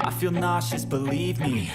I feel nauseous, believe me.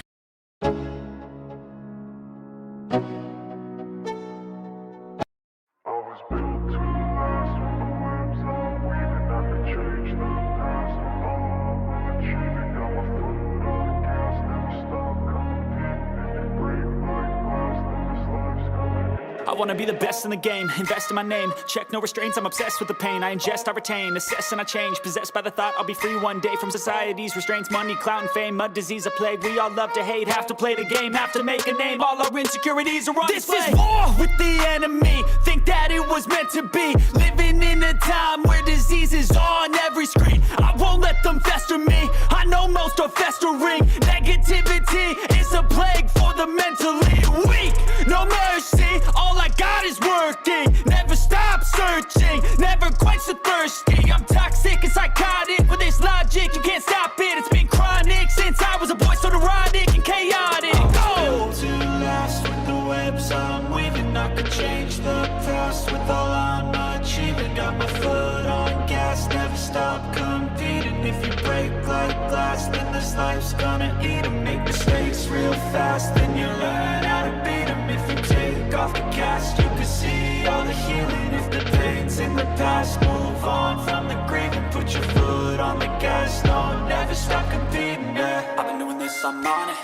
I wanna be the best in the game, invest in my name, check no restraints, I'm obsessed with the pain. I ingest, I retain, assess and I change, possessed by the thought I'll be free one day from society's restraints. Money, clout and fame, mud, disease, a plague. We all love to hate, have to play the game, have to make a name. All our insecurities are on display. This is war with the enemy, think that it was meant to be. Living in a time where disease is on every screen. I won't let them fester me, I know most are festering. Negativity is a plague for the mentally weak. No mercy, all I got is working. Never stop searching, never quite so thirsty. I'm toxic and psychotic with this logic, you can't stop it. It's been chronic since I was a boy, so neurotic and chaotic. I'm built to last with the webs I'm weaving. I could change the past with all I'm achieving. Got my foot on gas, never stop competing. If you break like glass, then this life's gonna eat 'em. Make mistakes real fast, then you learn how to beat 'em. If you take off the cast, you can see all the healing. If the pain's in the past, move on from the grave and put your foot on the gas. No, never stop competing, yeah. I've been doing this, I'm on it.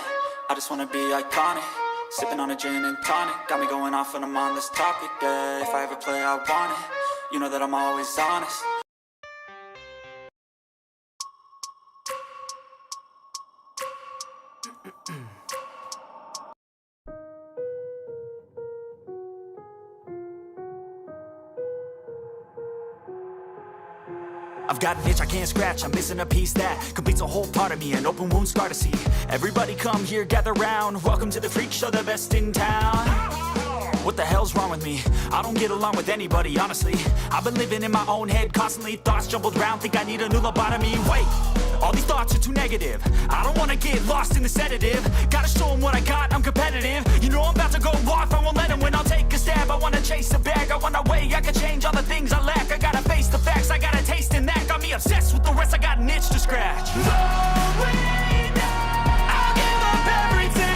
I just wanna be iconic. Sipping on a gin and tonic, got me going off when I'm on this topic, yeah. If I ever play, I want it. You know that I'm always honest. I've got an itch I can't scratch, I'm missing a piece that completes a whole part of me, an open wound scar to see. Everybody come here, gather round, welcome to the freak show, the best in town. What the hell's wrong with me? I don't get along with anybody, honestly. I've been living in my own head constantly, thoughts jumbled round, think I need a new lobotomy. Wait, all these thoughts are too negative, I don't wanna get lost in the sedative. Gotta show them what I got, I'm competitive. You know I'm about to go off, I won't let them win, I'll take a stab. I wanna chase the bag, I want a way I can change all the things I lack. I gotta face the facts, I got a taste in that. Got me obsessed with the rest, I got an itch to scratch. No way now, I'll give up everything.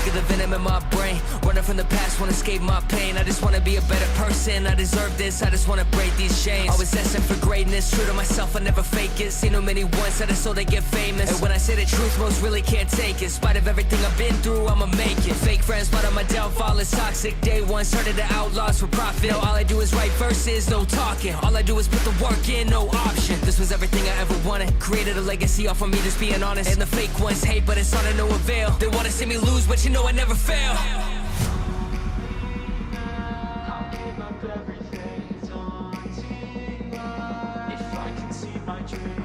The venom in my brain, running from the past, wanna escape my pain. I just wanna be a better person, I deserve this, I just wanna break these chains. Always asking for greatness, true to myself, I never fake it. Seen too many once that I so they get famous. And when I say the truth, most really can't take it. In spite of everything I've been through, I'ma make it. Fake friends, but on my downfall is toxic. Day one, started the outlaws for profit. Now all I do is write verses, no talking. All I do is put the work in, no option. This was everything I ever wanted, created a legacy off of me just being honest. And the fake ones hate, but it's all to no avail. They wanna see me lose, but you know I never fail. I'll give up everything, daunting if I can see my dream.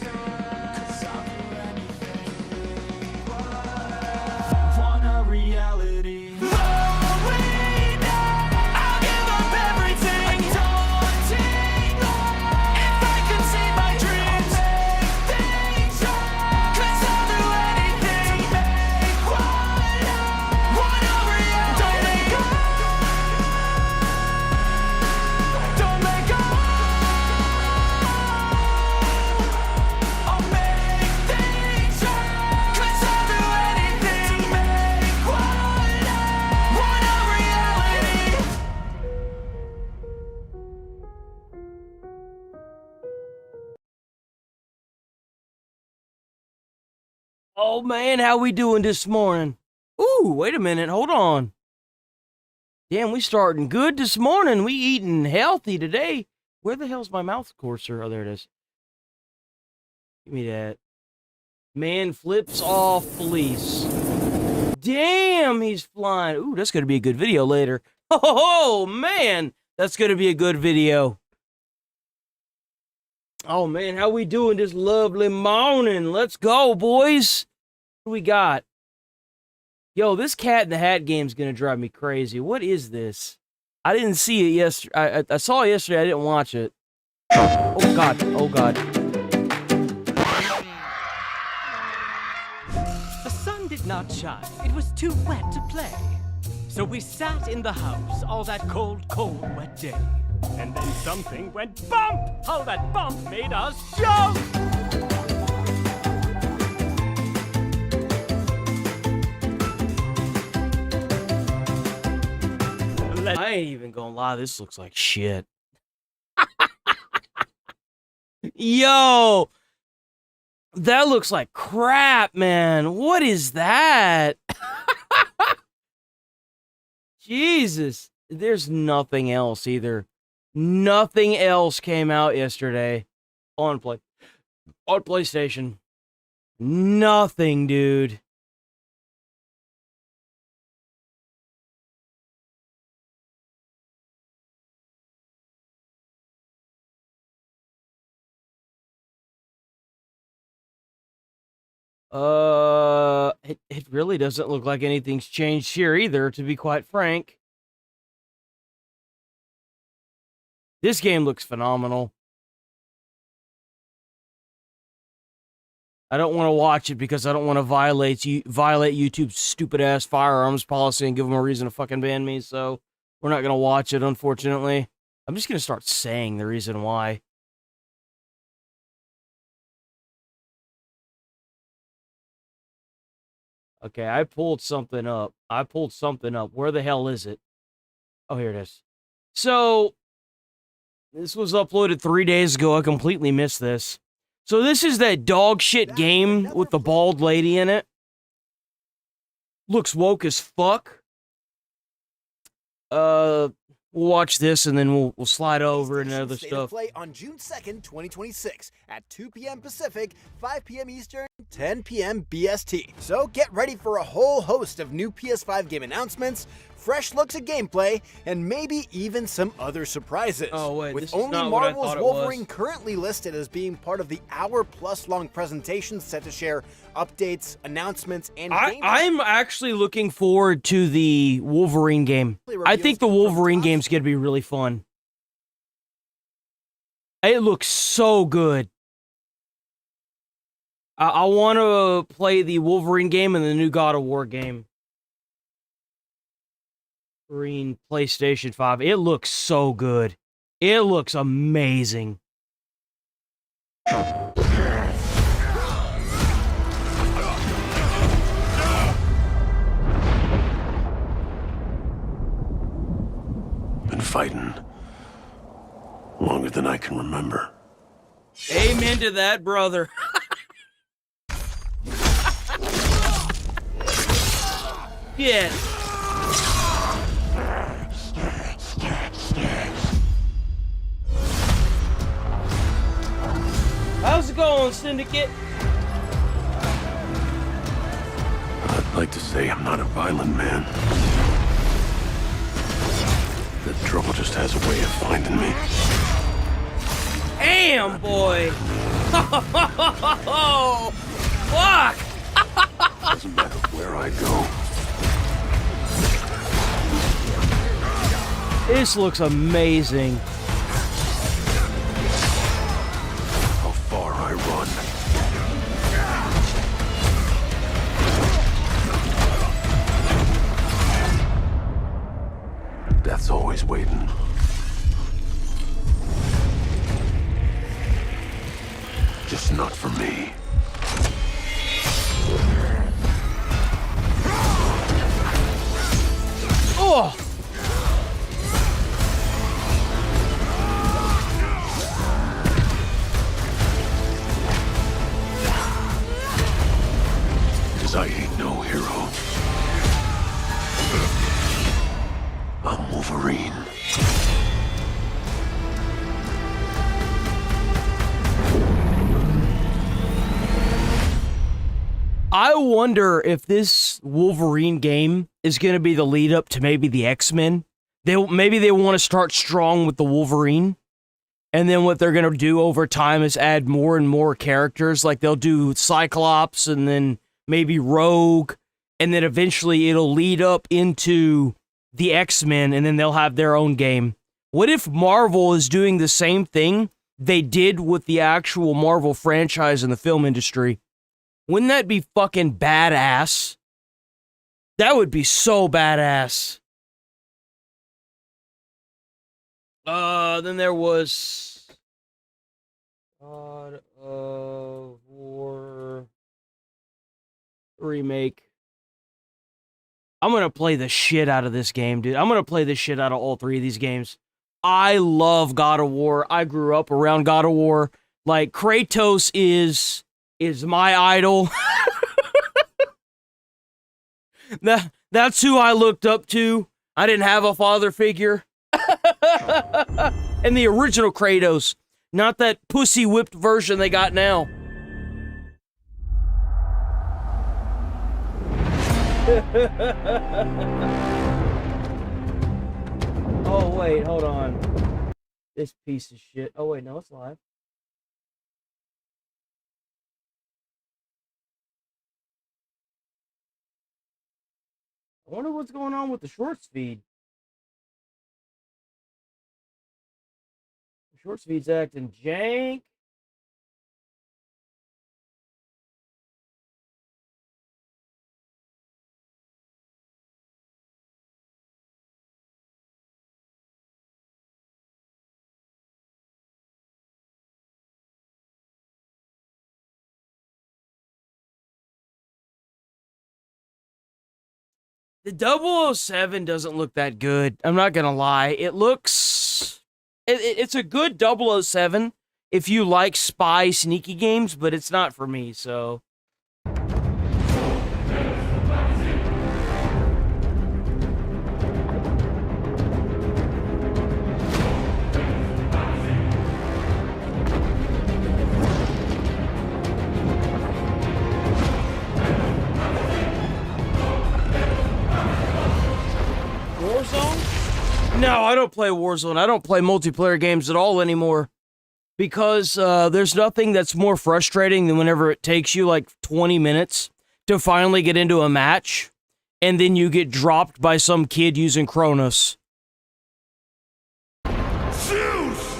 Cause I'll do anything. Want a reality. Oh man, how we doing this morning? Ooh, wait a minute, hold on. Damn, we starting good this morning. We eating healthy today. Where the hell's my mouth courser? Oh, there it is. Give me that. Man flips off police. Damn, he's flying. Ooh, that's gonna be a good video later. Oh man, that's gonna be a good video. Oh, man, how we doing this lovely morning? Let's go, boys. What do we got? Yo, this Cat in the Hat game's gonna drive me crazy. What is this? I didn't see it yesterday. I saw it yesterday. I didn't watch it. Oh, God. Oh, God. The sun did not shine. It was too wet to play. So we sat in the house all that cold, cold, wet day. And then something went bump! How that bump made us jump! I ain't even gonna lie. This looks like shit. Yo! That looks like crap, man. What is that? Jesus. There's nothing else either. Nothing else came out yesterday on PlayStation. Nothing, dude. It really doesn't look like anything's changed here either, to be quite frank. This game looks phenomenal. I don't want to watch it because I don't want to violate YouTube's stupid ass firearms policy and give them a reason to fucking ban me, so we're not going to watch it, unfortunately. I'm just going to start saying the reason why. Okay, I pulled something up. Where the hell is it? Oh, here it is. So, this was uploaded 3 days ago. I completely missed this. So this is that dog shit game with the bald lady in it. Looks woke as fuck. We'll watch this and then we'll slide over and other stuff. Play on June 2nd, 2026 at 2 p.m. Pacific, 5 p.m. Eastern, 10 p.m. BST. So get ready for a whole host of new PS5 game announcements, fresh looks at gameplay, and maybe even some other surprises. Oh, wait, with this is only not what I Marvel's thought it Wolverine was. currently listed as being part of the hour-plus-long presentation set to share updates, announcements, and gameplay. I'm actually looking forward to the Wolverine game. I think the Wolverine game's gonna be really fun. It looks so good. I want to play the Wolverine game and the new God of War game. Green PlayStation 5. It looks so good. It looks amazing. Been fighting longer than I can remember. Amen to that, brother. Yeah. How's it going, Syndicate? I'd like to say I'm not a violent man. The trouble just has a way of finding me. Damn, boy. Fuck. Doesn't matter where I go. This looks amazing. How far I run. Death's always waiting. Just not for me. Oh. Because I ain't no hero. I'm Wolverine. I wonder if this Wolverine game is going to be the lead up to maybe the X-Men. Maybe they want to start strong with the Wolverine And then what they're going to do over time is add more and more characters. Like they'll do Cyclops and then maybe Rogue. And then eventually it'll lead up into the X-Men and then they'll have their own game. What if Marvel is doing the same thing they did with the actual Marvel franchise in the film industry? Wouldn't that be fucking badass? That would be so badass. Then there was God of War remake. I'm gonna play the shit out of this game, dude. I'm gonna play the shit out of all three of these games. I love God of War. I grew up around God of War. Like, Kratos is my idol. That's who I looked up to. I didn't have a father figure. And the original Kratos, not that pussy whipped version they got now. Oh, wait, hold on. This piece of shit. Oh, wait, no, it's live. I wonder what's going on with the shorts feed. The shorts feed's acting jank. The 007 doesn't look that good. I'm not gonna lie. It looks... It's a good 007 if you like spy sneaky games, but it's not for me, so... No, I don't play Warzone. I don't play multiplayer games at all anymore. Because there's nothing that's more frustrating than whenever it takes you like 20 minutes to finally get into a match, and then you get dropped by some kid using Kronos. Zeus!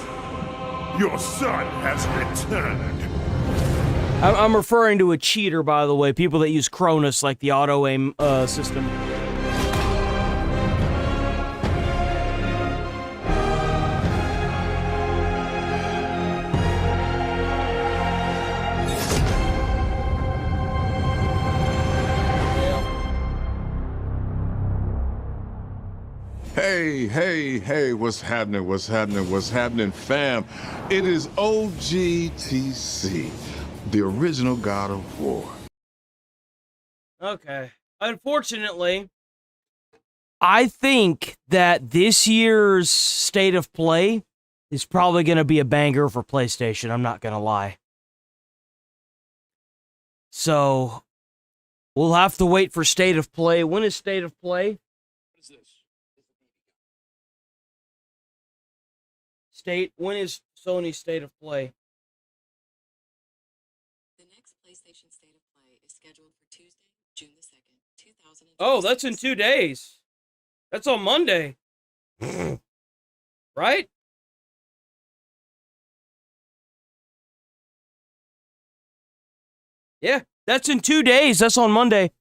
Your son has returned. I'm referring to a cheater, by the way. People that use Kronos, like the auto-aim system. Hey, what's happening, fam? It is OGTC, the original God of War. Okay. Unfortunately, I think that this year's State of Play is probably going to be a banger for PlayStation, I'm not going to lie. So, we'll have to wait for State of Play. When is State of Play? What is this? When is Sony's State of Play? The next PlayStation State of Play is scheduled for Tuesday, June the 2nd, 2026. Oh, that's in 2 days. That's on Monday. Right? Yeah, that's in 2 days. That's on Monday.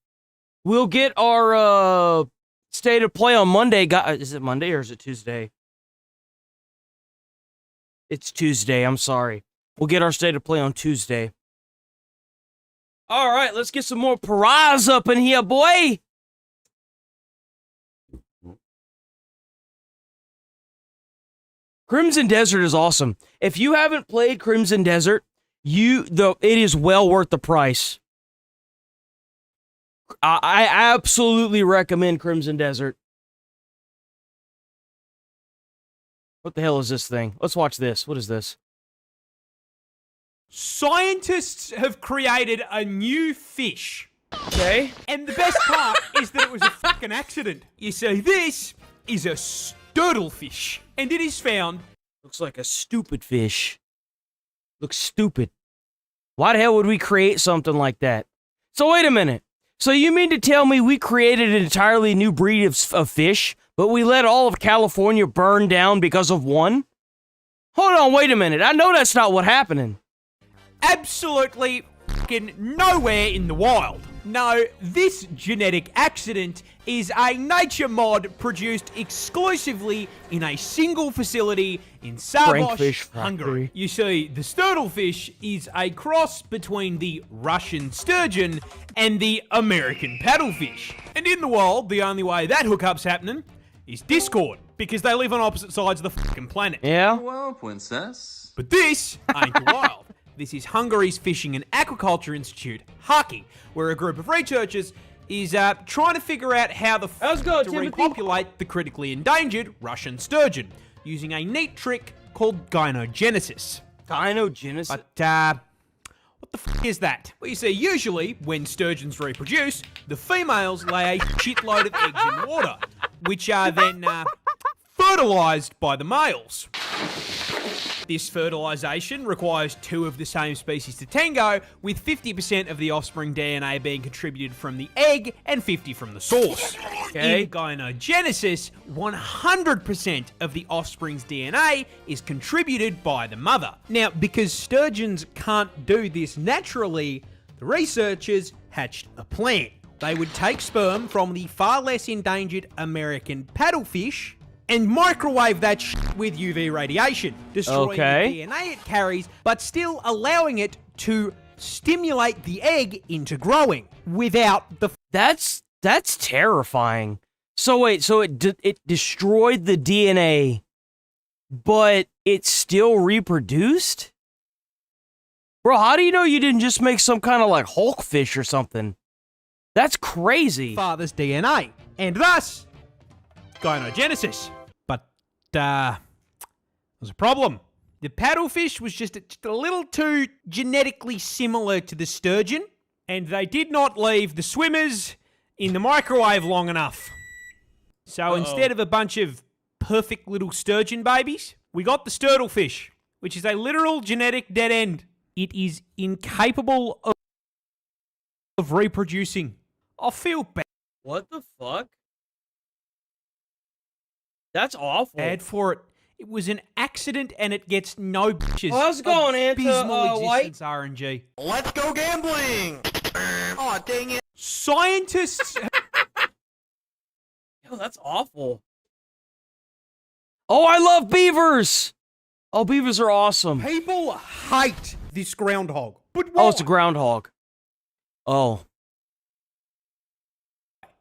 We'll get our State of Play on Monday. Is it Monday or is it Tuesday? It's Tuesday, I'm sorry. We'll get our State of Play on Tuesday. All right, let's get some more pariahs up in here, boy. Crimson Desert is awesome. If you haven't played Crimson Desert, it is well worth the price. I absolutely recommend Crimson Desert. What the hell is this thing? Let's watch this. What is this? Scientists have created a new fish. Okay. And the best part is that it was a fucking accident. You see, this is a sturddlefish, and it is found Looks like a stupid fish. Looks stupid. Why the hell would we create something like that? So wait a minute. So you mean to tell me we created an entirely new breed of fish, but we let all of California burn down because of one? Hold on, wait a minute. I know that's not what happening. Absolutely fucking nowhere in the wild. No, this genetic accident is a nature mod produced exclusively in a single facility in Savosh, Hungary. You see, the sturtlefish is a cross between the Russian sturgeon and the American paddlefish. And in the wild, the only way that hookup's happening is Discord, because they live on opposite sides of the fucking planet. Yeah? Well, princess. But this ain't the wild. This is Hungary's Fishing and Aquaculture Institute, Haki, where a group of researchers is trying to figure out how the How's it going, to Timothy? repopulate the critically endangered Russian sturgeon using a neat trick called gynogenesis. Gynogenesis? But, what the fuck is that? Well, you see, usually, when sturgeons reproduce, the females lay a shitload of eggs in water, which are then, fertilized by the males. This fertilization requires two of the same species to tango, with 50% of the offspring DNA being contributed from the egg and 50% from the source. Okay. In gynogenesis, 100% of the offspring's DNA is contributed by the mother. Now, because sturgeons can't do this naturally, the researchers hatched a plan. They would take sperm from the far less endangered American paddlefish and microwave that shit with UV radiation, destroying the DNA it carries, but still allowing it to stimulate the egg into growing without the... That's terrifying. So wait, so it destroyed the DNA, but it still reproduced? Bro, how do you know you didn't just make some kind of like Hulk fish or something? That's crazy. Father's DNA, and thus gynogenesis. But there's a problem. The paddlefish was just a little too genetically similar to the sturgeon, and they did not leave the swimmers in the microwave long enough. So instead of a bunch of perfect little sturgeon babies, we got the sturtlefish, which is a literal genetic dead end. It is incapable of reproducing. I feel bad. What the fuck? That's awful. Bad for it. It was an accident and it gets no bitches. How's it going, Abysmal White? existence RNG. Let's go gambling! Aw, dang it. Scientists... Oh, that's awful. Oh, I love beavers! Oh, beavers are awesome. People hate this groundhog. But why? Oh, it's a groundhog. Oh.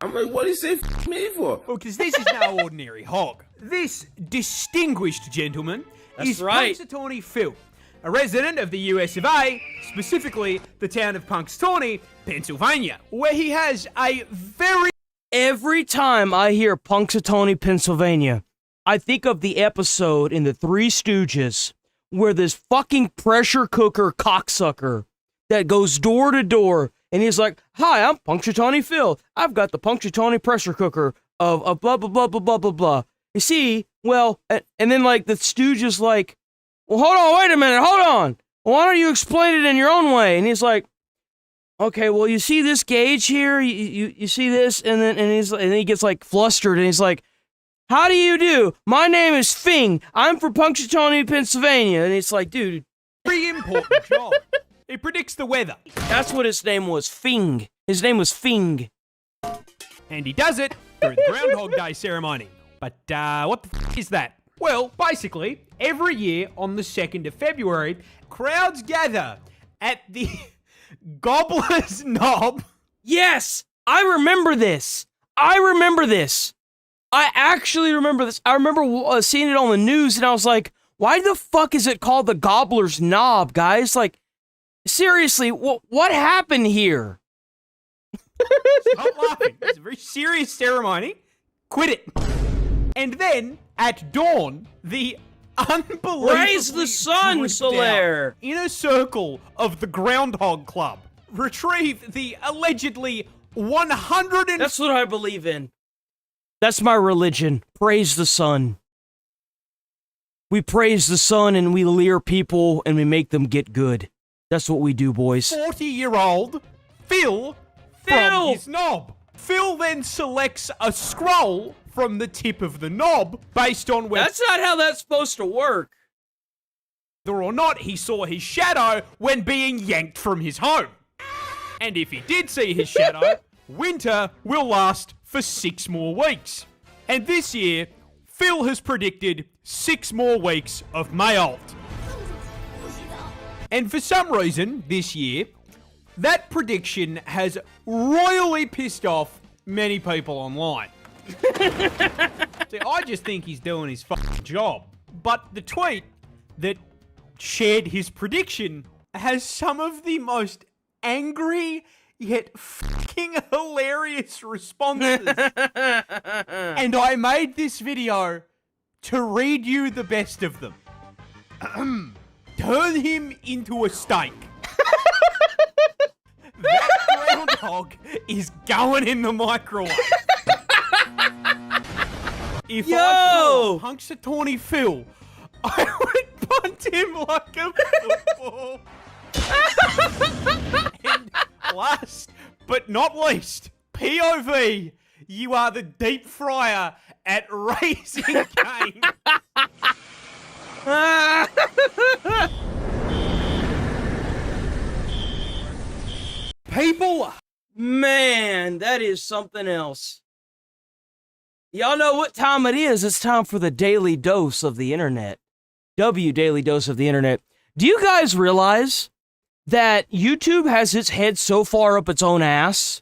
I'm like, what is it me for? Well, because this is no ordinary hog. This distinguished gentleman is right. Punxsutawney Phil, a resident of the US of A, specifically the town of Punxsutawney, Pennsylvania, where he has a very... Every time I hear Punxsutawney, Pennsylvania, I think of the episode in The Three Stooges where this fucking pressure cooker cocksucker that goes door to door and he's like, "Hi, I'm Punxsutawney Phil. I've got the Punxsutawney pressure cooker of blah, blah, blah, blah, blah, blah, blah." You see, well, and then like the stooge is like, "Well, hold on, wait a minute, hold on. Why don't you explain it in your own way?" And he's like, "Okay, well, you see this gauge here? You see this?" And then he gets like flustered and he's like, "How do you do? My name is Fing. I'm from Punxsutawney, Pennsylvania." And it's like, dude, very important job. He predicts the weather. that's what his name was, Fing. His name was Fing. And he does it through the Groundhog Day ceremony. But what the f*** is that? Well, basically, every year on the 2nd of February, crowds gather at the Gobbler's Knob. Yes, I remember this. I actually remember this. I remember seeing it on the news, and I was like, why the fuck is it called the Gobbler's Knob, guys? Like, seriously, what happened here? Stop laughing. It's a very serious ceremony. Quit it. And then, at dawn, the unbelievably Raise the sun, dripped Solaire. out inner circle of the Groundhog Club retrieve the allegedly 100 That's what I believe in. That's my religion. Praise the sun. We praise the sun and we leer people and we make them get good. That's what we do, boys. 40-year-old Phil from his knob. Phil then selects a scroll from the tip of the knob based on whether That's not how that's supposed to work. or not he saw his shadow when being yanked from his home. And if he did see his shadow, winter will last for 6 more weeks. And this year, Phil has predicted 6 more weeks of Mayolt. And for some reason, this year, that prediction has royally pissed off many people online. See, I just think he's doing his fucking job. But the tweet that shared his prediction has some of the most angry yet fucking hilarious responses. And I made this video to read you the best of them. Turn him into a steak. That groundhog is going in the microwave. If I saw Punxsutawney Phil, I would punt him like a football. And last but not least, POV, you are the deep fryer at Raising Cane. People, man, that is something else. Y'all know what time it is. It's time for the Daily Dose of the Internet. Daily Dose of the Internet. Do you guys realize that YouTube has its head so far up its own ass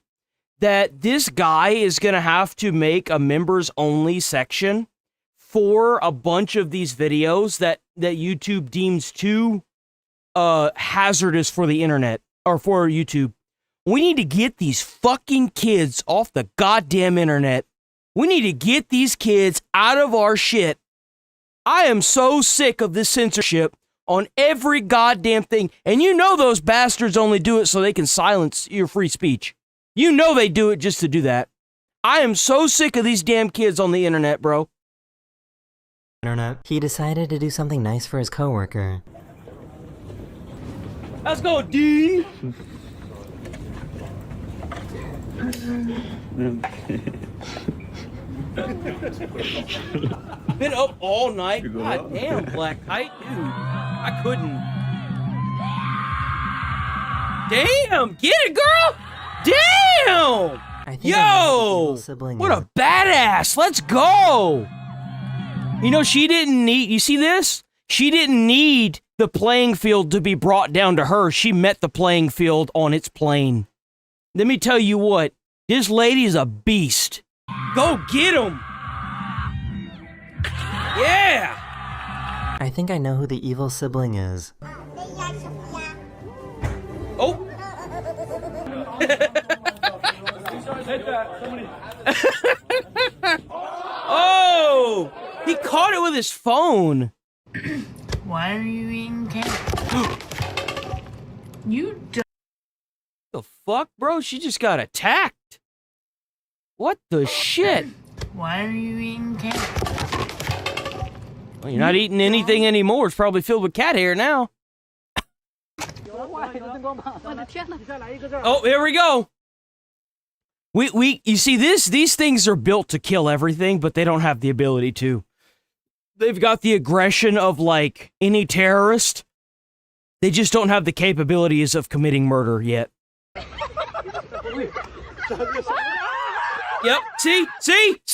that this guy is going to have to make a members-only section for a bunch of these videos that YouTube deems too hazardous for the internet, or for YouTube? We need to get these fucking kids off the goddamn internet. We need to get these kids out of our shit. I am so sick of this censorship on every goddamn thing. And you know those bastards only do it so they can silence your free speech. You know they do it just to do that. I am so sick of these damn kids on the internet, bro. Internet. He decided to do something nice for his coworker. Let's go, Dean. Been up all night. God damn, Black Kite, dude. I couldn't. Damn, get it, girl. Damn. Yo, what a badass. Let's go. You know, she didn't need, you see this? She didn't need the playing field to be brought down to her. She met the playing field on its plane. Let me tell you what, this lady's a beast. Go get him! Yeah! I think I know who the evil sibling is. Oh! Oh! He caught it with his phone. Why are you eating cake? You The fuck, bro? She just got attacked. What the shit? Why are you eating cake? Well, you're not eating anything anymore. It's probably filled with cat hair now. Oh, here we go. You see this? These things are built to kill everything, but they don't have the ability to. They've got the aggression of, like, any terrorist. They just don't have the capabilities of committing murder yet. Yep, see,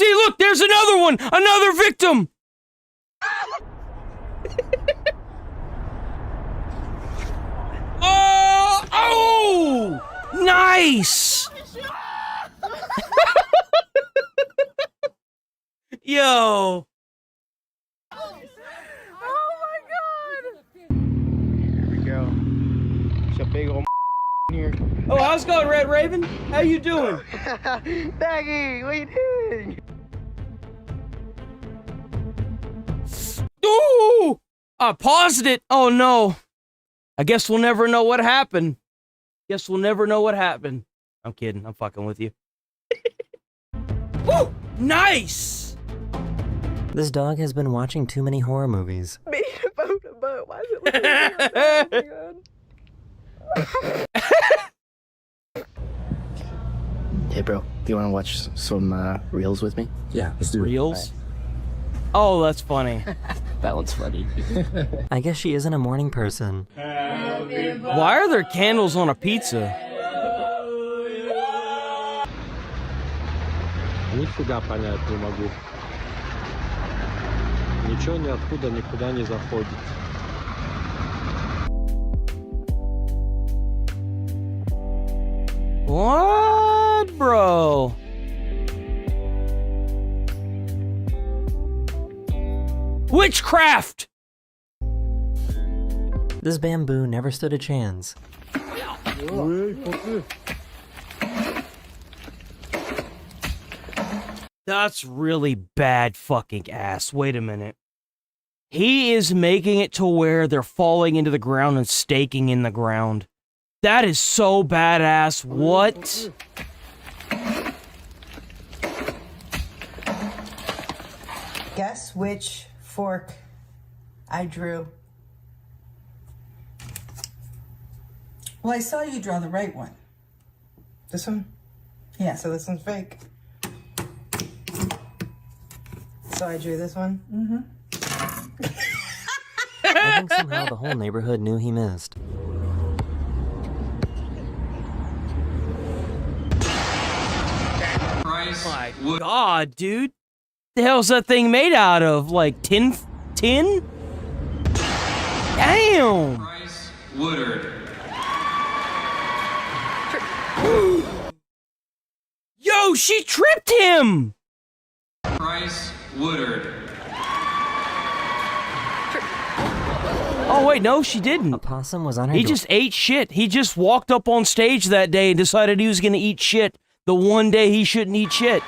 look, there's another one, another victim. Oh, nice. Yo. Here. Oh, how's it going, Red Raven? How you doing? Baggy, what are you doing? Ooh! I paused it. Oh, no. I guess we'll never know what happened. I'm kidding. I'm fucking with you. Woo! Nice! This dog has been watching too many horror movies. Made a boat. Why is it looking at me? Hey, bro, do you want to watch some reels with me? Yeah, let's do Reels? Oh, that's funny. That one's funny. I guess she isn't a morning person. Why are there candles on a pizza? Нифига понять не могу. Ничего ниоткуда никуда не заходит. What, bro? Witchcraft! This bamboo never stood a chance. That's really bad fucking ass. Wait a minute. He is making it to where they're falling into the ground and staking in the ground. That is so badass. What? Guess which fork I drew. Well, I saw you draw the right one. This one? Yeah, so this one's fake. So I drew this one? Mm-hmm. I think somehow the whole neighborhood knew he missed. My God, dude. The hell's that thing made out of? Like tin? Damn! Price Woodard. Yo, she tripped him! Price Woodard. Oh wait, no, she didn't. A possum was on her He just ate shit. He just walked up on stage that day and decided he was gonna eat shit. The one day he shouldn't eat shit.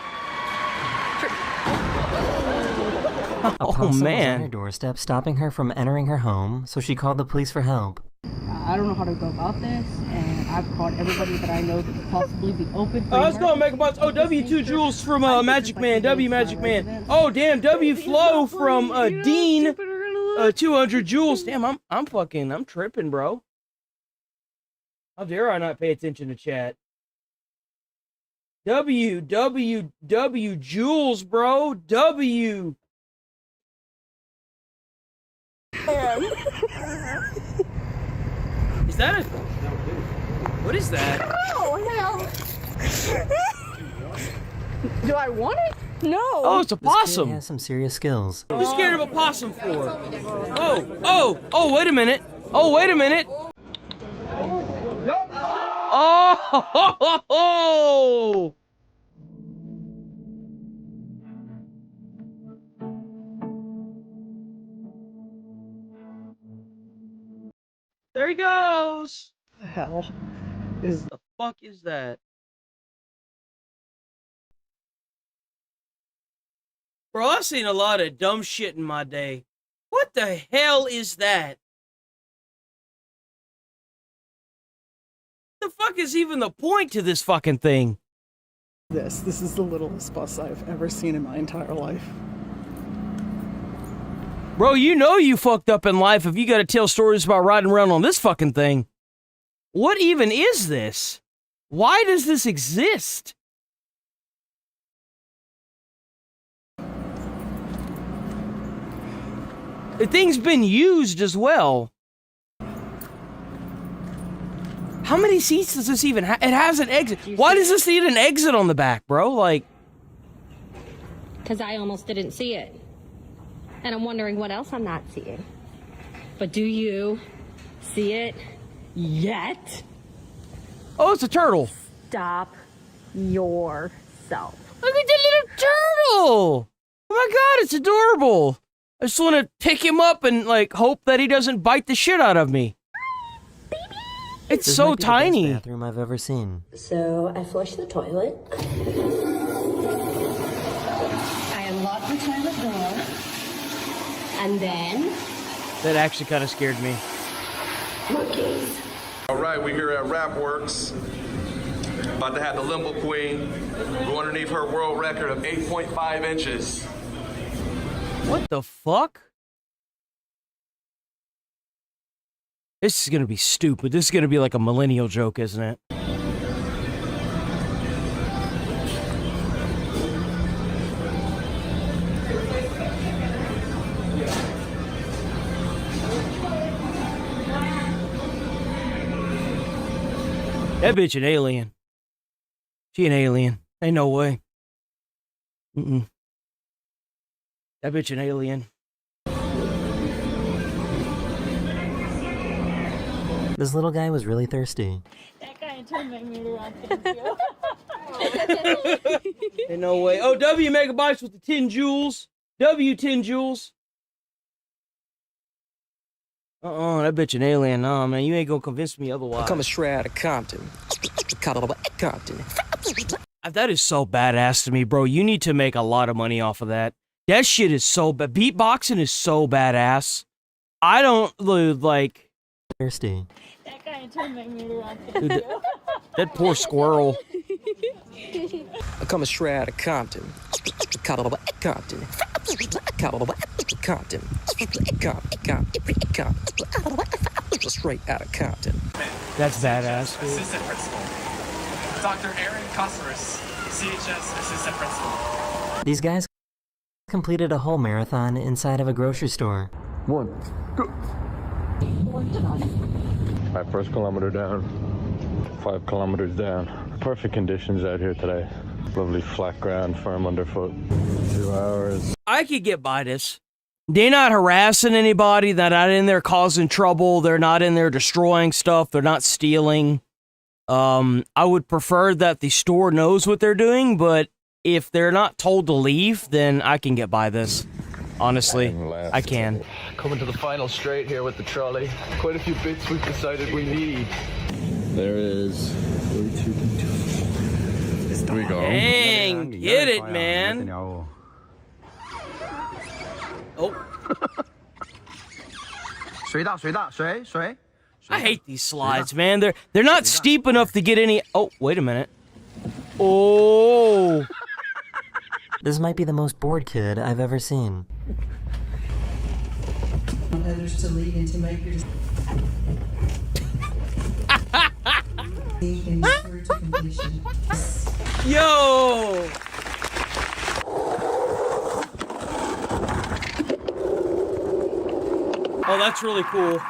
A possum was on her doorstep, stopping her from entering her home, so she called the police for help. I don't know how to go about this, and I've called everybody that I know that could possibly be open for Let's go, Megabots. Oh, W2 Jules from Magic Man. W Magic Man. Oh, damn, W Flow from Dean. 200 Jules. Damn, I'm tripping, bro. How dare I not pay attention to chat? W Jules, bro. W. Is that a... What is that? Oh, hell. Do I want it? No. Oh, it's a possum. This kid has some serious skills. What are you scared of a possum for? Oh, wait a minute. Oh, wait a minute. Oh! There he goes. The hell is the fuck is that? Bro, I've seen a lot of dumb shit in my day. What the hell is that? The fuck is even the point to this fucking thing? This is the littlest bus I've ever seen in my entire life. Bro, you know you fucked up in life if you gotta tell stories about riding around on this fucking thing. What even is this? Why does this exist? The thing's been used as well. How many seats does this even have? It has an exit. Why does this need an exit on the back, bro? Like... Because I almost didn't see it. And I'm wondering what else I'm not seeing. But do you see it yet? Oh, it's a turtle. Stop yourself. Look at the little turtle! Oh my god, it's adorable. I just want to pick him up and, like, hope that he doesn't bite the shit out of me. It's This so might be tiny. The best bathroom I've ever seen. So I flushed the toilet. I unlocked the toilet door. And then... That actually kind of scared me. Monkeys. All right, we're here at Rapworks. About to have the Limbo Queen go underneath her world record of 8.5 inches. What the fuck? This is gonna be stupid. This is gonna be like a millennial joke, isn't it? That bitch an alien. She an alien. Ain't no way. Mm-mm. That bitch an alien. This little guy was really thirsty. That guy turned my meter on, thank you. Ain't no way. Oh, W megabytes with the 10 joules. W 10 joules. That bitch an alien. Nah, man, you ain't gonna convince me otherwise. I'm coming straight out of Compton. Compton. That is so badass to me, bro. You need to make a lot of money off of that. That shit is so bad. Beatboxing is so badass. I don't like. Thirsty. That guy turned my meter on, thank Dude, you. that poor squirrel. I'm coming straight out of Compton. Compton. Straight out of Compton. That's badass, dude. Assistant Principal. Dr. Aaron Cossaris, CHS Assistant Principal. These guys completed a whole marathon inside of a grocery store. 1, go. My first kilometer down. 5 kilometers down. Perfect conditions out here today. Lovely flat ground, firm underfoot. 2 hours. I could get by this. They're not harassing anybody. They're not in there causing trouble. They're not in there destroying stuff. They're not stealing. I would prefer that the store knows what they're doing, but if they're not told to leave, then I can get by this. Honestly, I can. Coming to the final straight here with the trolley. Quite a few bits we've decided we need. There is 42.2. Here we go. Dang, get it, man. Oh. 水大水大水水 I hate these slides, man. They're not steep enough to get any. Oh, wait a minute. Oh. This might be the most bored kid I've ever seen. Others to lead and to make your and refer to completion. Yo. Oh, that's really cool.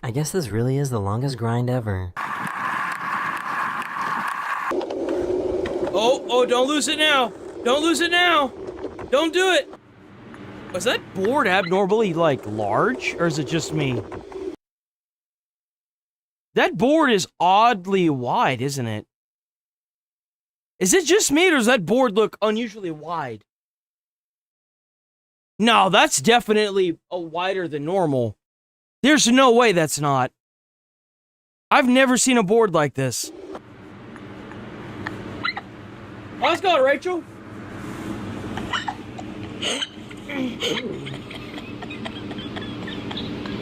I guess this really is the longest grind ever. Oh, don't lose it now. Don't lose it now. Don't do it. Was that board abnormally, like, large? Or is it just me? That board is oddly wide, isn't it? Is it just me, or does that board look unusually wide? No, that's definitely wider than normal. There's no way that's not. I've never seen a board like this. Oh, let's go, Rachel.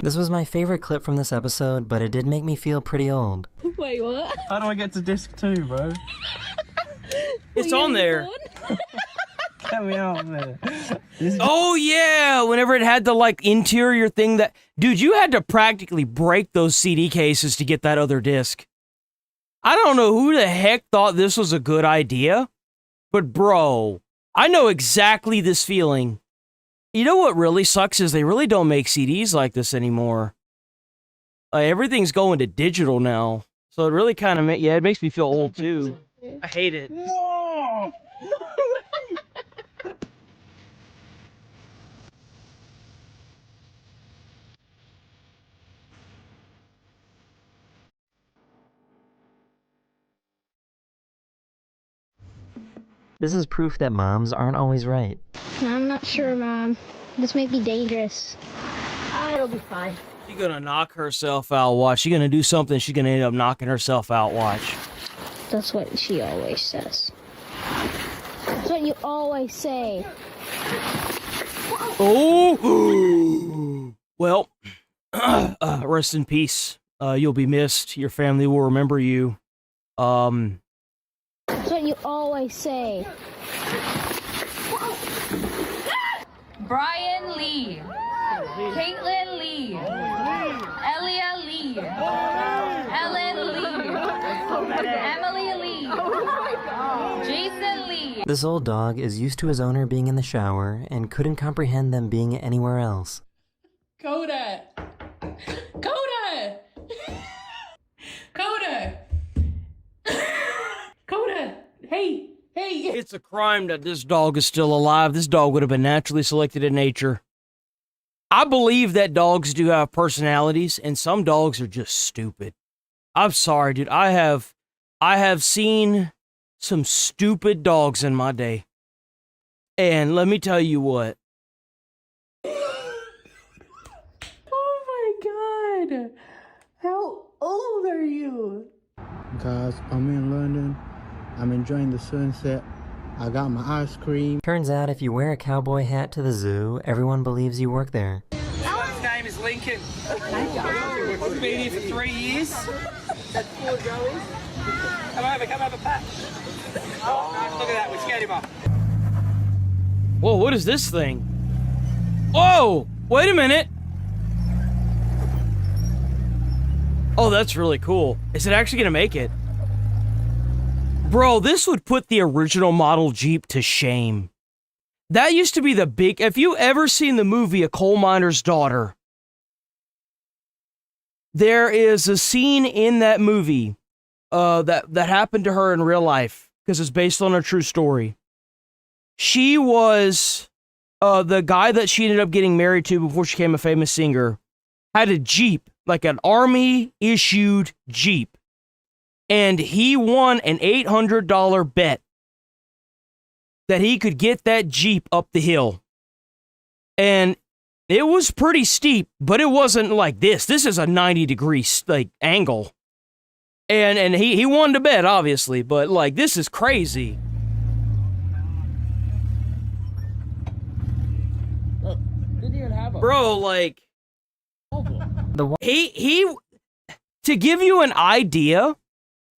This was my favorite clip from this episode, but it did make me feel pretty old. Wait, what? How do I get to disc 2, bro? It's on there. Get me out, man. Oh, yeah. Whenever it had the, like, interior thing that... Dude, you had to practically break those CD cases to get that other disc. I don't know who the heck thought this was a good idea, but, bro, I know exactly this feeling. You know what really sucks is they really don't make CDs like this anymore. Everything's going to digital now. So it really kind of... Yeah, it makes me feel old, too. I hate it. No! This is proof that moms aren't always right. I'm not sure, Mom. This may be dangerous. It'll be fine. She's gonna knock herself out, watch. She's gonna do something, she's gonna end up knocking herself out, watch. That's what she always says. That's what you always say. Oh! Well, rest in peace. You'll be missed. Your family will remember you. That's what you always say. Brian Lee. Caitlin Lee. Elia Lee. Ellen Lee. Emily Lee. Jason Lee. This old dog is used to his owner being in the shower and couldn't comprehend them being anywhere else. Coda. Coda. Coda. Coda. Hey. Hey. It's a crime that this dog is still alive. This dog would have been naturally selected in nature. I believe that dogs do have personalities, and some dogs are just stupid. I'm sorry, dude. I have seen some stupid dogs in my day. And let me tell you what. Oh my god. How old are you? Guys, I'm in London. I'm enjoying the sunset. I got my ice cream. Turns out if you wear a cowboy hat to the zoo, everyone believes you work there. His name is Lincoln. I've been here for 3 years. Had 4 goalies. Come over, Pat. Oh, no, look at that, we scared him off. Whoa, what is this thing? Whoa! Wait a minute! Oh, that's really cool. Is it actually gonna make it? Bro, this would put the original model Jeep to shame. That used to be the big... If you ever seen the movie A Coal Miner's Daughter, there is a scene in that movie that happened to her in real life, because it's based on a true story. She was... the guy that she ended up getting married to before she became a famous singer had a Jeep, like an Army-issued Jeep. And he won an $800 bet that he could get that Jeep up the hill. And it was pretty steep, but it wasn't like this. This is a 90-degree like angle. And he won the bet, obviously, but like this is crazy. Bro, like he to give you an idea,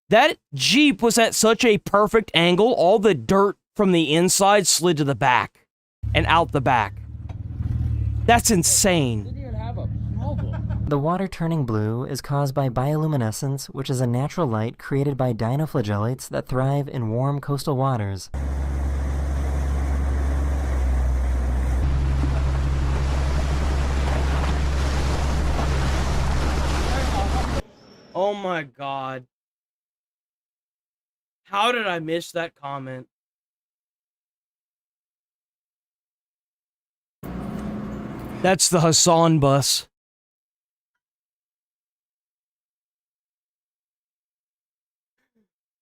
that Jeep was at such a perfect angle, all the dirt from the inside slid to the back and out the back. That's insane. The water turning blue is caused by bioluminescence, which is a natural light created by dinoflagellates that thrive in warm coastal waters. Oh my god. How did I miss that comment? That's the Hassan bus.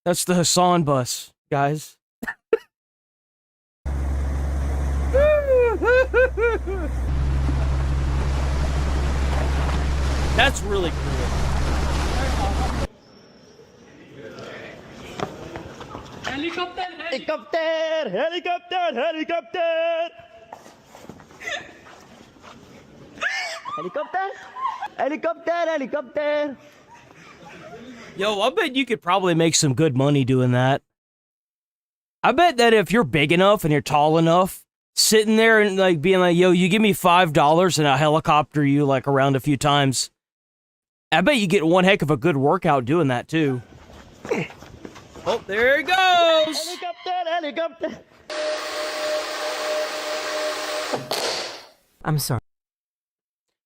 That's the Hassan bus, guys. That's really cool. Helicopter! Helicopter! Helicopter! Helicopter! Helicopter! Helicopter! Helicopter! Yo, I bet you could probably make some good money doing that. I bet that if you're big enough and you're tall enough, sitting there and like being like, yo, you give me $5 and I'll helicopter you like around a few times. I bet you get one heck of a good workout doing that too. Oh, there it goes! Helicopter! Helicopter! I'm sorry.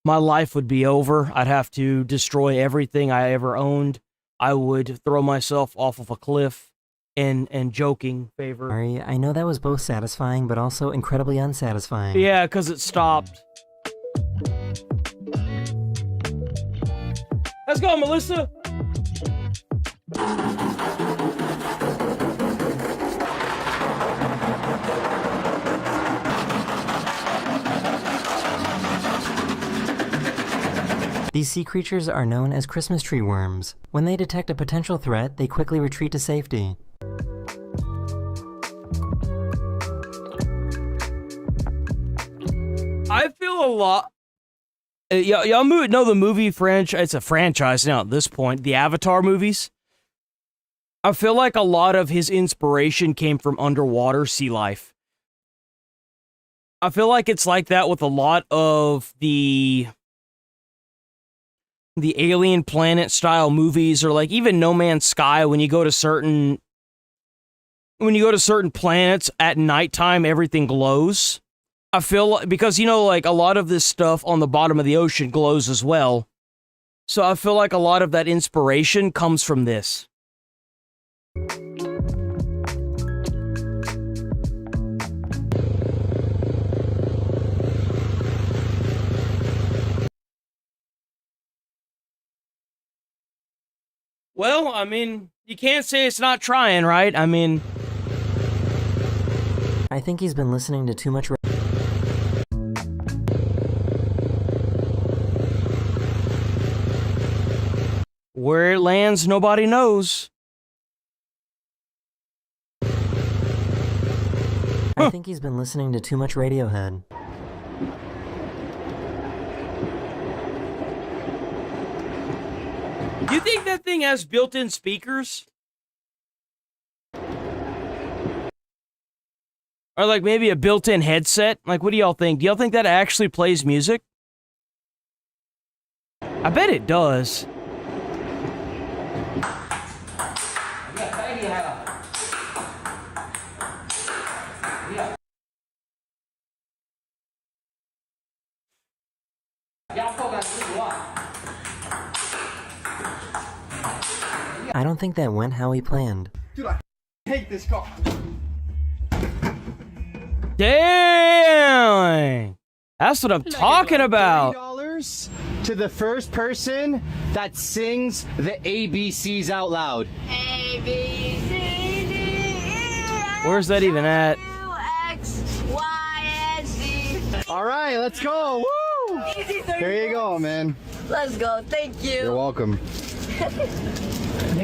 My life would be over. I'd have to destroy everything I ever owned. I would throw myself off of a cliff in joking favor. Sorry, I know that was both satisfying but also incredibly unsatisfying. Yeah, because it stopped. Let's go, Melissa! These sea creatures are known as Christmas tree worms. When they detect a potential threat, they quickly retreat to safety. I feel a lot... y'all know the movie franchise? It's a franchise now at this point. The Avatar movies? I feel like a lot of his inspiration came from underwater sea life. I feel like it's like that with a lot of the alien planet style movies, or like even No Man's Sky. When you go to certain planets at nighttime, everything glows. I feel like, because, you know, like a lot of this stuff on the bottom of the ocean glows as well. So I feel like a lot of that inspiration comes from this. Well, I mean, you can't say it's not trying, right? I mean... I think he's been listening to too much... Where it lands, nobody knows. I think he's been listening to too much Radiohead. Do you think that thing has built-in speakers? Or like maybe a built-in headset? Like, what do y'all think? Do y'all think that actually plays music? I bet it does. I don't think that went how he planned. Dude, I hate this car. Dang! That's what I'm talking about. $30 to the first person that sings the ABCs out loud. A, B, C, D, E, Where's that even at? X, Y, and Z. All right, let's go. Woo! Easy, Here you go, man. Let's go. Thank you. You're welcome.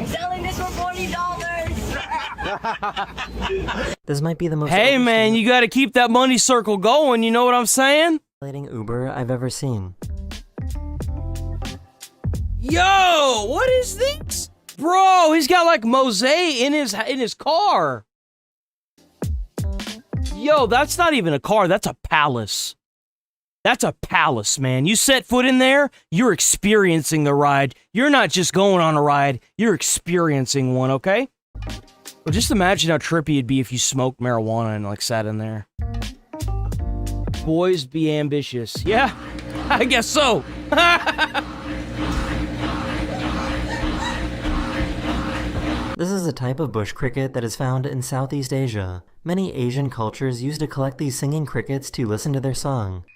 Selling this for $40. This might be the most... Hey man, you gotta keep that money circle going, you know what I'm saying? Uber I've ever seen. Yo, what is this? Bro, he's got like mosaic in his car. Yo, that's not even a car, that's a palace. That's a palace, man. You set foot in there, you're experiencing the ride. You're not just going on a ride, you're experiencing one, okay? Well, just imagine how trippy it'd be if you smoked marijuana and like sat in there. Boys be ambitious. Yeah, I guess so. This is a type of bush cricket that is found in Southeast Asia. Many Asian cultures used to collect these singing crickets to listen to their song.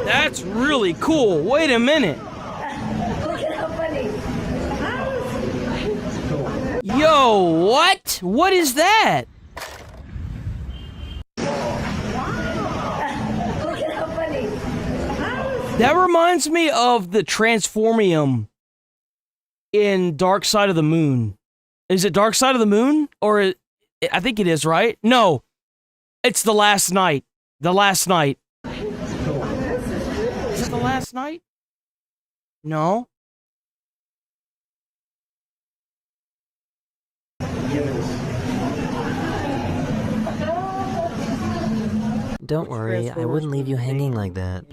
That's really cool. Wait a minute. Yo, what? What is that? That reminds me of the Transformium in Dark Side of the Moon. Is it Dark Side of the Moon? Or I think it is, right? No. It's The Last Night. The Last Night. Is it The Last Night? No. Don't worry, I wouldn't leave you hanging like that.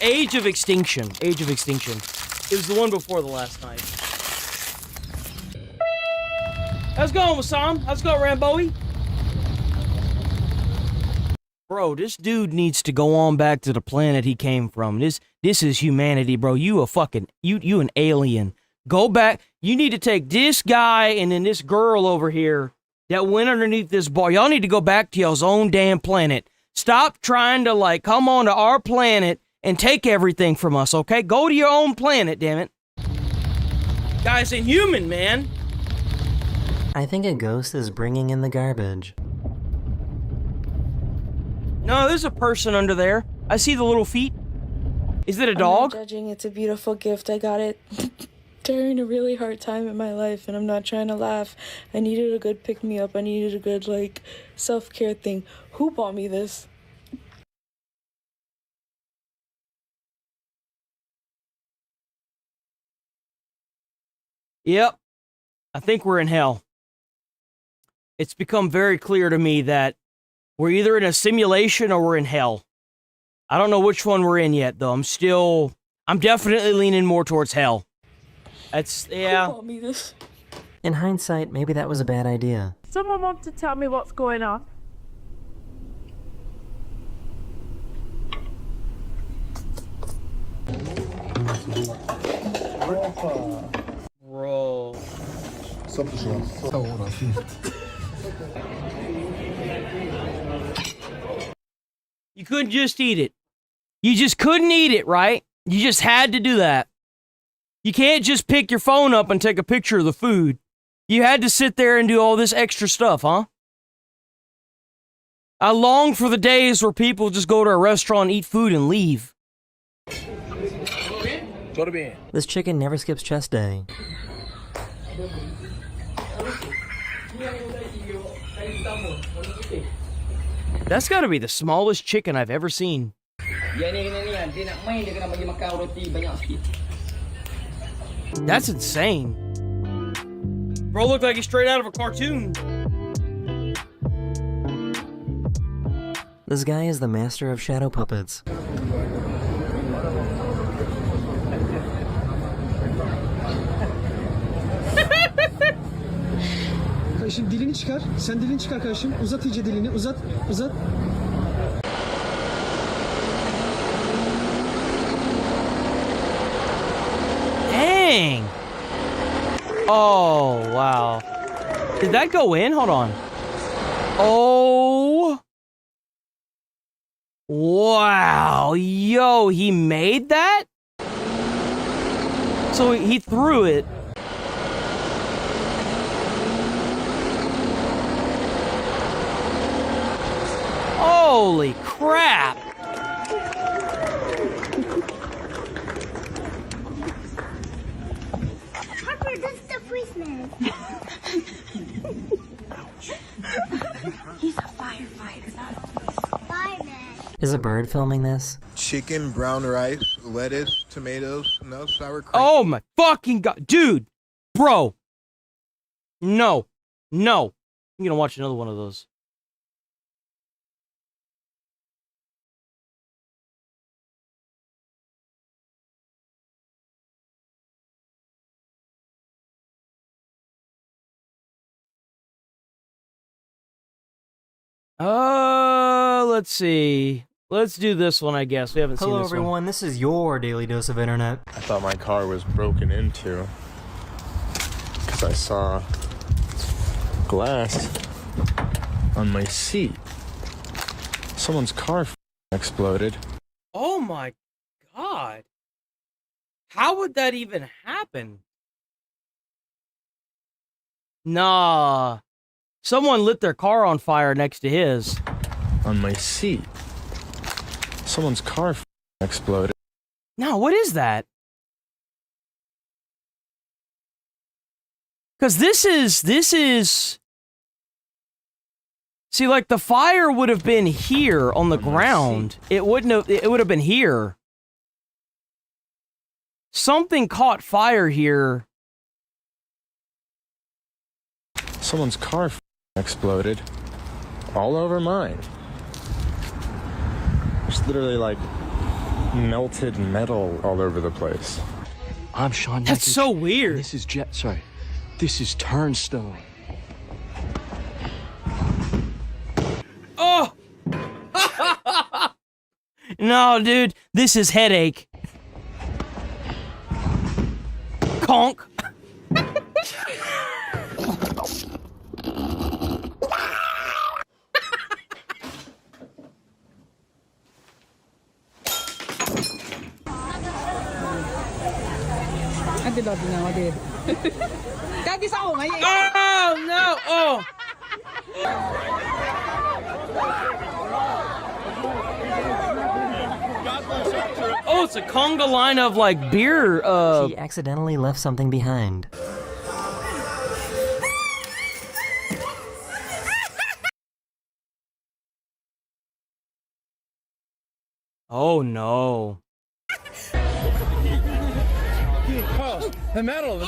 Age of Extinction. Age of Extinction. It was the one before The Last Night. How's it going, Wasam? How's it going, Ramboey? Bro, this dude needs to go on back to the planet he came from. This is humanity, bro. You a fucking... You an alien. Go back. You need to take this guy and then this girl over here that went underneath this bar. Y'all need to go back to y'all's own damn planet. Stop trying to, like, come on to our planet and take everything from us, okay? Go to your own planet, damn it. Guy's inhuman, man. I think a ghost is bringing in the garbage. No, there's a person under there. I see the little feet. Is it a dog? I'm not judging. It's a beautiful gift. I got it during a really hard time in my life, and I'm not trying to laugh. I needed a good pick-me-up. I needed a good, like, self-care thing. Who bought me this? Yep. I think we're in hell. It's become very clear to me that we're either in a simulation or we're in hell. I don't know which one we're in yet, though. I'm definitely leaning more towards hell. Yeah. Who bought me this? In hindsight, maybe that was a bad idea. Someone want to tell me what's going on? Bro. You couldn't just eat it. You just couldn't eat it, right? You just had to do that. You can't just pick your phone up and take a picture of the food. You had to sit there and do all this extra stuff, huh? I long for the days where people just go to a restaurant, eat food, and leave. This chicken never skips chest day. That's gotta be the smallest chicken I've ever seen. That's insane. Bro looked like he's straight out of a cartoon. This guy is the master of shadow puppets. Kardeşim dilini çıkar. Sen dilini çıkar kardeşim. Uzat iyice dilini. Uzat. Uzat. Dang. Oh, wow. Did that go in? Hold on. Oh. Wow. Yo, he made that? So he threw it. Holy crap! Harper, that's the policeman. He's a firefighter, not a policeman. Fireman. Is a bird filming this? Chicken, brown rice, lettuce, tomatoes, no sour cream. Oh my fucking god. Dude! Bro! No. No. I'm gonna watch another one of those. Let's see. Let's do this one, I guess. We haven't seen Hello this everyone, one. this is your daily dose of internet. I thought my car was broken into because I saw glass on my seat. Someone's car exploded. Oh my god. How would that even happen? Nah. Someone lit their car on fire next to his. On my seat. Someone's car exploded. No, what is that? Because this is... See, like, the fire would have been here on the ground. It wouldn't have... It would have been here. Something caught fire here. Someone's car exploded. All over mine. There's literally, like, melted metal all over the place. I'm Sean. That's so weird. This is Sorry. This is Turnstone. Oh! No, dude. This is Headache. Conk. Oh, no. Oh. Oh, it's a conga line of like beer. She accidentally left something behind. Oh no. Oh, the metal.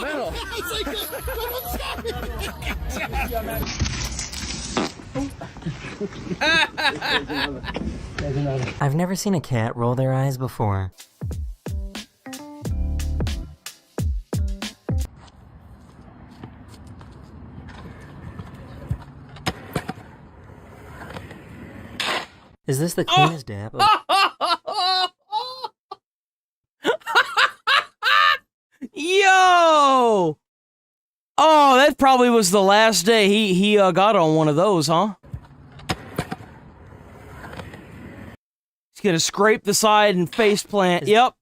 I've never seen a cat roll their eyes before. Is this the cleanest dab? Yo! Oh, that probably was the last day he got on one of those, huh? He's gonna scrape the side and face plant. Yep.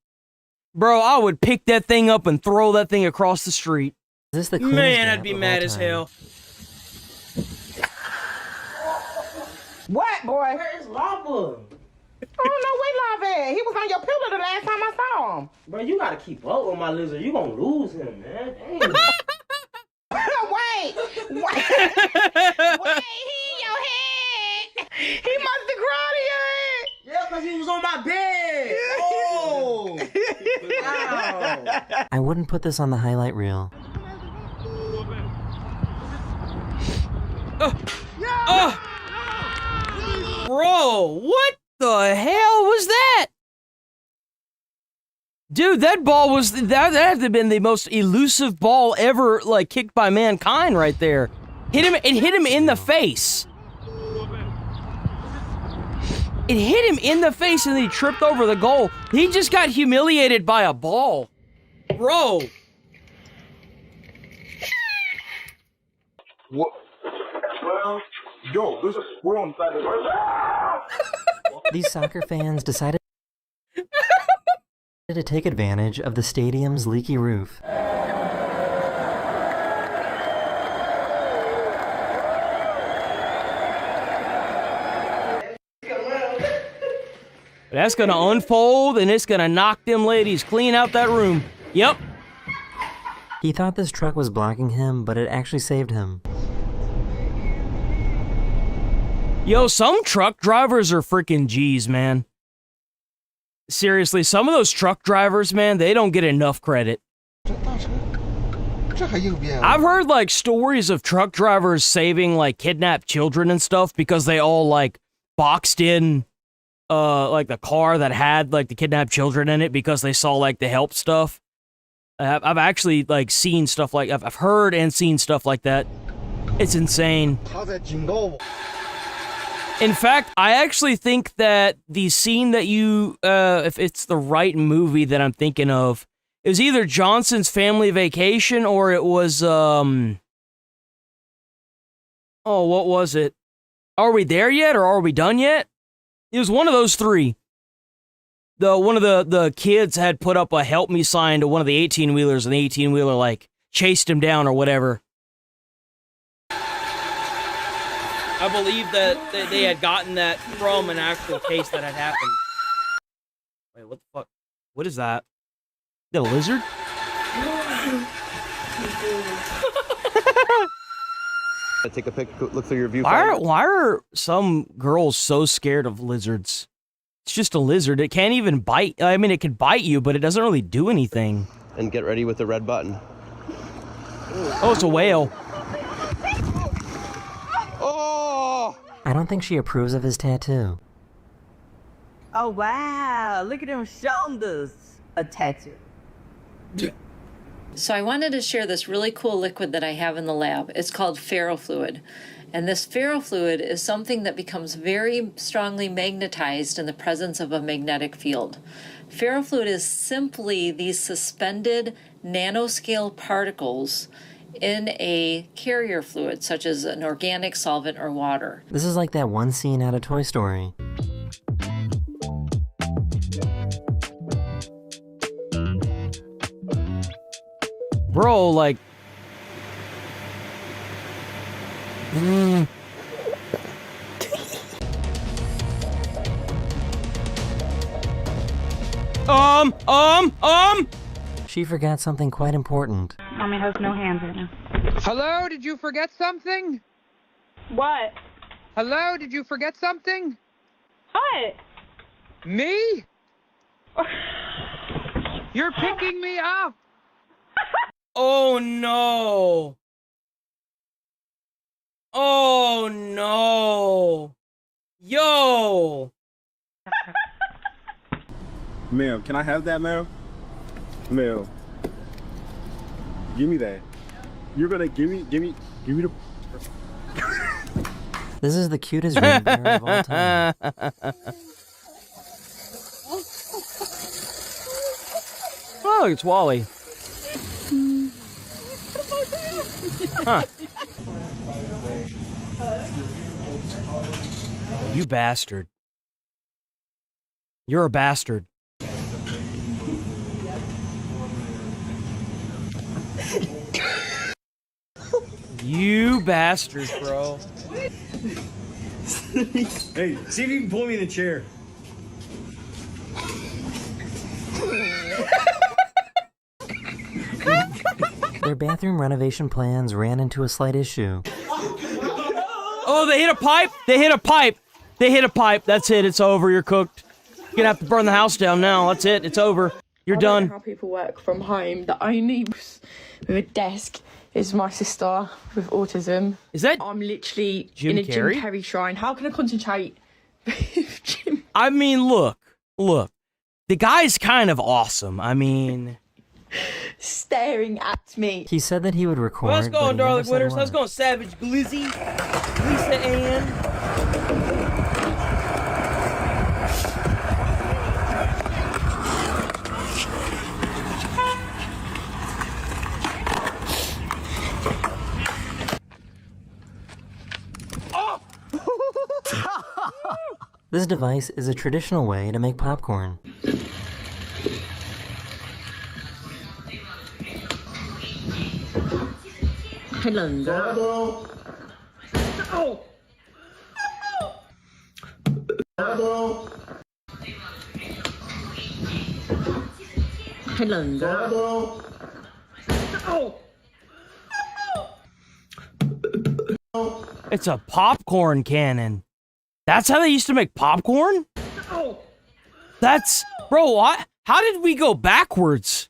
Bro, I would pick that thing up and throw that thing across the street. Is this the cleanest Man, dab I'd be of mad all as time? hell. What, boy? Where's Lava? I don't know where Lava at. He was on your pillow the last time I saw him. Bro, you gotta keep up with my lizard. You gonna lose him, man. Dang. Wait, he in your head. He must have crawled in your head. Yeah, because he was on my bed. Oh. Wow. I wouldn't put this on the highlight reel. Bro, what the hell was that? Dude, that ball was, that had to have been the most elusive ball ever, like, kicked by mankind right there. It hit him in the face. It hit him in the face and then he tripped over the goal. He just got humiliated by a ball. Bro. What? Well, yo, we're on These soccer fans decided to take advantage of the stadium's leaky roof. That's gonna unfold and it's gonna knock them ladies clean out that room. Yep. He thought this truck was blocking him, but it actually saved him. Yo, some truck drivers are freaking G's, man. Seriously, some of those truck drivers, man, they don't get enough credit. I've heard, like, stories of truck drivers saving, like, kidnapped children and stuff because they all, like, boxed in, like, the car that had, like, the kidnapped children in it because they saw, like, the help stuff. I've actually, like, seen stuff like, I've heard and seen stuff like that. It's insane. In fact, I actually think that the scene that you, if it's the right movie that I'm thinking of, it was either Johnson's Family Vacation or it was, oh, what was it? Are We There Yet or Are We Done Yet? It was one of those three. One of the kids had put up a help me sign to one of the 18-wheelers and the 18-wheeler, like, chased him down or whatever. I believe that they had gotten that from an actual case that had happened. Wait, what the fuck? What is that? The lizard? Take a pic, look through your viewfinder. Why are some girls so scared of lizards? It's just a lizard. It can't even bite. I mean, it can bite you, but it doesn't really do anything. And get ready with the red button. Oh, it's a whale. I don't think she approves of his tattoo. Oh, wow. Look at them shoulders. A tattoo. So I wanted to share this really cool liquid that I have in the lab. It's called ferrofluid. And this ferrofluid is something that becomes very strongly magnetized in the presence of a magnetic field. Ferrofluid is simply these suspended nanoscale particles in a carrier fluid, such as an organic solvent or water. This is like that one scene out of Toy Story. Bro, like... Oh! She forgot something quite important. Mommy has no hands right now. Hello, did you forget something? What? Hello, did you forget something? What? Me? You're picking me up. Oh no. Oh no. Yo. Ma'am, can I have that, ma'am? Ma'am. Give me that. You're gonna give me the... This is the cutest ring bearer of all time. Oh, it's Wally. Huh. You bastard. You're a bastard. You bastards, bro. Hey, see if you can pull me in the chair. Their bathroom renovation plans ran into a slight issue. Oh, they hit a pipe! They hit a pipe! They hit a pipe. That's it. It's over. You're cooked. You're gonna have to burn the house down now. That's it. It's over. You're I done. don't know how people work from home. The only with a desk is my sister with autism. Is that I'm literally Jim in a Carrey? Jim Carrey shrine. How can I concentrate? I mean, look. The guy's kind of awesome. I mean... Staring at me. He said that he would record. Well, how's it going, but he never Darling said Winners? a How's it word. going, Savage Glizzy? Lisa Ann? This device is a traditional way to make popcorn. Hello. Oh. Hello. Oh. It's a popcorn cannon. That's how they used to make popcorn? That's... Bro, what? How did we go backwards?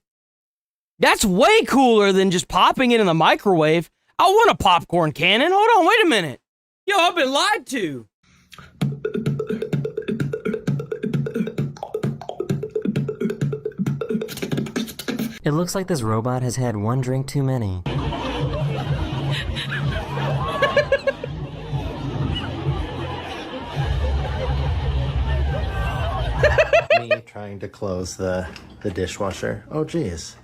That's way cooler than just popping it in the microwave. I want a popcorn cannon. Hold on, wait a minute. Yo, I've been lied to. It looks like this robot has had one drink too many. Me trying to close the dishwasher. Oh geez.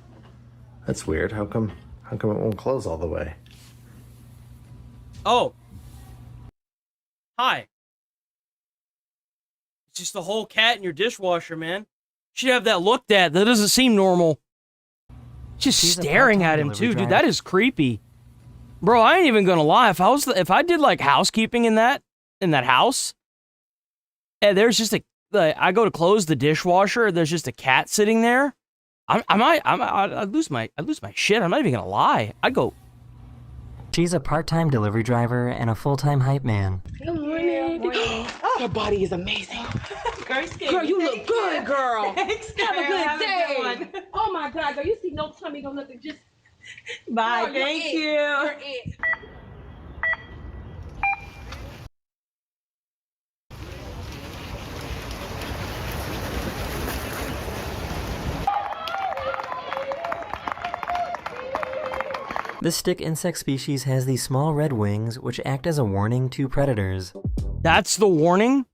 That's weird. How come it won't close all the way? Oh. Hi. It's just the whole cat in your dishwasher, man. Should have that looked at. That doesn't seem normal. Just She's a staring part-time at him delivery too, dude. driver. That is creepy. Bro, I ain't even gonna lie. If I did like housekeeping in that house, and there's just I go to close the dishwasher, there's just a cat sitting there. I'd lose my shit. I'm not even gonna lie. I'd go. She's a part-time delivery driver and a full-time hype man. Good morning. Your body is amazing. Girl, you look good, girl. Thanks, Have a girl. good Have a day. good one. Oh my God, girl, you see no tummy, no nothing. Just Bye. girl, you're Thank it. you. You're it. This stick insect species has these small red wings which act as a warning to predators. That's the warning?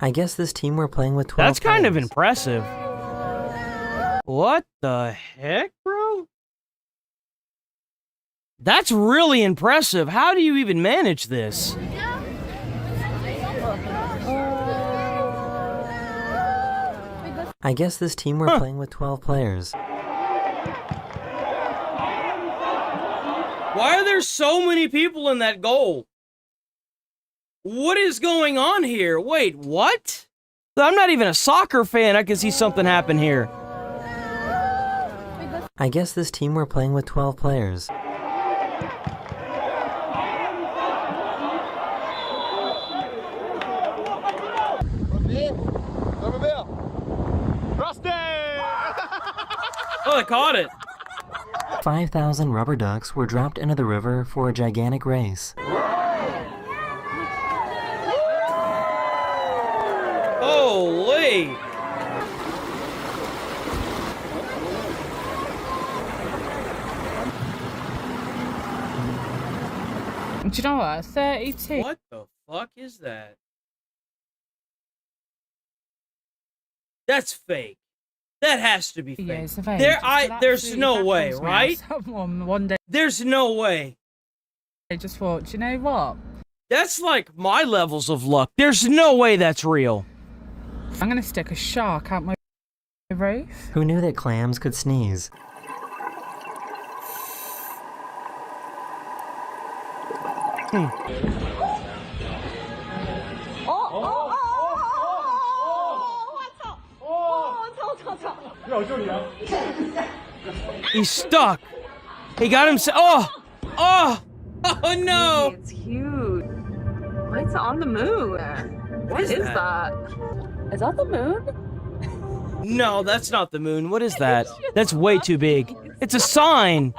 I guess this team we're playing with 12 That's kind of players. impressive. What the heck, bro? That's really impressive. How do you even manage this? I guess this team we're playing with 12 players. Why are there so many people in that goal? What is going on here? Wait, what? I'm not even a soccer fan. I can see something happen here. I guess this team were playing with 12 players. Oh, they caught it. 5,000 rubber ducks were dropped into the river for a gigantic race. Holy! Do you know what? 32. What the fuck is that? That's fake. That has to be fake. Yeah, it's a fake. There's no way, right? Someone one day There's no way. I just thought, do you know what? That's like my levels of luck. There's no way that's real. I'm gonna stick a shark out my roof. Who knew that clams could sneeze? He's stuck. He got himself. Oh no! It's huge. It's on the moon. What is that? Is that the moon? No, that's not the moon. What is that? That's way too big. It's a sign.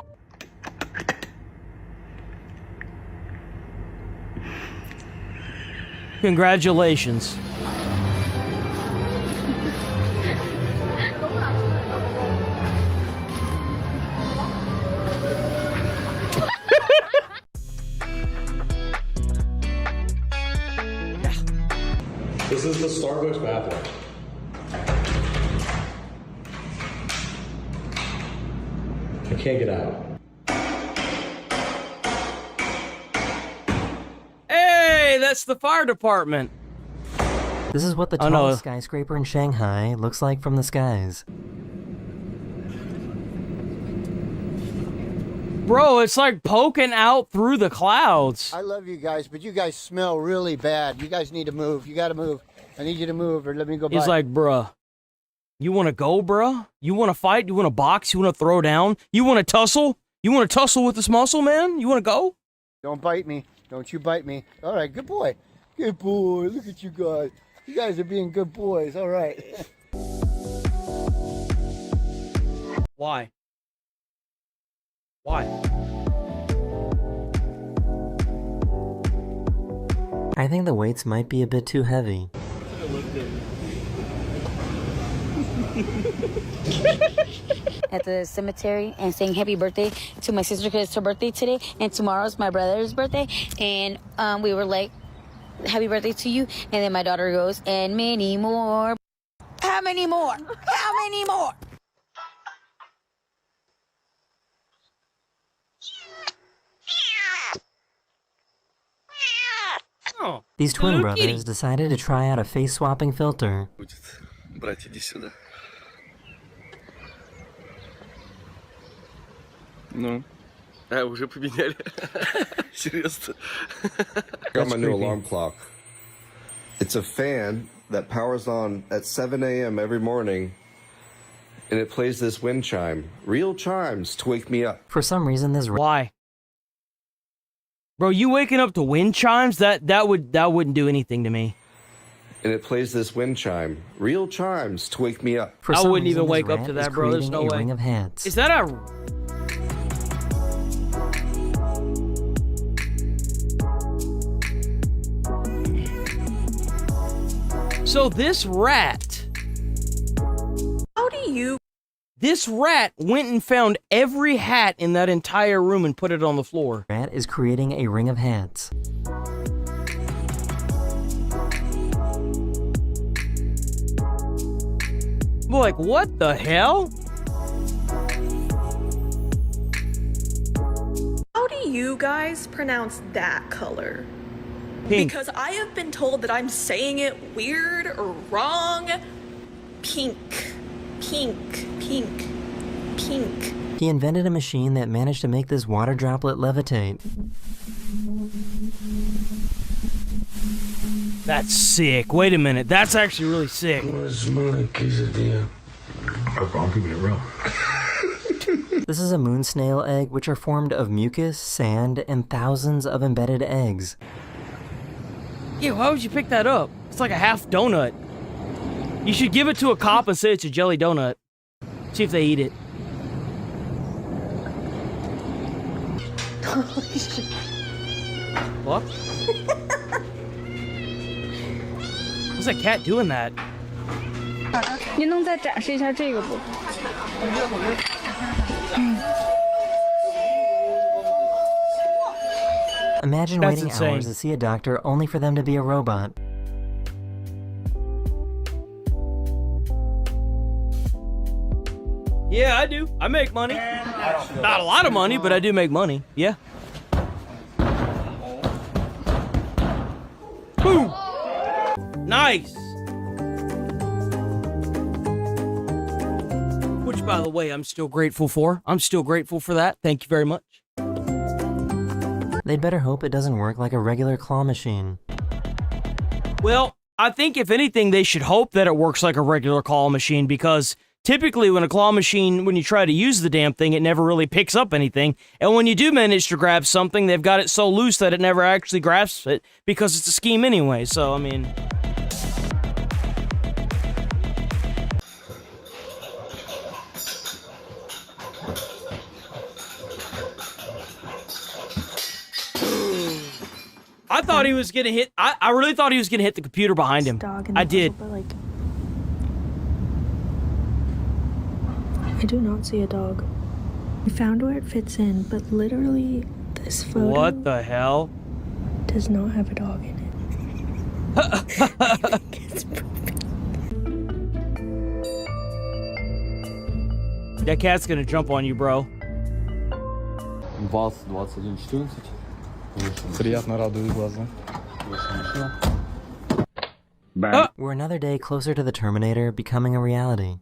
Congratulations. This is the Starbucks bathroom. I can't get out. Hey, that's the fire department. This is what the tallest skyscraper in Shanghai looks like from the skies. Bro, it's like poking out through the clouds. I love you guys, but you guys smell really bad. You guys need to move. You gotta move. I need you to move or let me go by. He's like, bruh, you want to go, bruh? You want to fight? You want to box? You want to throw down? You want to tussle? You want to tussle with this muscle, man? You want to go? Don't bite me. Don't you bite me. All right, good boy. Good boy. Look at you guys. You guys are being good boys. All right. Why? Why? I think the weights might be a bit too heavy. At the cemetery and saying happy birthday to my sister because it's her birthday today, and tomorrow's my brother's birthday, and we were like, happy birthday to you, and then my daughter goes, and many more. How many more? How many more? Oh, these twin brothers decided to try out a face-swapping filter. Брать, иди сюда. Ну? Уже поменяли. Серьезно. I got my new alarm clock. It's a fan that powers on at 7 a.m. every morning, and it plays this wind chime. Real chimes to wake me up. For some reason, this... Why? Bro, you waking up to wind chimes? That wouldn't do anything to me. And it plays this wind chime. Real chimes to wake me up. For I some wouldn't reason, even wake this up to rat that, is bro. There's creating no a way. ring of heads. Is that a... So this rat... How do you... This rat went and found every hat in that entire room and put it on the floor. Rat is creating a ring of heads. Like, what the hell? How do you guys pronounce that color? Pink. Because I have been told that I'm saying it weird or wrong. Pink. Pink. Pink. pink. He invented a machine that managed to make this water droplet levitate. That's sick. Wait a minute. That's actually really sick. This is a moon snail egg, which are formed of mucus, sand, and thousands of embedded eggs. Yeah, why would you pick that up? It's like a half donut. You should give it to a cop and say it's a jelly donut. See if they eat it. What? What's that cat doing that? 您能再展示一下这个不？ Imagine That's waiting insane. hours to see a doctor only for them to be a robot. Yeah, I do. I make money. Not a lot of money, but I do make money. Yeah. Boom! Nice! Which, by the way, I'm still grateful for. I'm still grateful for that. Thank you very much. They'd better hope it doesn't work like a regular claw machine. Well, I think if anything, they should hope that it works like a regular claw machine, because typically when a claw machine, when you try to use the damn thing, it never really picks up anything. And when you do manage to grab something, they've got it so loose that it never actually grasps it, because it's a scheme anyway. So, I mean... I thought he was gonna hit. I really thought he was gonna hit the computer behind him. I did. But like, I do not see a dog. We found where it fits in, but literally, this photo What the hell? does not have a dog in it. I think it's That cat's gonna jump on you, bro. Вас 21-14. Приятно радует глаза. We're another day closer to the Terminator becoming a reality.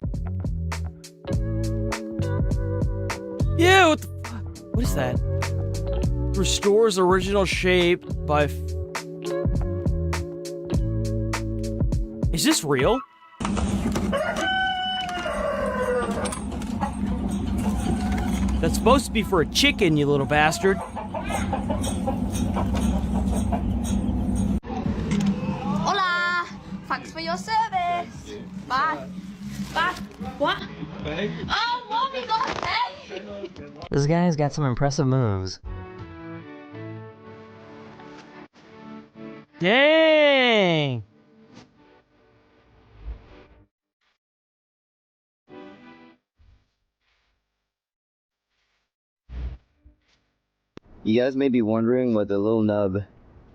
Yeah, what the fuck? What is that? Restores original shape by... Is this real? That's supposed to be for a chicken, you little bastard. Hola! Thanks for your service. Bye. Bye. What? Oh, mommy got paid! This guy's got some impressive moves. Dang! You guys may be wondering what the little nub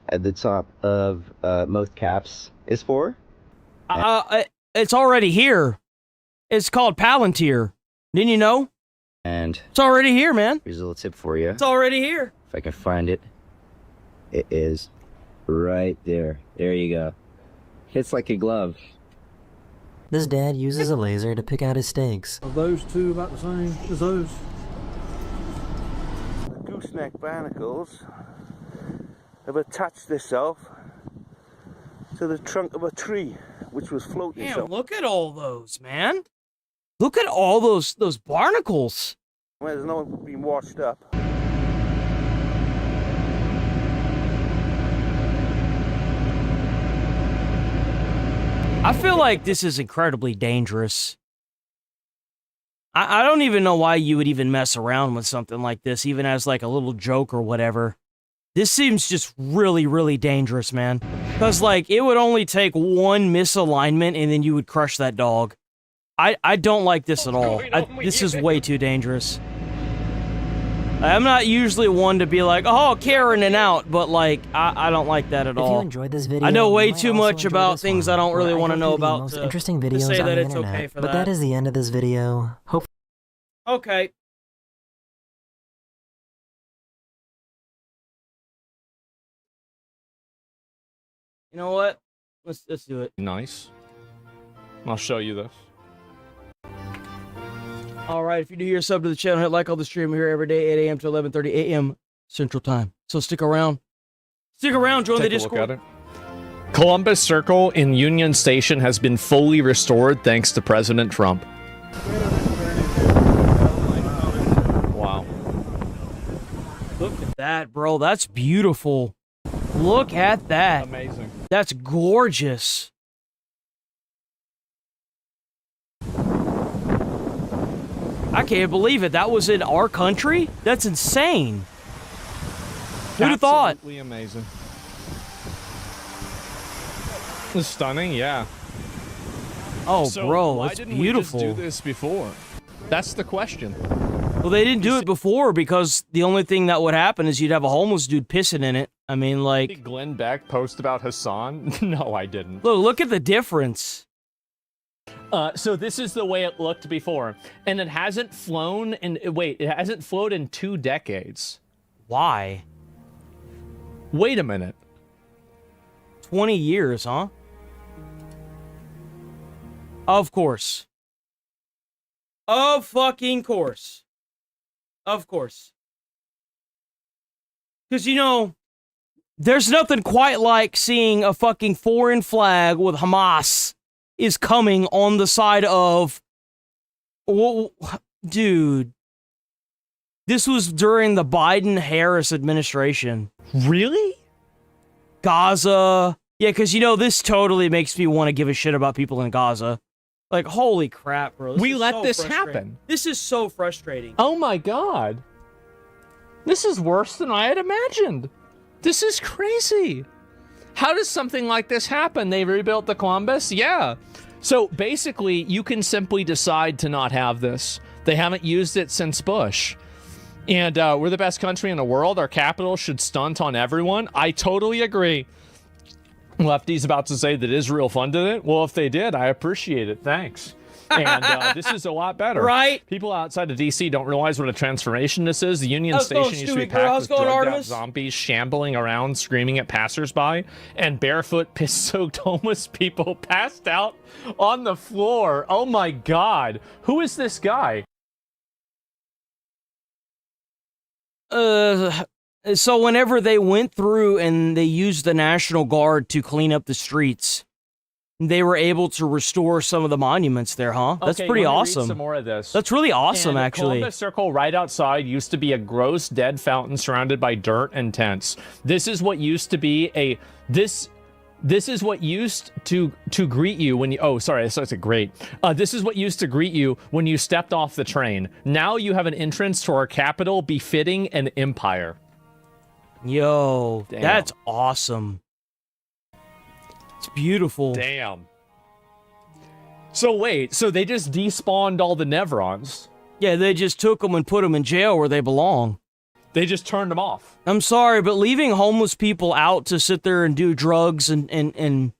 at the top of most caps is for. It's already here. It's called Palantir. Didn't you know? And it's already here, man. Here's a little tip for you. It's already here. If I can find it, it is right there. There you go. Hits like a glove. This dad uses a laser to pick out his steaks. Are those two about the same as those? The gooseneck barnacles have attached themselves to the trunk of a tree, which was floating. Damn, look at all those, man. Look at all those barnacles. Well, there's no one being washed up. I feel like this is incredibly dangerous. I don't even know why you would even mess around with something like this, even as like a little joke or whatever. This seems just really, really dangerous, man. Because, like, it would only take one misalignment and then you would crush that dog. I don't like this at all. This is way too dangerous. I'm not usually one to be like, oh, Karen and out, but, like, I don't like that at all. If you enjoyed this video, I know way you might too also much enjoy about this things one, I don't really where want to go know through the about most to, interesting to videos say on that the it's internet. okay for but that. that is the end of this video. Hope. Okay. You know what? Let's do it. Nice. I'll show you this. All right, if you're new here, sub to the channel, hit like on the stream. We're here every day, 8 a.m. to 11:30 a.m. Central Time. So stick around. Stick around, join the Discord. Columbus Circle in Union Station has been fully restored thanks to President Trump. Wow. Look at that, bro. That's beautiful. Look at that. Amazing. That's gorgeous. I can't believe it. That was in our country? That's insane. Who'd have thought? Absolutely amazing. It's stunning, yeah. Oh, So bro, why it's didn't beautiful. we just do this before? That's the question. Well, they didn't do it before because the only thing that would happen is you'd have a homeless dude pissing in it. I mean, like... Did Glenn Beck post about Hassan? No, I didn't. Look at the difference. So this is the way it looked before. And it hasn't flown in... Wait, it hasn't flown in 2 decades. Why? Wait a minute. 20 years, huh? Of course. Of fucking course. Of course. Because, you know, there's nothing quite like seeing a fucking foreign flag with Hamas is coming on the side of... Well, dude. This was during the Biden-Harris administration. Really? Gaza. Yeah, because, you know, this totally makes me want to give a shit about people in Gaza. Like, holy crap, bro. We let this happen. This is so frustrating. Oh my god. This is worse than I had imagined. This is crazy. How does something like this happen? They rebuilt the Columbus? Yeah. So basically, you can simply decide to not have this. They haven't used it since Bush. And we're the best country in the world. Our capital should stunt on everyone. I totally agree. Lefty's about to say that Israel funded it. Well, if they did, I appreciate it. Thanks. And this is a lot better. Right? People outside of D.C. don't realize what a transformation this is. The Union Station used to be packed with drugged-out zombies shambling around, screaming at passersby, and barefoot, piss-soaked homeless people passed out on the floor. Oh my god. Who is this guy? So whenever they went through and they used the National Guard to clean up the streets, they were able to restore some of the monuments there, huh? That's Okay, pretty let me read awesome. some more of this. That's really awesome, And actually. Columbus Circle right outside used to be a gross dead fountain surrounded by dirt and tents. This is what used to be a this is what used to greet you when you this is what used to greet you when you stepped off the train. Now you have an entrance to our capital befitting an empire. Yo, Damn. that's awesome. It's beautiful. Damn. So wait, so they just despawned all the Nevrons? Yeah, they just took them and put them in jail where they belong. They just turned them off. I'm sorry, but leaving homeless people out to sit there and do drugs and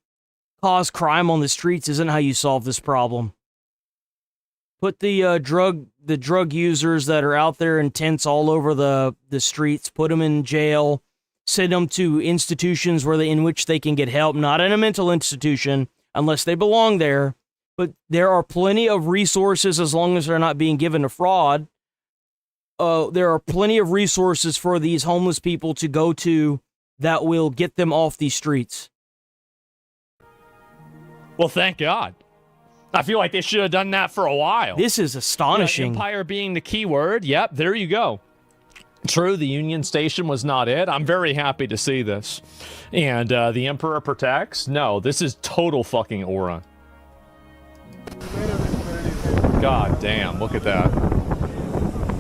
cause crime on the streets isn't how you solve this problem. Put the drug users that are out there in tents all over the streets, put them in jail, send them to institutions in which they can get help, not in a mental institution unless they belong there. But there are plenty of resources as long as they're not being given to fraud. There are plenty of resources for these homeless people to go to that will get them off these streets. Well, thank God. I feel like they should have done that for a while. This is astonishing. Yeah, empire being the key word. Yep, there you go. True, the Union Station was not it. I'm very happy to see this. And the Emperor protects? No, this is total fucking aura. God damn, look at that.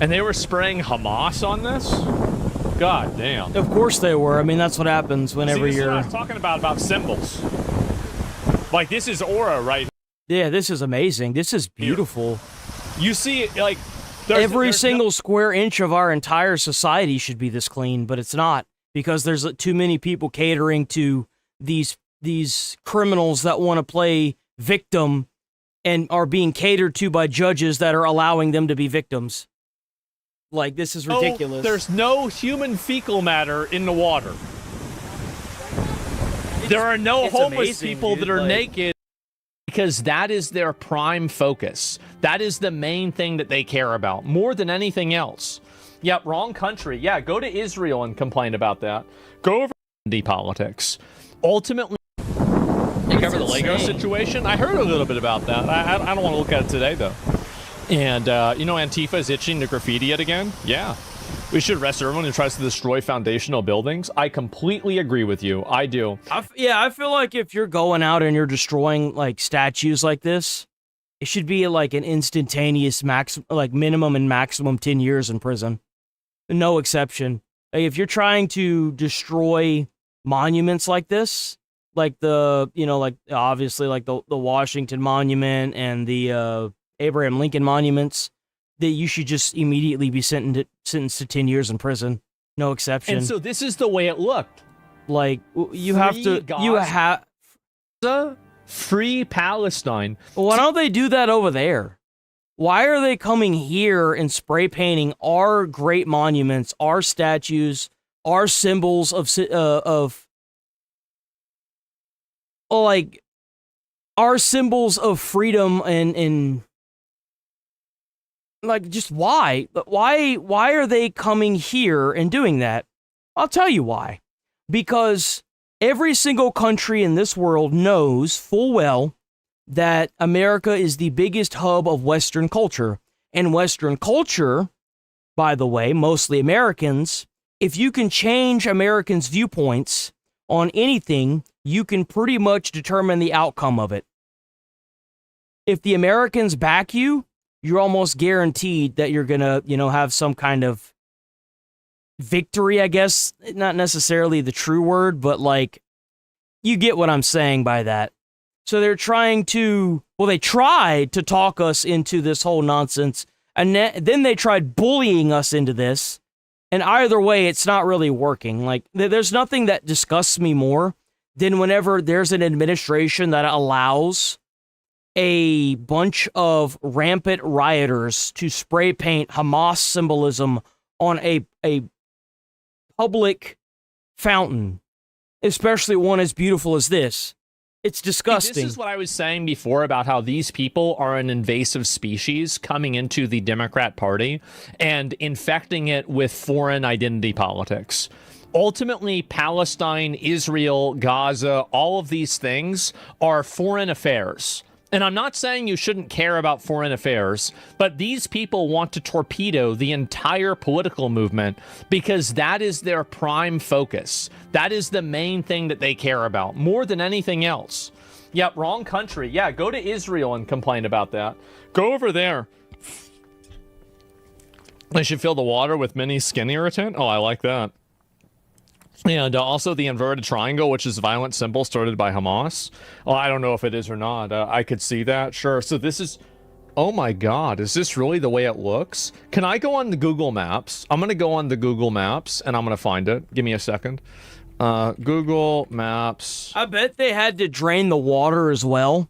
And they were spraying Hamas on this? God damn. Of course they were. I mean, that's what happens whenever this is you're... what I was talking about symbols. Like, this is aura right Yeah, this is amazing. This is beautiful. You see, like... Every single square inch of our entire society should be this clean, but it's not. Because there's too many people catering to these criminals that want to play victim and are being catered to by judges that are allowing them to be victims. Like, this is ridiculous. There's no human fecal matter in the water. There are no homeless people that are naked because that is their prime focus. That is the main thing that they care about more than anything else. Yep, wrong country. Yeah, go to Israel and complain about that. Go over politics. Ultimately, you cover the Lego situation. I heard a little bit about that. I don't want to look at it today, though. And, you know, Antifa is itching to graffiti it again? Yeah. We should arrest everyone who tries to destroy foundational buildings. I completely agree with you. I do. Yeah, I feel like if you're going out and you're destroying, like, statues like this, it should be, like, an instantaneous minimum and maximum 10 years in prison. No exception. Like, if you're trying to destroy monuments like this, like the, you know, like, obviously, like, the Washington Monument and the Abraham Lincoln monuments, that you should just immediately be sentenced to 10 years in prison. No exception. And so this is the way it looked. Like, you have free Palestine. Why don't they do that over there? Why are they coming here and spray painting our great monuments, our statues, our symbols like, our symbols of freedom and like, just why? Why are they coming here and doing that? I'll tell you why. Because every single country in this world knows full well that America is the biggest hub of Western culture. And Western culture, by the way, mostly Americans, if you can change Americans' viewpoints on anything, you can pretty much determine the outcome of it. If the Americans back you, you're almost guaranteed that you're gonna, you know, have some kind of victory, I guess. Not necessarily the true word, but, like, you get what I'm saying by that. So they're trying to, well, they tried to talk us into this whole nonsense, and then they tried bullying us into this, and either way, it's not really working. Like, there's nothing that disgusts me more than whenever there's an administration that allows a bunch of rampant rioters to spray paint Hamas symbolism on a public fountain, especially one as beautiful as this. It's disgusting. This is what I was saying before about how these people are an invasive species coming into the Democrat Party and infecting it with foreign identity politics. Ultimately, Palestine, Israel, Gaza, all of these things are foreign affairs. And I'm not saying you shouldn't care about foreign affairs, but these people want to torpedo the entire political movement because that is their prime focus. That is the main thing that they care about, more than anything else. Yep, wrong country. Yeah, go to Israel and complain about that. Go over there. They should fill the water with mini skin irritant. Oh, I like that. And also the inverted triangle, which is a violent symbol started by Hamas. Oh, I don't know if it is or not. I could see that. Sure. So this is... Oh my God. Is this really the way it looks? Can I go on the Google Maps? I'm going to go on the Google Maps and I'm going to find it. Give me a second. Google Maps. I bet they had to drain the water as well.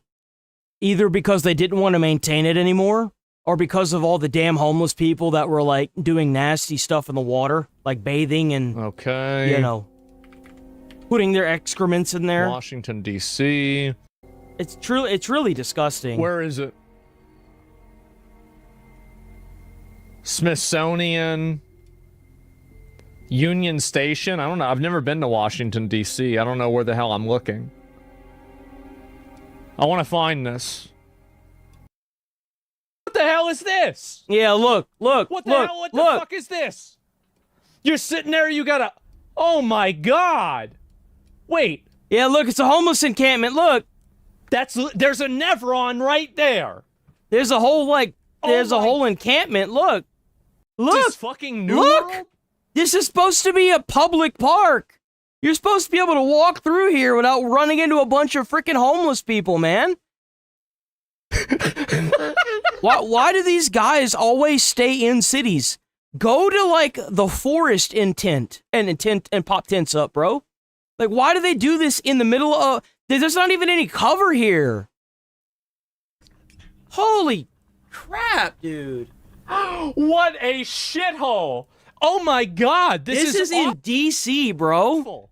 Either because they didn't want to maintain it anymore, or because of all the damn homeless people that were, like, doing nasty stuff in the water, like bathing and, you know, putting their excrements in there. Washington, D.C. It's really disgusting. Where is it? Smithsonian. Union Station. I don't know. I've never been to Washington, D.C. I don't know where the hell I'm looking. I want to find this. What the hell is this? Yeah, look. What the fuck is this? You're sitting there, you gotta... Oh my God! Wait. Yeah, look, it's a homeless encampment, look! There's a Nevron right there! There's a whole, like, a whole encampment, look! Look! This fucking New World? This is supposed to be a public park! You're supposed to be able to walk through here without running into a bunch of freaking homeless people, man! Why do these guys always stay in cities? Go to, like, the forest and pop tents up, bro. Like, why do they do this in the middle of... There's not even any cover here. Holy crap, dude. What a shithole. Oh my God. This is in DC, bro.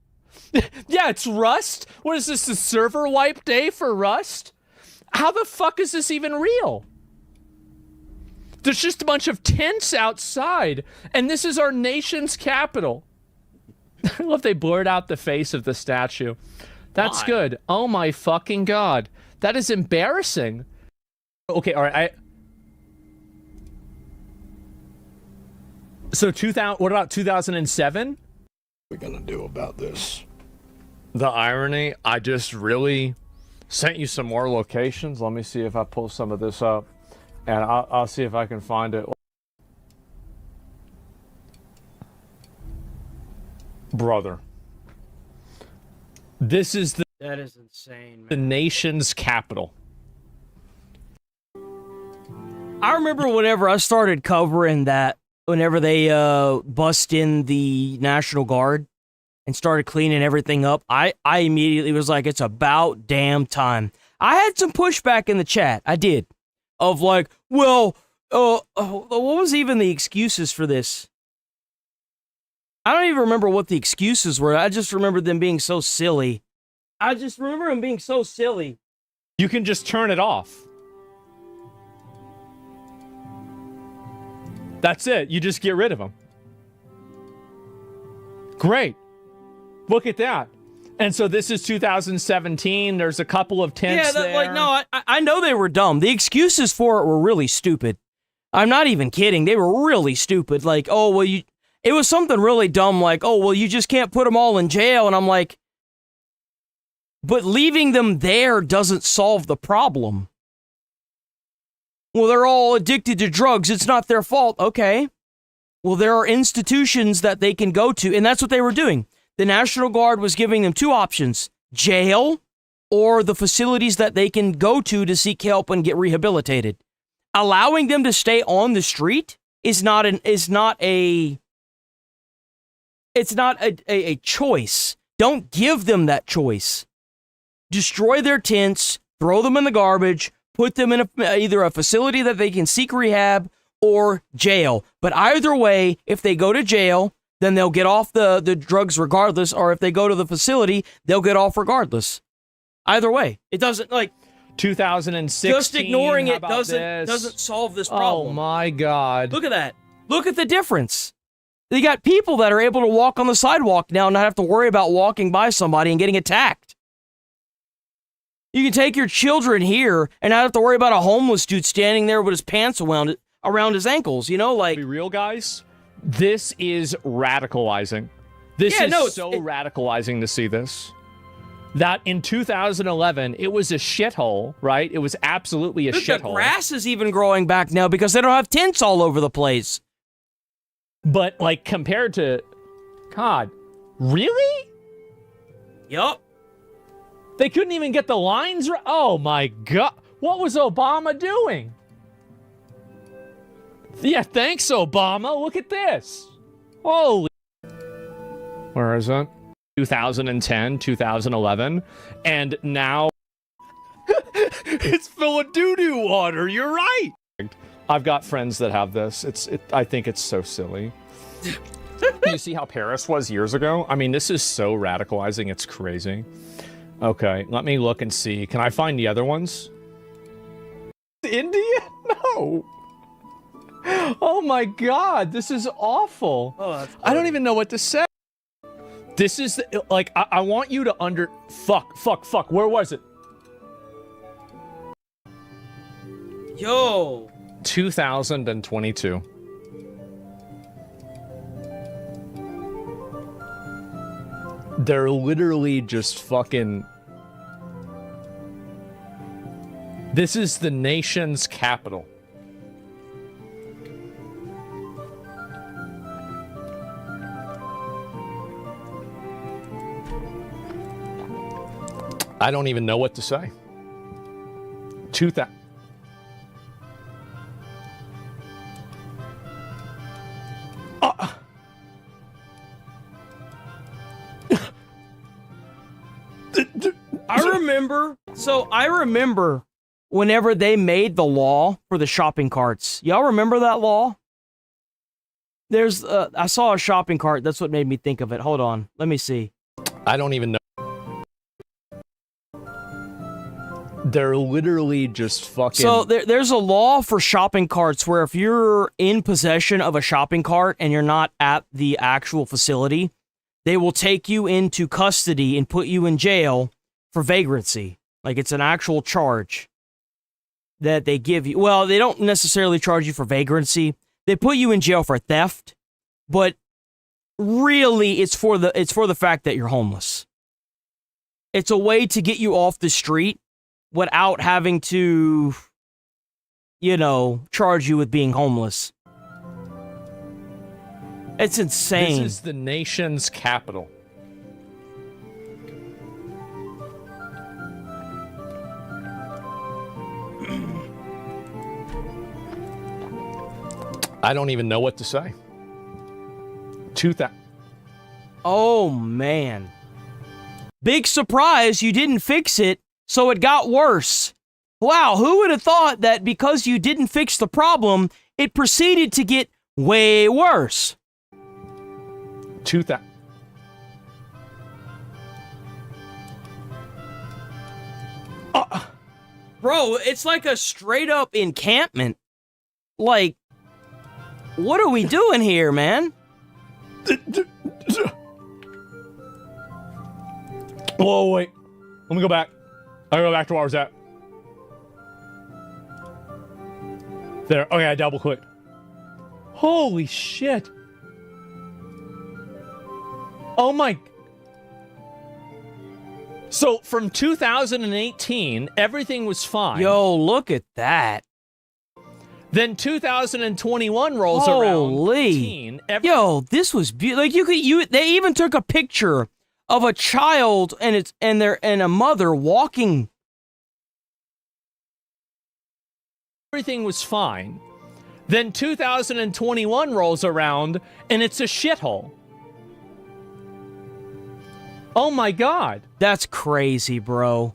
Yeah, it's Rust. What is this, the server wipe day for Rust? How the fuck is this even real? There's just a bunch of tents outside, and this is our nation's capital. I love they blurred out the face of the statue. That's good. Oh my fucking god. That is embarrassing. Okay, all right. So what about 2007? What are we gonna do about this? The irony, I just really sent you some more locations. Let me see if I pull some of this up, and I'll see if I can find it. Brother. This is that is insane, man. The nation's capital. I remember whenever I started covering that, whenever they bust in the National Guard and started cleaning everything up, I immediately was like, it's about damn time. I had some pushback in the chat. I did. Of like, well, what was even the excuses for this? I don't even remember what the excuses were. I just remember them being so silly. I just remember them being so silly. You can just turn it off. That's it. You just get rid of them. Great. Look at that. And so this is 2017. There's a couple of tents there. Like, no, I know they were dumb. The excuses for it were really stupid. I'm not even kidding. They were really stupid. Like, oh, well, it was something really dumb like, oh, well, you just can't put them all in jail. And I'm like, but leaving them there doesn't solve the problem. Well, they're all addicted to drugs. It's not their fault. Okay. Well, there are institutions that they can go to, and that's what they were doing. The National Guard was giving them two options, jail or the facilities that they can go to seek help and get rehabilitated. Allowing them to stay on the street is not a choice. Don't give them that choice. Destroy their tents, throw them in the garbage, put them in either a facility that they can seek rehab or jail. But either way, if they go to jail, then they'll get off the drugs regardless, or if they go to the facility, they'll get off regardless. Either way, it doesn't, like, 2016. Just ignoring it doesn't solve this problem. Oh my god. Look at that. Look at the difference. They got people that are able to walk on the sidewalk now and not have to worry about walking by somebody and getting attacked. You can take your children here and not have to worry about a homeless dude standing there with his pants around his ankles, you know, like... Be real, guys. This is radicalizing. This is so radicalizing to see this. That in 2011, it was a shithole, right? It was absolutely a shithole. The grass is even growing back now because they don't have tents all over the place. But, like, compared to... God. Really? Yup. They couldn't even get the lines right? Oh, my God. What was Obama doing? Yeah, thanks, Obama. Look at this. Holy... Where is it? 2010, 2011, and now... It's full of doo-doo water. You're right. I've got friends that have this. I think it's so silly. You see how Paris was years ago? I mean, this is so radicalizing. It's crazy. Okay, let me look and see. Can I find the other ones? India? No. Oh my God, this is awful. Oh, that's I don't even know what to say. This is, like, I want you to Fuck. Where was it? Yo. 2022. They're literally just fucking... This is the nation's capital. I don't even know what to say. 2000. I remember whenever they made the law for the shopping carts. Y'all remember that law? There's, I saw a shopping cart. That's what made me think of it. Hold on. Let me see. I don't even know. They're literally just fucking... So there's a law for shopping carts where if you're in possession of a shopping cart and you're not at the actual facility, they will take you into custody and put you in jail for vagrancy. Like, it's an actual charge that they give you. Well, they don't necessarily charge you for vagrancy. They put you in jail for theft, but really it's for the fact that you're homeless. It's a way to get you off the street without having to, you know, charge you with being homeless. It's insane. This is the nation's capital. I don't even know what to say. 2000. Oh, man. Big surprise, you didn't fix it, so it got worse. Wow, who would have thought that because you didn't fix the problem, it proceeded to get way worse? 2000. Bro, it's like a straight up encampment. Like, what are we doing here, man? Whoa, wait. Let me go back. I'll go back to where I was at. There. Okay, I double clicked. Holy shit. Oh my. So from 2018, everything was fine. Yo, look at that. Then 2021 rolls Holy. around. Yo, this was beautiful. Like they even took a picture of a child and a mother walking. Everything was fine. Then 2021 rolls around and it's a shithole. Oh my God. That's crazy, bro.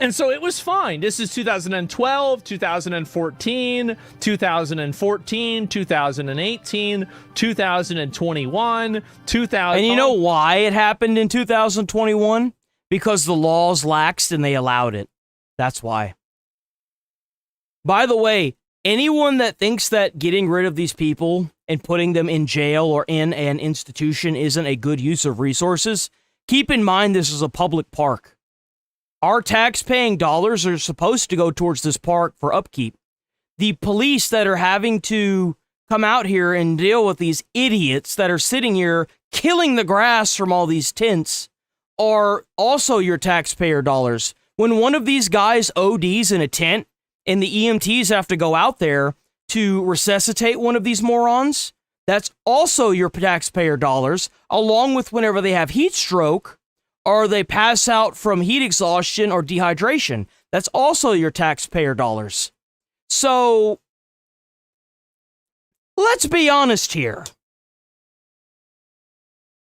And so it was fine. This is 2012, 2014, 2014, 2018, 2021, 2000. And you know why it happened in 2021? Because the laws laxed and they allowed it. That's why. By the way, anyone that thinks that getting rid of these people and putting them in jail or in an institution isn't a good use of resources, keep in mind this is a public park. Our tax-paying dollars are supposed to go towards this park for upkeep. The police that are having to come out here and deal with these idiots that are sitting here killing the grass from all these tents are also your taxpayer dollars. When one of these guys ODs in a tent and the EMTs have to go out there to resuscitate one of these morons, that's also your taxpayer dollars, along with whenever they have heat stroke or they pass out from heat exhaustion or dehydration. That's also your taxpayer dollars. So, let's be honest here.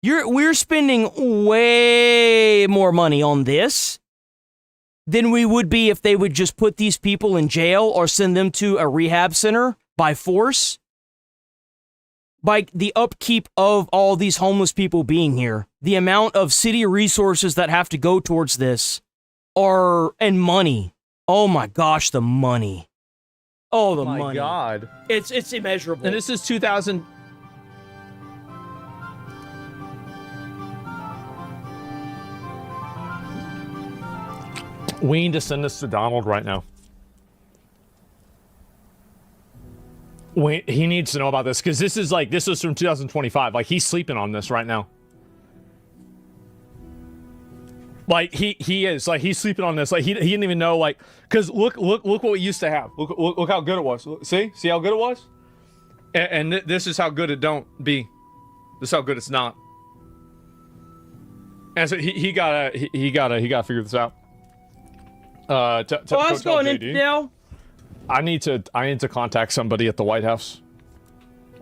We're spending way more money on this than we would be if they would just put these people in jail or send them to a rehab center by force. By the upkeep of all these homeless people being here, the amount of city resources that have to go towards this and money. Oh my gosh, the money. Oh, the money. My God. It's immeasurable. And this is 2000. We need to send this to Donald right now. Wait, he needs to know about this because this is from 2025. Like, he's sleeping on this right now. Like, he is like, he's sleeping on this. Like, he didn't even know, like, because look what we used to have. Look how good it was. See how good it was. And this is how good it don't be. This is how good it's not. And so he gotta figure this out. What's going in now? I need to contact somebody at the White House.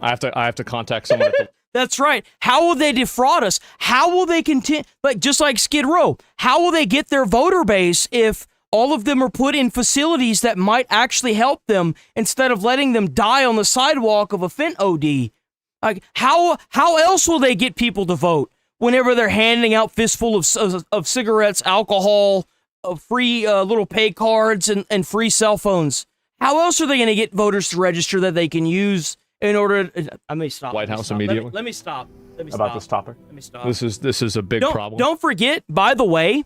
I have to contact someone at the That's right. How will they defraud us? How will they continue? Like, just like Skid Row, how will they get their voter base if all of them are put in facilities that might actually help them instead of letting them die on the sidewalk of a fent OD? Like, how else will they get people to vote whenever they're handing out fistful of cigarettes, alcohol, free little pay cards and free cell phones. How else are they going to get voters to register that they can use in order to, I may stop. White House immediately. Let me stop. About this topic. Let me stop. This is a big problem. Don't forget, by the way,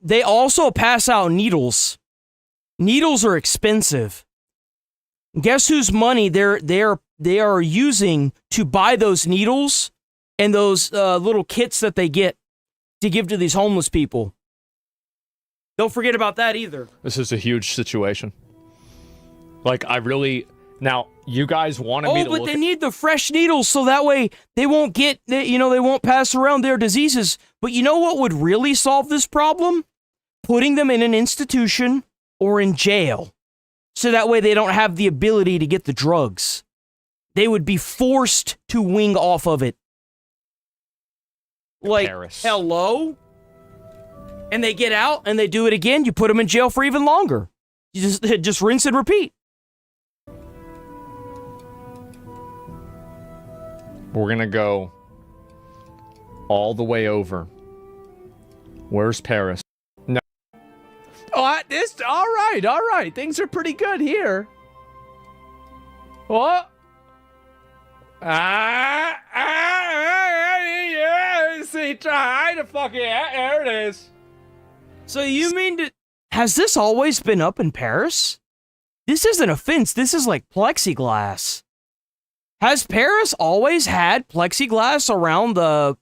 they also pass out needles. Needles are expensive. Guess whose money they are using to buy those needles and those little kits that they get to give to these homeless people. Don't forget about that either. This is a huge situation. Like, I really... Now, you guys wanted me to look... Oh, but they need the fresh needles so that way they won't they won't pass around their diseases. But you know what would really solve this problem? Putting them in an institution or in jail. So that way they don't have the ability to get the drugs. They would be forced to wing off of it. Like, Paris. Hello? And they get out and they do it again, you put them in jail for even longer. You just rinse and repeat. We're gonna go all the way over. Where's Paris? No. Oh, all right. Things are pretty good here. What? See, try to fucking, there it is. So you mean to... Has this always been up in Paris? This isn't a fence, this is like plexiglass. Has Paris always had plexiglass around the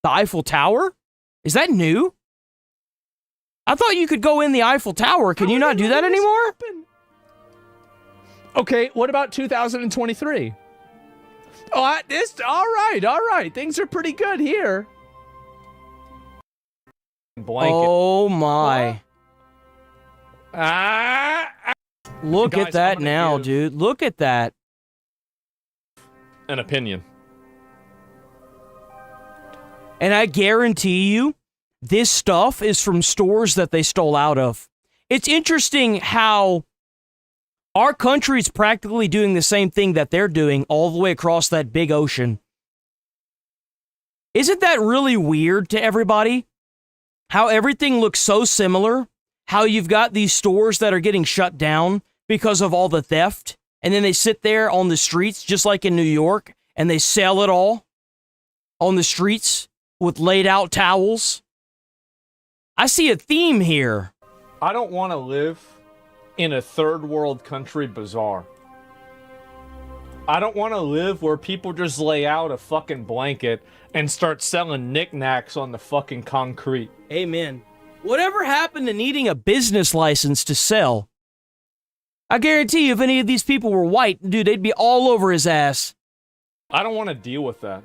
Eiffel Tower? Is that new? I thought you could go in the Eiffel Tower. Can you not do that anymore? Okay, what about 2023? Oh, all right. Things are pretty good here. Blanket. Oh my. Look Guys, at that I'm gonna now, give dude. Look at that. An opinion. And I guarantee you, this stuff is from stores that they stole out of. It's interesting how our country's practically doing the same thing that they're doing all the way across that big ocean. Isn't that really weird to everybody? How everything looks so similar? How you've got these stores that are getting shut down because of all the theft, and then they sit there on the streets, just like in New York, and they sell it all on the streets with laid out towels. I see a theme here. I don't want to live in a third world country bazaar. I don't want to live where people just lay out a fucking blanket and start selling knickknacks on the fucking concrete. Amen. Whatever happened to needing a business license to sell? I guarantee you, if any of these people were white, dude, they'd be all over his ass. I don't want to deal with that.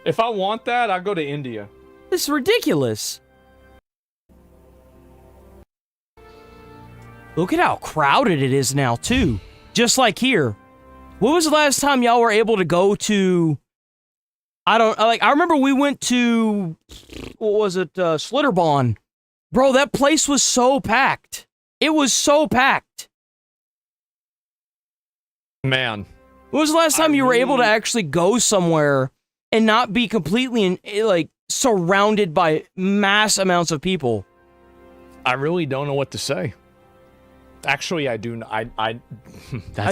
If I want that, I go to India. It's ridiculous. Look at how crowded it is now, too. Just like here. When was the last time y'all were able to go to... I remember we went to... What was it? Schlitterbahn. Bro, that place was so packed. It was so packed. Man. When was the last time you were able to actually go somewhere and not be completely, surrounded by mass amounts of people? I really don't know what to say. Actually, I do. I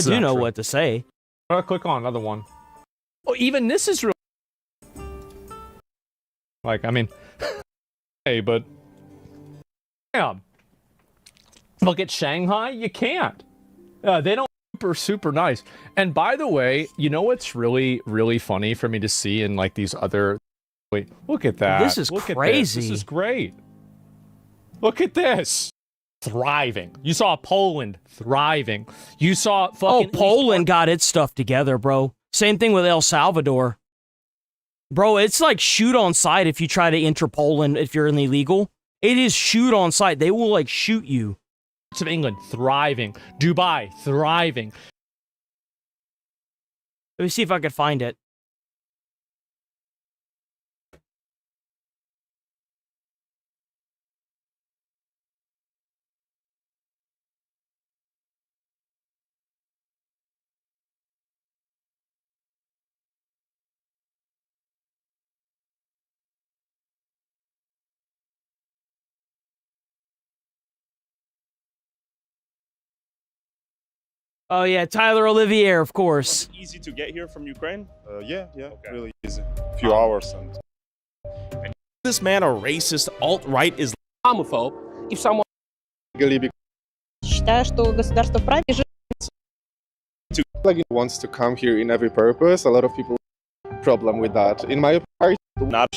do know what to say. I'm gonna click on another one. Oh, even this is real. Like, I mean, hey, but damn. Look at Shanghai. You can't. They don't super nice. And by the way, you know what's really funny for me to see in like these other. Wait, look at that. This is crazy. This is great. Look at this. Thriving. You saw Poland thriving. You saw fucking... Oh, Poland got its stuff together, bro. Same thing with El Salvador. Bro, it's like shoot on sight if you try to enter Poland if you're illegal. It is shoot on sight. They will, like, shoot you. Of England, thriving. Dubai, thriving. Let me see if I can find it. Oh yeah, Tyler Olivier, of course. Easy to get here from Ukraine? Yeah, really easy. A few hours. And This man a racist, alt-right is homophobe. If someone Считаю, что государство вправе жить. Like it wants to come here in every purpose. A lot of people problem with that. In my opinion, not.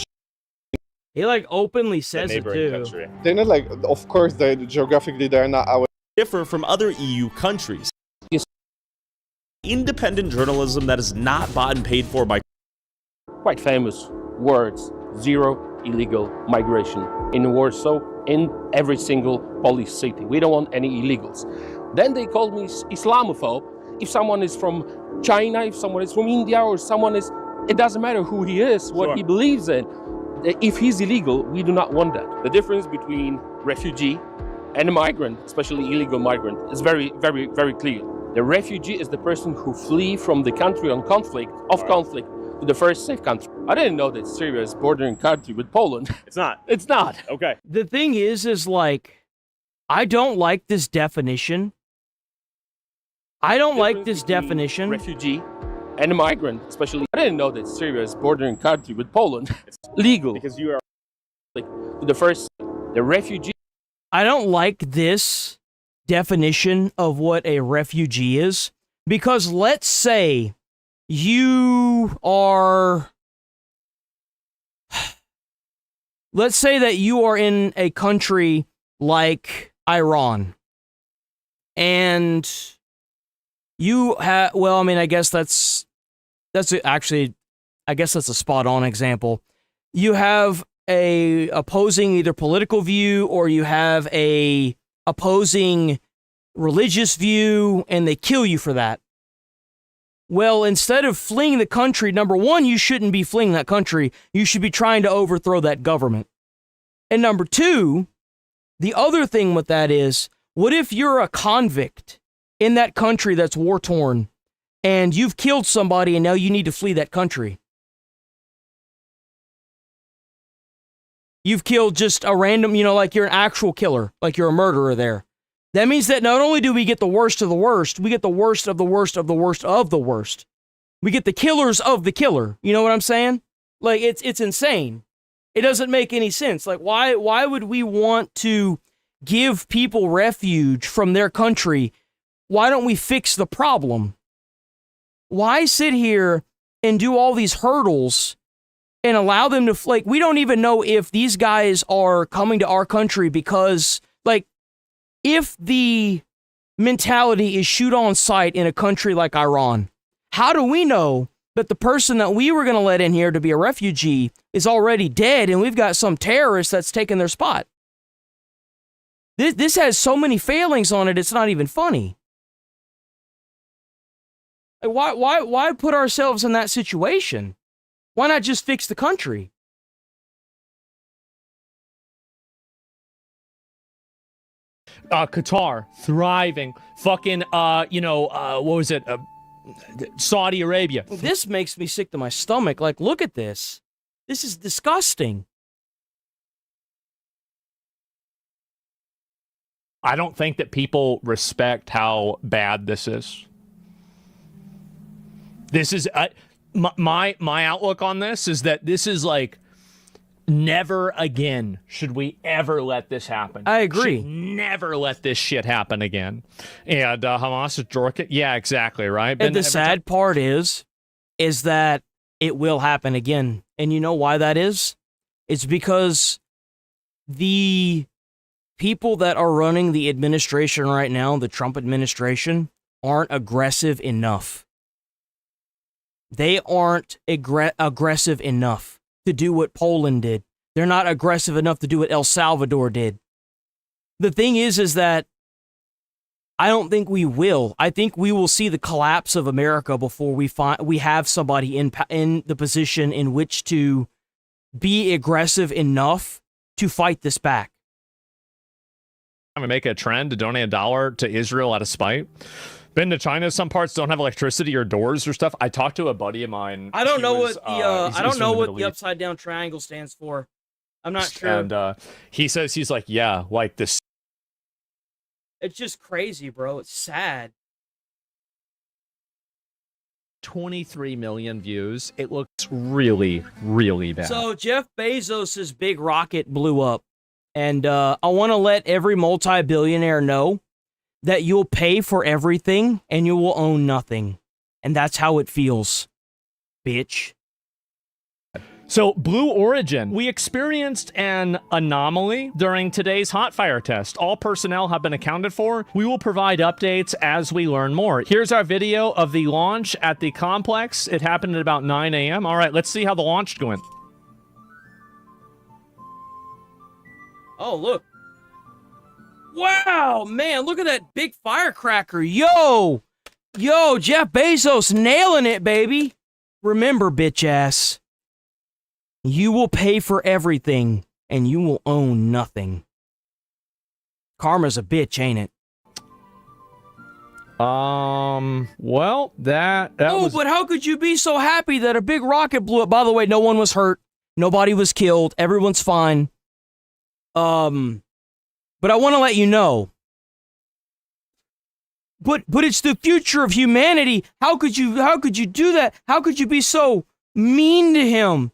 He like openly says it too. Country. They're not like, of course, they geographically they're not our. differ from other EU countries. Independent journalism that is not bought and paid for by quite famous words, zero illegal migration in Warsaw, in every single Polish city. We don't want any illegals. Then they called me Islamophobe. If someone is from China, if someone is from India, or someone is, it doesn't matter who he is, what he believes in. If he's illegal, we do not want that. The difference between refugee and a migrant, especially illegal migrant, is very, very, very clear. The refugee is the person who flee from the country conflict to the first safe country. I didn't know that Syria is bordering country with Poland. It's not. It's not. Okay. The thing is like, I don't like this definition. I don't like this definition. Refugee and a migrant, especially. I didn't know that Syria is bordering country with Poland. It's legal. Because you are to the first, the refugee. I don't like this definition of what a refugee is, because let's say you are, let's say that you are in a country like Iran, and you have, well, I mean, I guess that's actually, I guess that's a spot on example. You have a opposing either political view, or you have a opposing religious view, and they kill you for that. Well, instead of fleeing the country, number one, you shouldn't be fleeing that country. You should be trying to overthrow that government. And number two, the other thing with that is, what if you're a convict in that country that's war-torn, and you've killed somebody, and now you need to flee that country? You've killed just a random, like you're an actual killer, like you're a murderer there. That means that not only do we get the worst of the worst, we get the worst of the worst of the worst of the worst. We get the killers of the killer. You know what I'm saying? Like, it's insane. It doesn't make any sense. Like, why would we want to give people refuge from their country? Why don't we fix the problem? Why sit here and do all these hurdles and allow them to, like, we don't even know if these guys are coming to our country because, like, if the mentality is shoot on sight in a country like Iran, how do we know that the person that we were going to let in here to be a refugee is already dead and we've got some terrorist that's taken their spot? This has so many failings on it, it's not even funny. Like, why put ourselves in that situation? Why not just fix the country? Qatar, thriving. Fucking, what was it? Saudi Arabia. This makes me sick to my stomach. Like, look at this. This is disgusting. I don't think that people respect how bad this is. This is my outlook on this is that this is like, never again should we ever let this happen. I agree. Should never let this shit happen again. And Hamas is jerking. Yeah, exactly, right. And the sad part is that it will happen again. And you know why that is? It's because the people that are running the administration right now, the Trump administration, aren't aggressive enough. They aren't aggressive enough to do what Poland did. They're not aggressive enough to do what El Salvador did. The thing is that I don't think we will. I think we will see the collapse of America before we have somebody in the position in which to be aggressive enough to fight this back. I'm gonna make it a trend to donate $1 to Israel out of spite. Been to China. Some parts don't have electricity or doors or stuff. I talked to a buddy of mine. I don't know what the upside down triangle stands for. I'm not sure. And he says he's like, yeah, like this. It's just crazy, bro. It's sad. 23 million views. It looks really, really bad. So Jeff Bezos' big rocket blew up. And I want to let every multi-billionaire know that you'll pay for everything and you will own nothing. And that's how it feels, bitch. So, Blue Origin. We experienced an anomaly during today's hot fire test. All personnel have been accounted for. We will provide updates as we learn more. Here's our video of the launch at the complex. It happened at about 9 a.m. All right, let's see how the launch went. Oh, look. Wow, man, look at that big firecracker. Yo, Jeff Bezos nailing it, baby. Remember, bitch ass. You will pay for everything, and you will own nothing. Karma's a bitch, ain't it? Well, that oh, was... but how could you be so happy that a big rocket blew up? By the way, no one was hurt. Nobody was killed. Everyone's fine. But I want to let you know. But it's the future of humanity. How could you do that? How could you be so mean to him?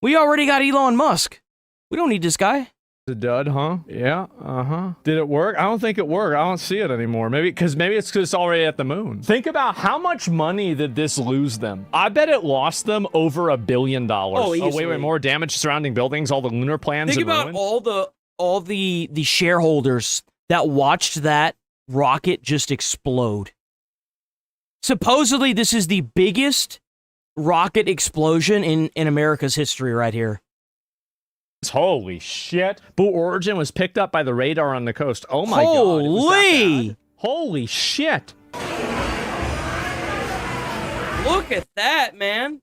We already got Elon Musk. We don't need this guy. The dud, huh? Yeah, Did it work? I don't think it worked. I don't see it anymore. Maybe it's because it's already at the moon. Think about how much money did this lose them. I bet it lost them over $1 billion. Oh, wait, more damage surrounding buildings, all the lunar plans. Think about ruined. all the shareholders that watched that rocket just explode. Supposedly, this is the biggest rocket explosion in America's history right here. Holy shit. Blue Origin was picked up by the radar on the coast. Oh my God. It was that bad? Holy shit. Look at that, man.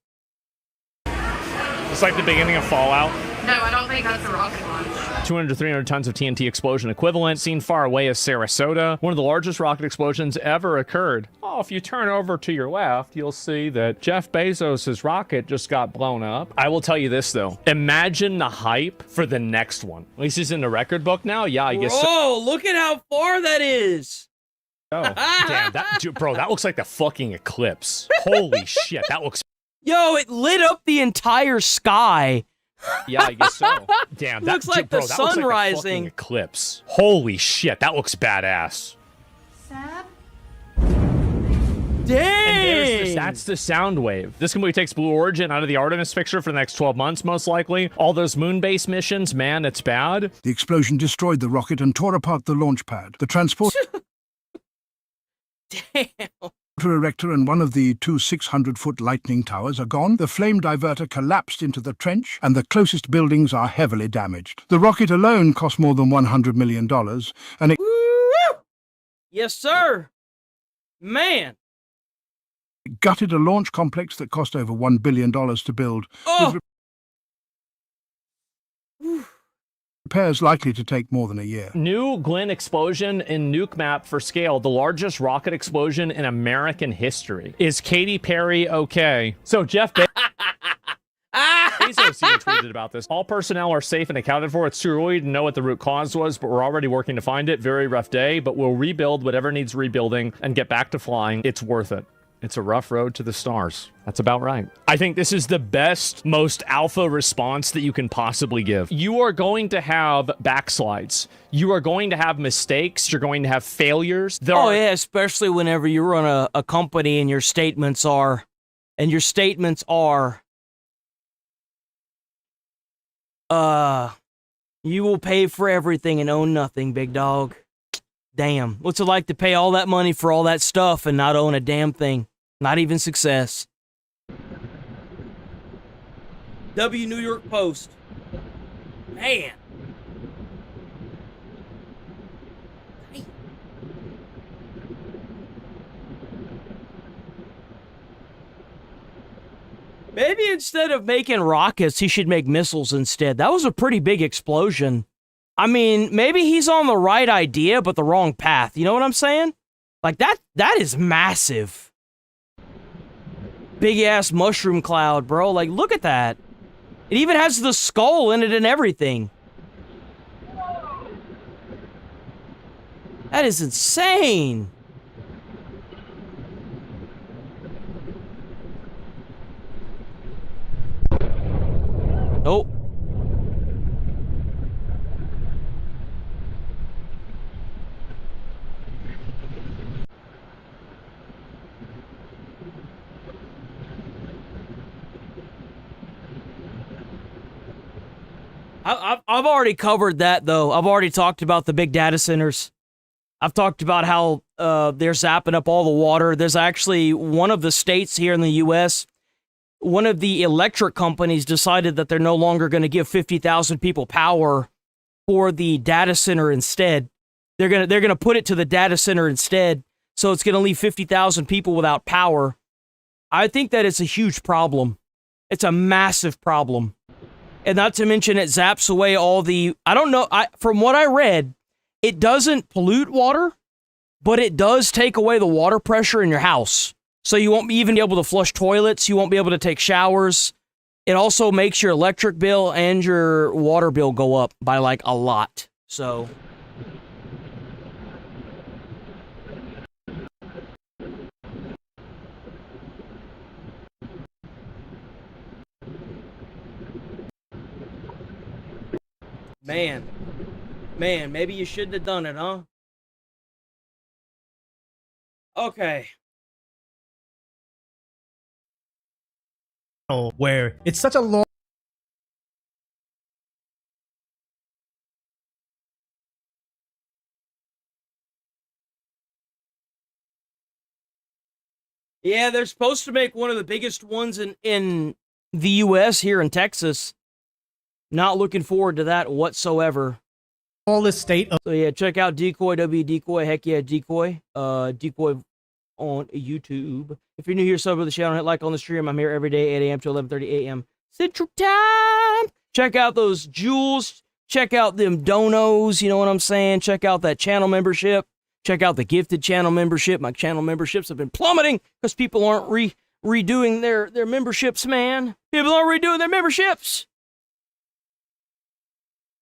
It's like the beginning of Fallout. No, I don't think that's a rocket launch. 200 to 300 tons of TNT explosion equivalent, seen far away as Sarasota. One of the largest rocket explosions ever occurred. Oh, if you turn over to your left, you'll see that Jeff Bezos' rocket just got blown up. I will tell you this, though. Imagine the hype for the next one. At least he's in the record book now. Yeah, I guess so. Oh, look at how far that is. Oh, damn. Bro, that looks like the fucking eclipse. Holy shit, that looks... Yo, it lit up the entire sky. Yeah, I guess so. Damn, looks like the sun rising. Eclipse. Holy shit, that looks badass. Sab? Dang! That's the sound wave. This completely takes Blue Origin out of the Artemis picture for the next 12 months, most likely. All those moon-based missions, man, it's bad. The explosion destroyed the rocket and tore apart the launch pad. The transport... Damn. Erector and one of the two 600-foot lightning towers are gone. The flame diverter collapsed into the trench, and the closest buildings are heavily damaged. The rocket alone cost more than $100 million, and it... Woo! Yes, sir. Man. Gutted a launch complex that cost over $1 billion to build. Oh. Repairs likely to take more than a year. New Glenn explosion in nuke map for scale, the largest rocket explosion in American history. Is Katy Perry okay? So Jeff Bezos tweeted about this. All personnel are safe and accounted for. It's too early to know what the root cause was, but we're already working to find it. Very rough day, but we'll rebuild whatever needs rebuilding and get back to flying. It's worth it. It's a rough road to the stars. That's about right. I think this is the best, most alpha response that you can possibly give. You are going to have backslides. You are going to have mistakes. You're going to have failures. Yeah, especially whenever you run a company and your statements are, you will pay for everything and own nothing, big dog. Damn. What's it like to pay all that money for all that stuff and not own a damn thing? Not even success. New York Post. Man. Maybe instead of making rockets, he should make missiles instead. That was a pretty big explosion. I mean, maybe he's on the right idea, but the wrong path. You know what I'm saying? Like, that is massive. Big-ass mushroom cloud, bro. Like, look at that. It even has the skull in it and everything. That is insane. I've already covered that, though. I've already talked about the big data centers. I've talked about how they're zapping up all the water. There's actually one of the states here in the U.S., one of the electric companies decided that they're no longer going to give 50,000 people power for the data center instead. They're gonna put it to the data center instead, so it's going to leave 50,000 people without power. I think that it's a huge problem. It's a massive problem. And not to mention it zaps away all the, I don't know, from what I read, it doesn't pollute water, but it does take away the water pressure in your house. So you won't even be able to flush toilets, you won't be able to take showers. It also makes your electric bill and your water bill go up by like a lot. So Man, maybe you shouldn't have done it, huh? Okay. Where it's such a long... Yeah, they're supposed to make one of the biggest ones in the U.S. here in Texas. Not looking forward to that whatsoever. All this state of... So yeah, check out Decoy, Decoy, heck yeah, Decoy. Decoy on YouTube. If you're new here, sub to the channel, hit like on the stream. I'm here every day, 8 a.m. to 11:30 a.m. Central Time. Check out those jewels. Check out them donos, you know what I'm saying? Check out that channel membership. Check out the gifted channel membership. My channel memberships have been plummeting because people aren't redoing their memberships, man. People aren't redoing their memberships.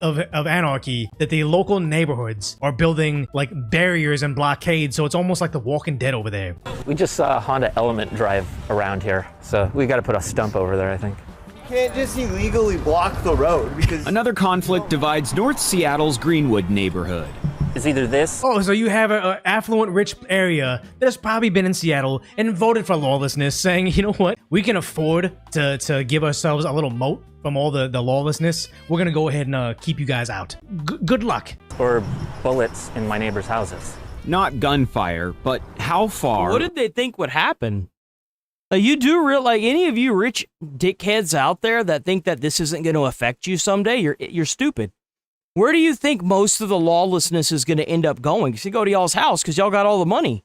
Of anarchy that the local neighborhoods are building like barriers and blockades, so it's almost like the Walking Dead over there. We just saw a Honda Element drive around here, so we got to put a stump over there, I think. You can't just illegally block the road because... Another conflict divides North Seattle's Greenwood neighborhood. It's either this... Oh, so you have an affluent, rich area that has probably been in Seattle and voted for lawlessness, saying, you know what, we can afford to give ourselves a little moat from all the lawlessness. We're gonna go ahead and keep you guys out. Good luck. Or bullets in my neighbors' houses. Not gunfire, but how far? What did they think would happen? You do like any of you rich dickheads out there that think that this isn't going to affect you someday, you're stupid. Where do you think most of the lawlessness is going to end up going? You go to y'all's house because y'all got all the money.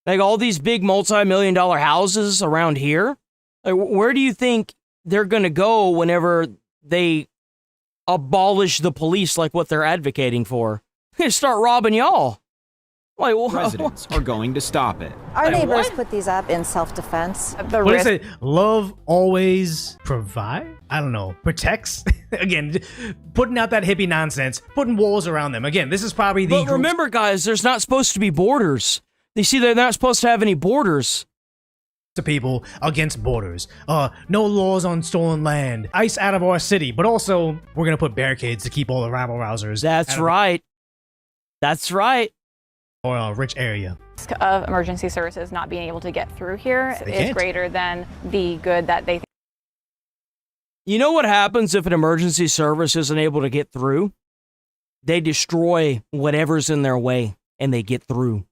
Like all these big multi-million-dollar houses around here. Like, where do you think they're going to go whenever they abolish the police like what they're advocating for? They're going to start robbing y'all. Like, residents are going to stop it. Our neighbors put these up in self-defense. What is it? Love always provide? I don't know. Protects? Again, putting out that hippie nonsense, putting walls around them. Again, this is probably the... But remember, guys, there's not supposed to be borders. You see, they're not supposed to have any borders. To people against borders. No laws on stolen land. ICE out of our city. But also, we're going to put barricades to keep all the rabble-rousers. That's right. That's right. Or a rich area. Of emergency services not being able to get through here is greater than the good that they think. You know what happens if an emergency service isn't able to get through? They destroy whatever's in their way and they get through.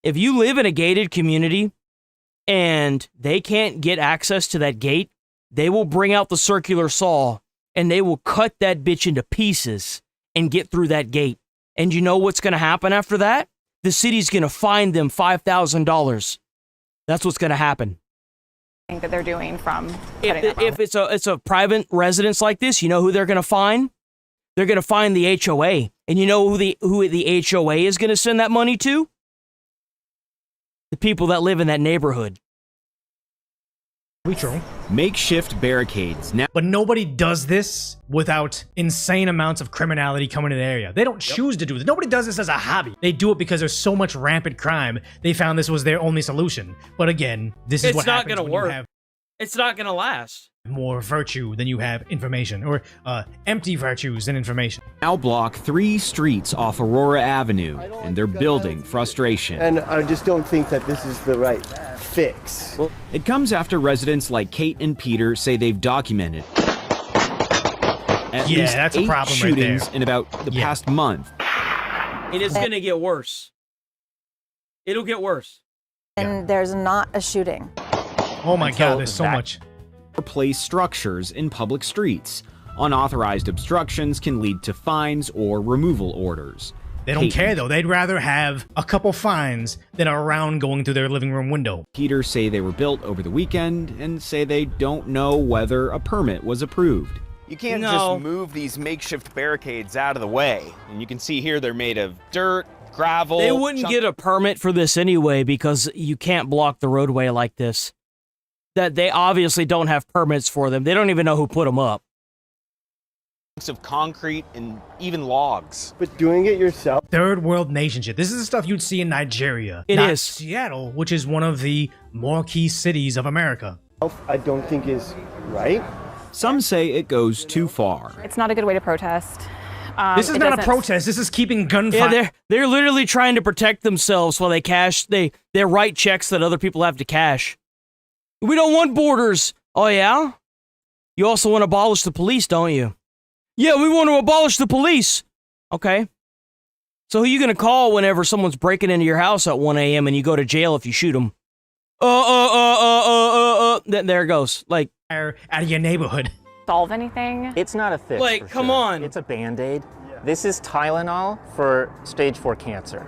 If you live in a gated community and they can't get access to that gate, they will bring out the circular saw and they will cut that bitch into pieces and get through that gate. And you know what's going to happen after that? The city's going to fine them $5,000. That's what's going to happen. That they're doing from if it's a private residence like this, you know who they're going to fine? They're going to fine the HOA. And you know who the HOA is going to send that money to? The people that live in that neighborhood. True. Makeshift barricades. Now, but nobody does this without insane amounts of criminality coming to the area. They don't choose to do this. Nobody does this as a hobby. They do it because there's so much rampant crime. They found this was their only solution. But again, this is what happens when you have... It's not going to last. More virtue than you have information, or empty virtues than information. Now block 3 streets off Aurora Avenue, and they're building frustration. And I just don't think that this is the right fix. It comes after residents like Kate and Peter say they've documented at least that's a 8 problem right there. shootings in about the past month. It is gonna get worse. It'll get worse. And there's not a shooting. Oh my God, there's so much. Place structures in public streets. Unauthorized obstructions can lead to fines or removal orders. They don't care though. They'd rather have a couple fines than a round going through their living room window. Peter say they were built over the weekend and say they don't know whether a permit was approved. You can't just move these makeshift barricades out of the way. And you can see here they're made of dirt, gravel. They wouldn't get a permit for this anyway because you can't block the roadway like this. That they obviously don't have permits for them. They don't even know who put them up. Of concrete and even logs. But doing it yourself? Third world nation shit. This is the stuff you'd see in Nigeria. It not is. Seattle, which is one of the marquee cities of America. I don't think is right. Some say it goes too far. It's not a good way to protest. This is not a protest. This is keeping gunfire. Yeah, they're literally trying to protect themselves while they write checks that other people have to cash. We don't want borders. Oh yeah? You also want to abolish the police, don't you? Yeah, we want to abolish the police. Okay. So who are you going to call whenever someone's breaking into your house at 1 a.m. and you go to jail if you shoot them? There it goes. Like, out of your neighborhood. Solve anything? It's not a fix. Like, come on. It's a Band-Aid. This is Tylenol for stage 4 cancer.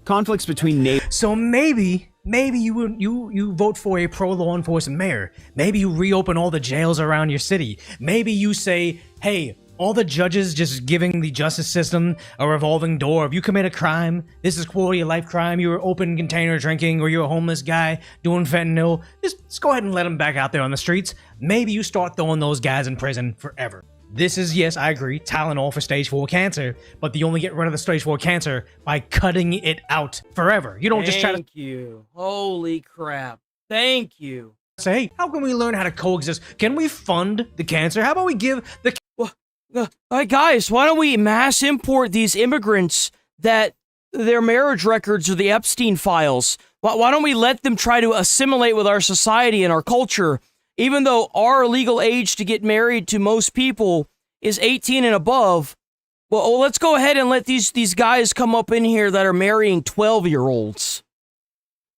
Conflicts between neighbors. So maybe you vote for a pro-law enforcement mayor. Maybe you reopen all the jails around your city. Maybe you say, hey, all the judges just giving the justice system a revolving door. If you commit a crime, this is quality of life crime, you're open container drinking, or you're a homeless guy doing fentanyl, just go ahead and let them back out there on the streets. Maybe you start throwing those guys in prison forever. This is, yes, I agree, Tylenol for stage 4 cancer, but you only get rid of the stage 4 cancer by cutting it out forever. You don't just try to... Thank you. Holy crap. Thank you. Say, hey, how can we learn how to coexist? Can we fund the cancer? How about we give the... Hey guys, why don't we mass import these immigrants that their marriage records are the Epstein files? Why don't we let them try to assimilate with our society and our culture, even though our legal age to get married to most people is 18 and above? Well, let's go ahead and let these guys come up in here that are marrying 12-year-olds.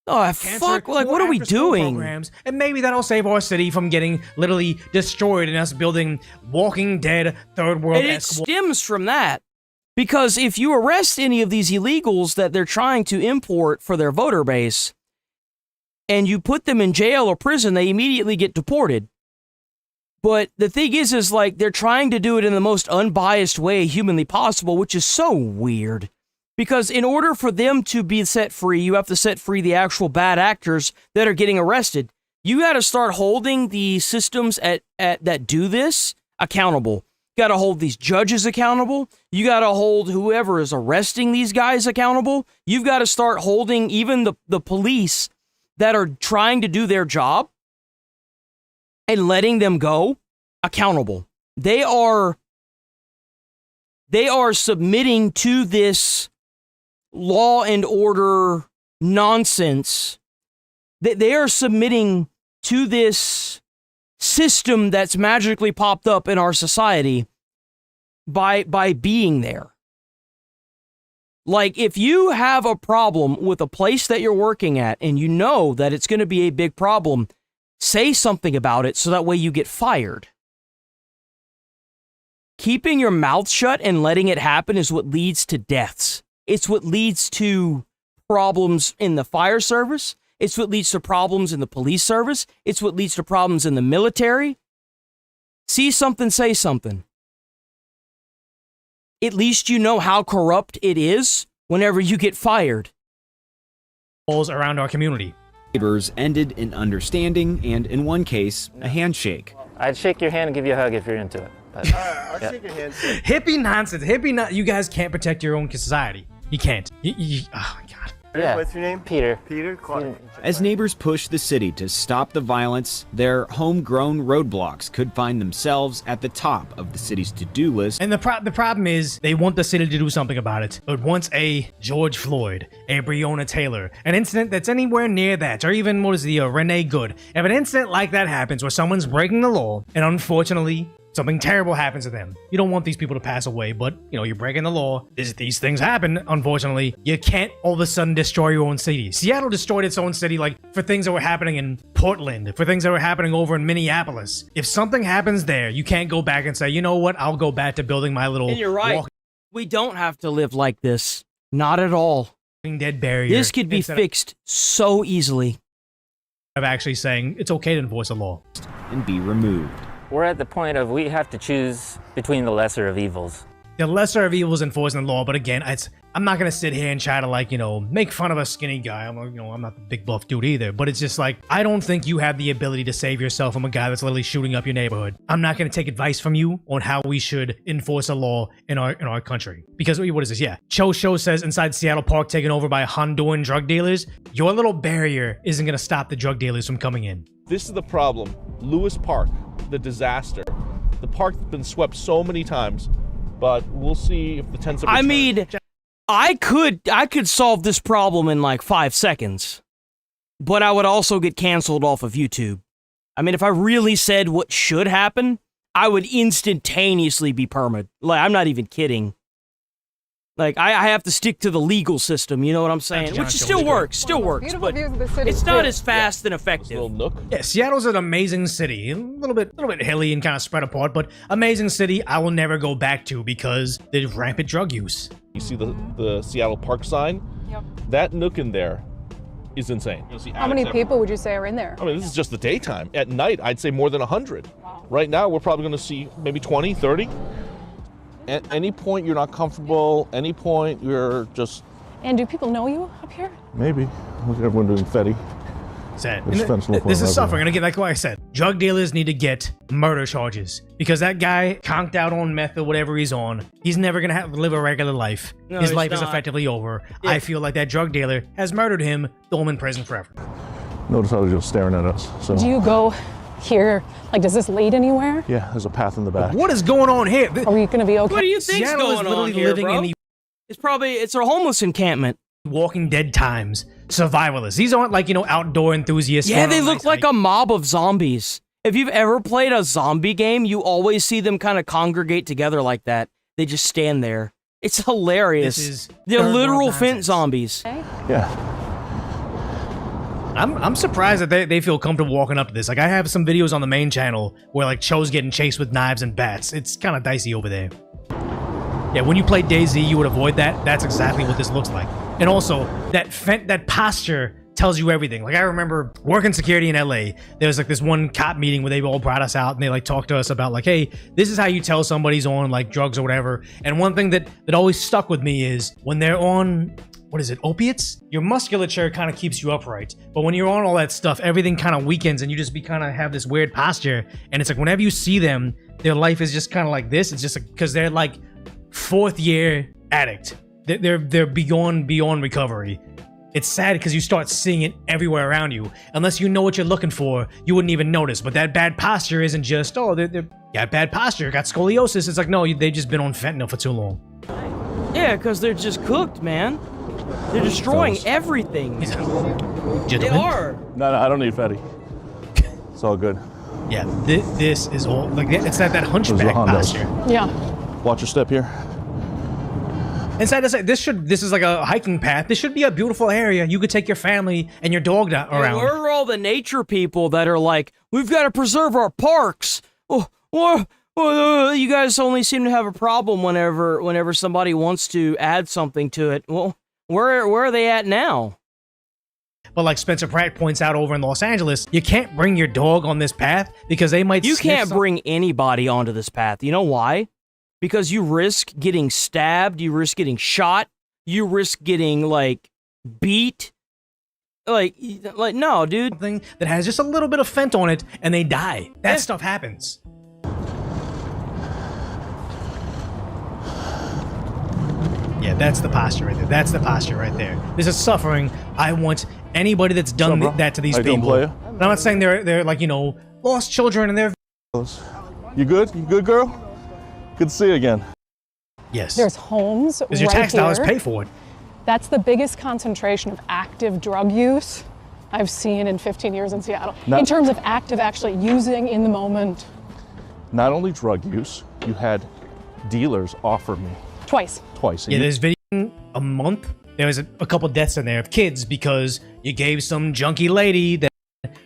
Oh, fuck, like, what are we doing? Programs, and maybe that'll save our city from getting literally destroyed and us building Walking Dead third world. And it stems from that. Because if you arrest any of these illegals that they're trying to import for their voter base, and you put them in jail or prison, they immediately get deported. But the thing is like, they're trying to do it in the most unbiased way humanly possible, which is so weird. Because in order for them to be set free, you have to set free the actual bad actors that are getting arrested. You got to start holding the systems that do this accountable. You got to hold these judges accountable. You got to hold whoever is arresting these guys accountable. You've got to start holding even the police that are trying to do their job and letting them go accountable. They are submitting to this law and order nonsense. They are submitting to this system that's magically popped up in our society by being there. Like, if you have a problem with a place that you're working at and you know that it's going to be a big problem, say something about it so that way you get fired. Keeping your mouth shut and letting it happen is what leads to deaths. It's what leads to problems in the fire service. It's what leads to problems in the police service. It's what leads to problems in the military. See something, say something. At least you know how corrupt it is whenever you get fired. Around our community. Neighbors ended in understanding and, in one case, a handshake. I'd shake your hand and give you a hug if you're into it. But, I'll shake your hand. Hippie nonsense. You guys can't protect your own society. You can't. Oh my God. Yeah. What's your name? Peter. Peter? Clark. As neighbors push the city to stop the violence, their homegrown roadblocks could find themselves at the top of the city's to-do list. And the problem is they want the city to do something about it. But once a George Floyd, a Breonna Taylor, an incident that's anywhere near that, or even, Renee Good, if an incident like that happens where someone's breaking the law, and unfortunately, something terrible happens to them. You don't want these people to pass away, but, you're breaking the law. These things happen, unfortunately. You can't all of a sudden destroy your own city. Seattle destroyed its own city, for things that were happening in Portland, for things that were happening over in Minneapolis. If something happens there, you can't go back and say, you know what, I'll go back to building my little... And you're right. We don't have to live like this. Not at all. Dead barrier. This could be fixed so easily. Of actually saying, it's okay to enforce a law. And be removed. We're at the point of we have to choose between the lesser of evils. The lesser of evils enforcing the law, but again, I'm not gonna sit here and try to make fun of a skinny guy. I'm not the big buff dude either, but it's just I don't think you have the ability to save yourself from a guy that's literally shooting up your neighborhood. I'm not gonna take advice from you on how we should enforce a law in our country. Because what is this? Yeah, Cho Show says inside Seattle Park taken over by Honduran drug dealers. Your little barrier isn't gonna stop the drug dealers from coming in. This is the problem. Lewis Park, the disaster. The park has been swept so many times, but we'll see if the tents of return. I mean, I could solve this problem in 5 seconds, but I would also get canceled off of YouTube. I mean, if I really said what should happen, I would instantaneously be permit. I'm not even kidding. I have to stick to the legal system, you know what I'm saying? Which still works, but it's not as fast and effective. Yeah, Seattle's an amazing city. A little bit hilly and kind of spread apart, but amazing city I will never go back to because there's rampant drug use. You see the Seattle Park sign? Yep. That nook in there is insane. How many people would you say are in there? I mean, this is just the daytime. At night, I'd say more than 100. Wow. Right now, we're probably going to see maybe 20, 30. At any point you're not comfortable, any point you're just... And do people know you up here? Maybe. Look at everyone doing fetty. Sad. This is suffering, and again, like I said, drug dealers need to get murder charges because that guy conked out on meth or whatever he's on. He's never gonna live a regular life. No, his life not. is effectively over. Yeah. I feel like that drug dealer has murdered him, throw him in prison forever. Notice how they're just staring at us. So. Do you go here? Does this lead anywhere? Yeah, there's a path in the back. What is going on here? Are we gonna be okay? What do you think's Seattle is going literally on here, living bro? in the It's a homeless encampment. Walking Dead times. Survivalists. These aren't outdoor enthusiasts. Yeah, they look like a mob of zombies. If you've ever played a zombie game, you always see them kind of congregate together like that. They just stand there. It's hilarious. They're literal fent zombies. Yeah. I'm surprised that they feel comfortable walking up to this. I have some videos on the main channel where Cho's getting chased with knives and bats. It's kind of dicey over there. Yeah, when you play DayZ, you would avoid that. That's exactly what this looks like. And also, that posture tells you everything. I remember working security in LA. There was this one cop meeting where they all brought us out and they talked to us about hey, this is how you tell somebody's on drugs or whatever. And one thing that always stuck with me is when they're on, opiates? Your musculature kind of keeps you upright. But when you're on all that stuff, everything kind of weakens and you just have this weird posture. And it's whenever you see them, their life is just kind of like this. It's just because they're fourth year addict. They're beyond recovery. It's sad because you start seeing it everywhere around you. Unless you know what you're looking for, you wouldn't even notice. But that bad posture isn't just, they got bad posture, got scoliosis. It's no, they've just been on fentanyl for too long. Yeah, because they're just cooked, man. They're destroying everything. They are. No, I don't need fatty. It's all good. Yeah, this is all it's that hunchback posture. Yeah. Watch your step here. Inside this is like a hiking path. This should be a beautiful area. You could take your family and your dog around. And where are all the nature people that are we've got to preserve our parks? You guys only seem to have a problem whenever somebody wants to add something to it. Well, where are they at now? But Spencer Pratt points out over in Los Angeles, you can't bring your dog on this path because they might. You can't bring anybody onto this path. You know why? Because you risk getting stabbed, you risk getting shot, you risk getting beat. No, dude. Something that has just a little bit of fent on it and they die. That stuff happens. Yeah, That's the posture right there. That's the posture right there. This is suffering. I want anybody that's done that to these How you doing, people. player? And I'm not saying they're like, you know, lost children and they're... You good? You good, girl? Good to see you again. Yes. There's homes Because your right tax dollars here. pay for it. That's the biggest concentration of active drug use I've seen in 15 years in Seattle. Not- in terms of active actually using in the moment. Not only drug use, you had dealers offer me Twice. twice. Yeah, there's video a month. There was a couple deaths in there of kids because you gave some junkie lady that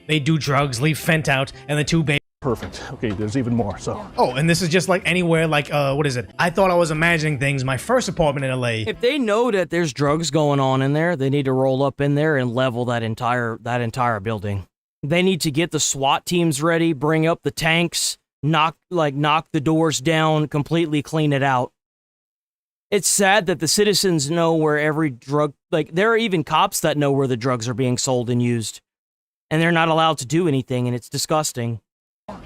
they do drugs, leave Fent out, and the two babies. Perfect. Okay, there's even more. So. Oh, and this is just like anywhere. Like, what is it? I thought I was imagining things. My first apartment in LA. If they know that there's drugs going on in there, they need to roll up in there and level that entire building. They need to get the SWAT teams ready, bring up the tanks, knock the doors down, completely clean it out. It's sad that the citizens know where every drug, like there are even cops that know where the drugs are being sold and used, and they're not allowed to do anything, and it's disgusting.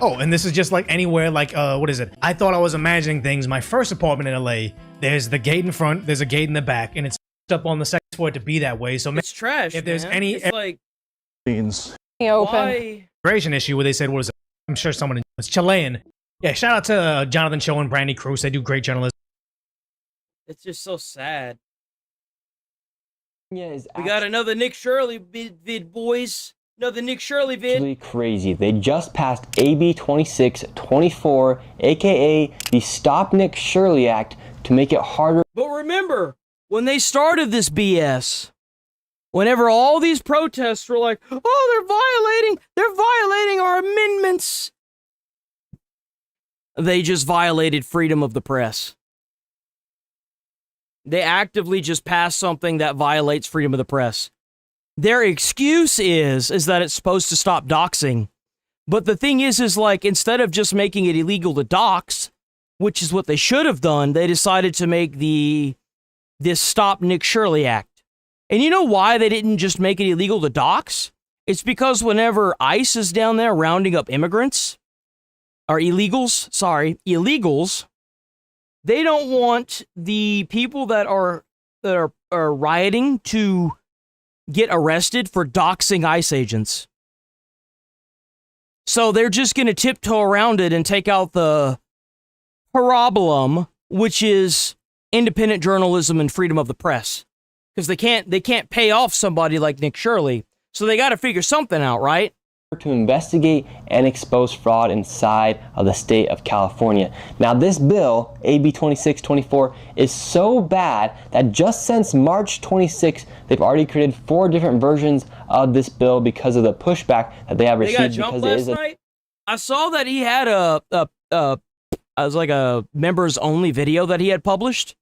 Oh, and this is just like anywhere. Like, what is it? I thought I was imagining things. My first apartment in LA. There's the gate in front. There's a gate in the back, and it's up on the second floor to be that way. So It's trash. if there's man. any it's like Beans. Open. immigration issue where they said, what is it? I'm sure someone it's Chilean. Yeah, shout out to Jonathan Cho and Brandy Cruz. They do great journalism. it's just so sad. Yeah, is We got another Nick Shirley vid, boys. Another Nick Shirley vid. actually crazy. They just passed AB 2624, aka the Stop Nick Shirley Act, to make it harder. But remember, when they started this BS, whenever all these protests were like, oh, they're violating our amendments. They just violated freedom of the press. They actively just passed something that violates freedom of the press. Their excuse is that it's supposed to stop doxing. But the thing is like, instead of just making it illegal to dox, which is what they should have done, they decided to make this Stop Nick Shirley Act. And you know why they didn't just make it illegal to dox? It's because whenever ICE is down there rounding up illegals, they don't want the people that are rioting to get arrested for doxing ICE agents. So they're just going to tiptoe around it and take out the problem, which is independent journalism and freedom of the press. Because they can't pay off somebody like Nick Shirley. So they got to figure something out, right? To investigate and expose fraud inside of the state of California. Now this bill, AB 2624, is so bad that just since March 26, they've already created 4 different versions of this bill because of the pushback that they have They got received. jumped Because it is last night. I saw that he had a members only video that he had published.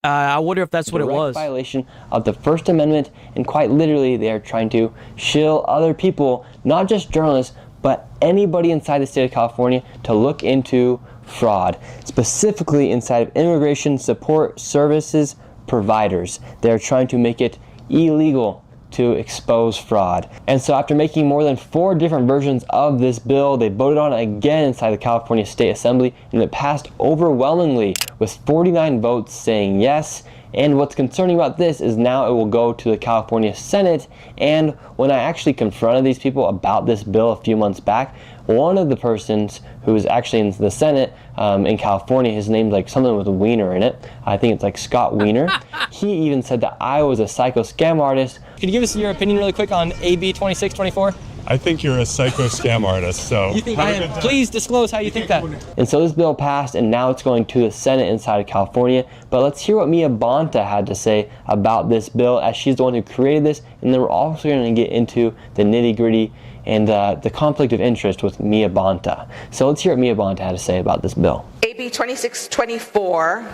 I wonder if that's what it was. Violation of the First Amendment, and quite literally, they are trying to shill other people, not just journalists, but anybody inside the state of California, to look into fraud, specifically inside of immigration support services providers. They're trying to make it illegal to expose fraud. And so after making more than 4 different versions of this bill, they voted on it again inside the California State Assembly, and it passed overwhelmingly with 49 votes saying yes. And what's concerning about this is now it will go to the California Senate. And when I actually confronted these people about this bill a few months back, one of the persons who is actually in the Senate in California, his name's like something with Wiener in it. I think it's like Scott Wiener. He even said that I was a psycho scam artist. Could you give us your opinion really quick on AB 2624? I think you're a psycho scam artist, so... You think I am? Please disclose how you think that. And so this bill passed, and now it's going to the Senate inside of California. But let's hear what Mia Bonta had to say about this bill, as she's the one who created this. And then we're also going to get into the nitty-gritty and the conflict of interest with Mia Bonta. So let's hear what Mia Bonta had to say about this bill. AB 2624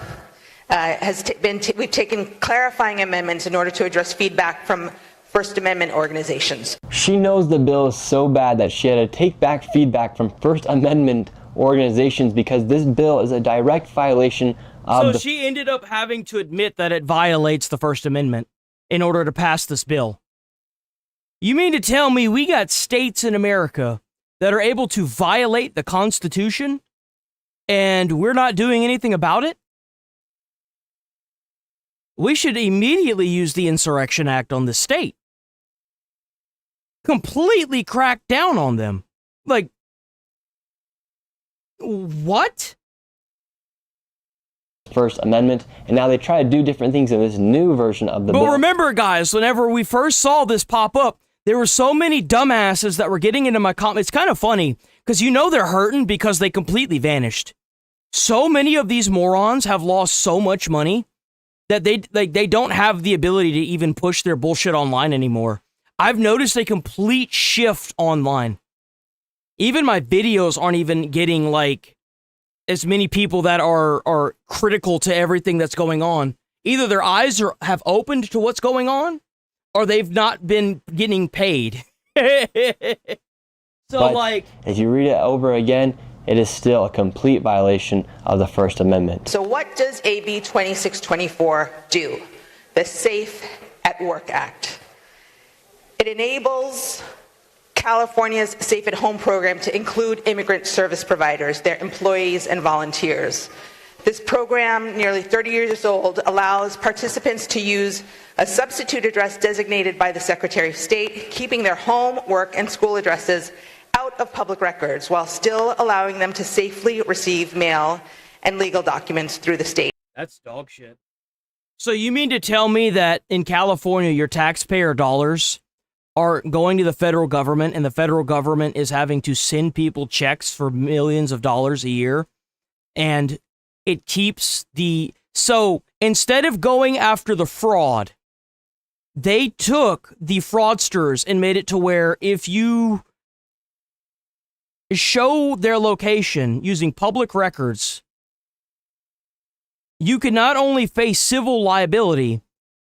we've taken clarifying amendments in order to address feedback from First Amendment organizations. She knows the bill is so bad that she had to take back feedback from First Amendment organizations because this bill is a direct violation of So she ended up having to admit that it violates the First Amendment in order to pass this bill. You mean to tell me we got states in America that are able to violate the Constitution and we're not doing anything about it? We should immediately use the Insurrection Act on the state. Completely crack down on them. Like, what? First Amendment, and now they try to do different things in this new version of the bill. But remember, guys, whenever we first saw this pop up, there were so many dumbasses that were getting into my comments. It's kind of funny, because you know they're hurting because they completely vanished. So many of these morons have lost so much money that they don't have the ability to even push their bullshit online anymore. I've noticed a complete shift online. Even my videos aren't even getting, like, as many people that are critical to everything that's going on. Either their eyes have opened to what's going on, or they've not been getting paid. So, but like, if you read it over again, it is still a complete violation of the First Amendment. So what does AB 2624 do? The Safe at Work Act. It enables California's Safe at Home program to include immigrant service providers, their employees and volunteers. This program, nearly 30 years old, allows participants to use a substitute address designated by the Secretary of State, keeping their home, work, and school addresses out of public records while still allowing them to safely receive mail and legal documents through the state. That's dog shit. So you mean to tell me that in California, your taxpayer dollars are going to the federal government, and the federal government is having to send people checks for millions of dollars a year, and it keeps the... So instead of going after the fraud, they took the fraudsters and made it to where if you show their location using public records, you can not only face civil liability,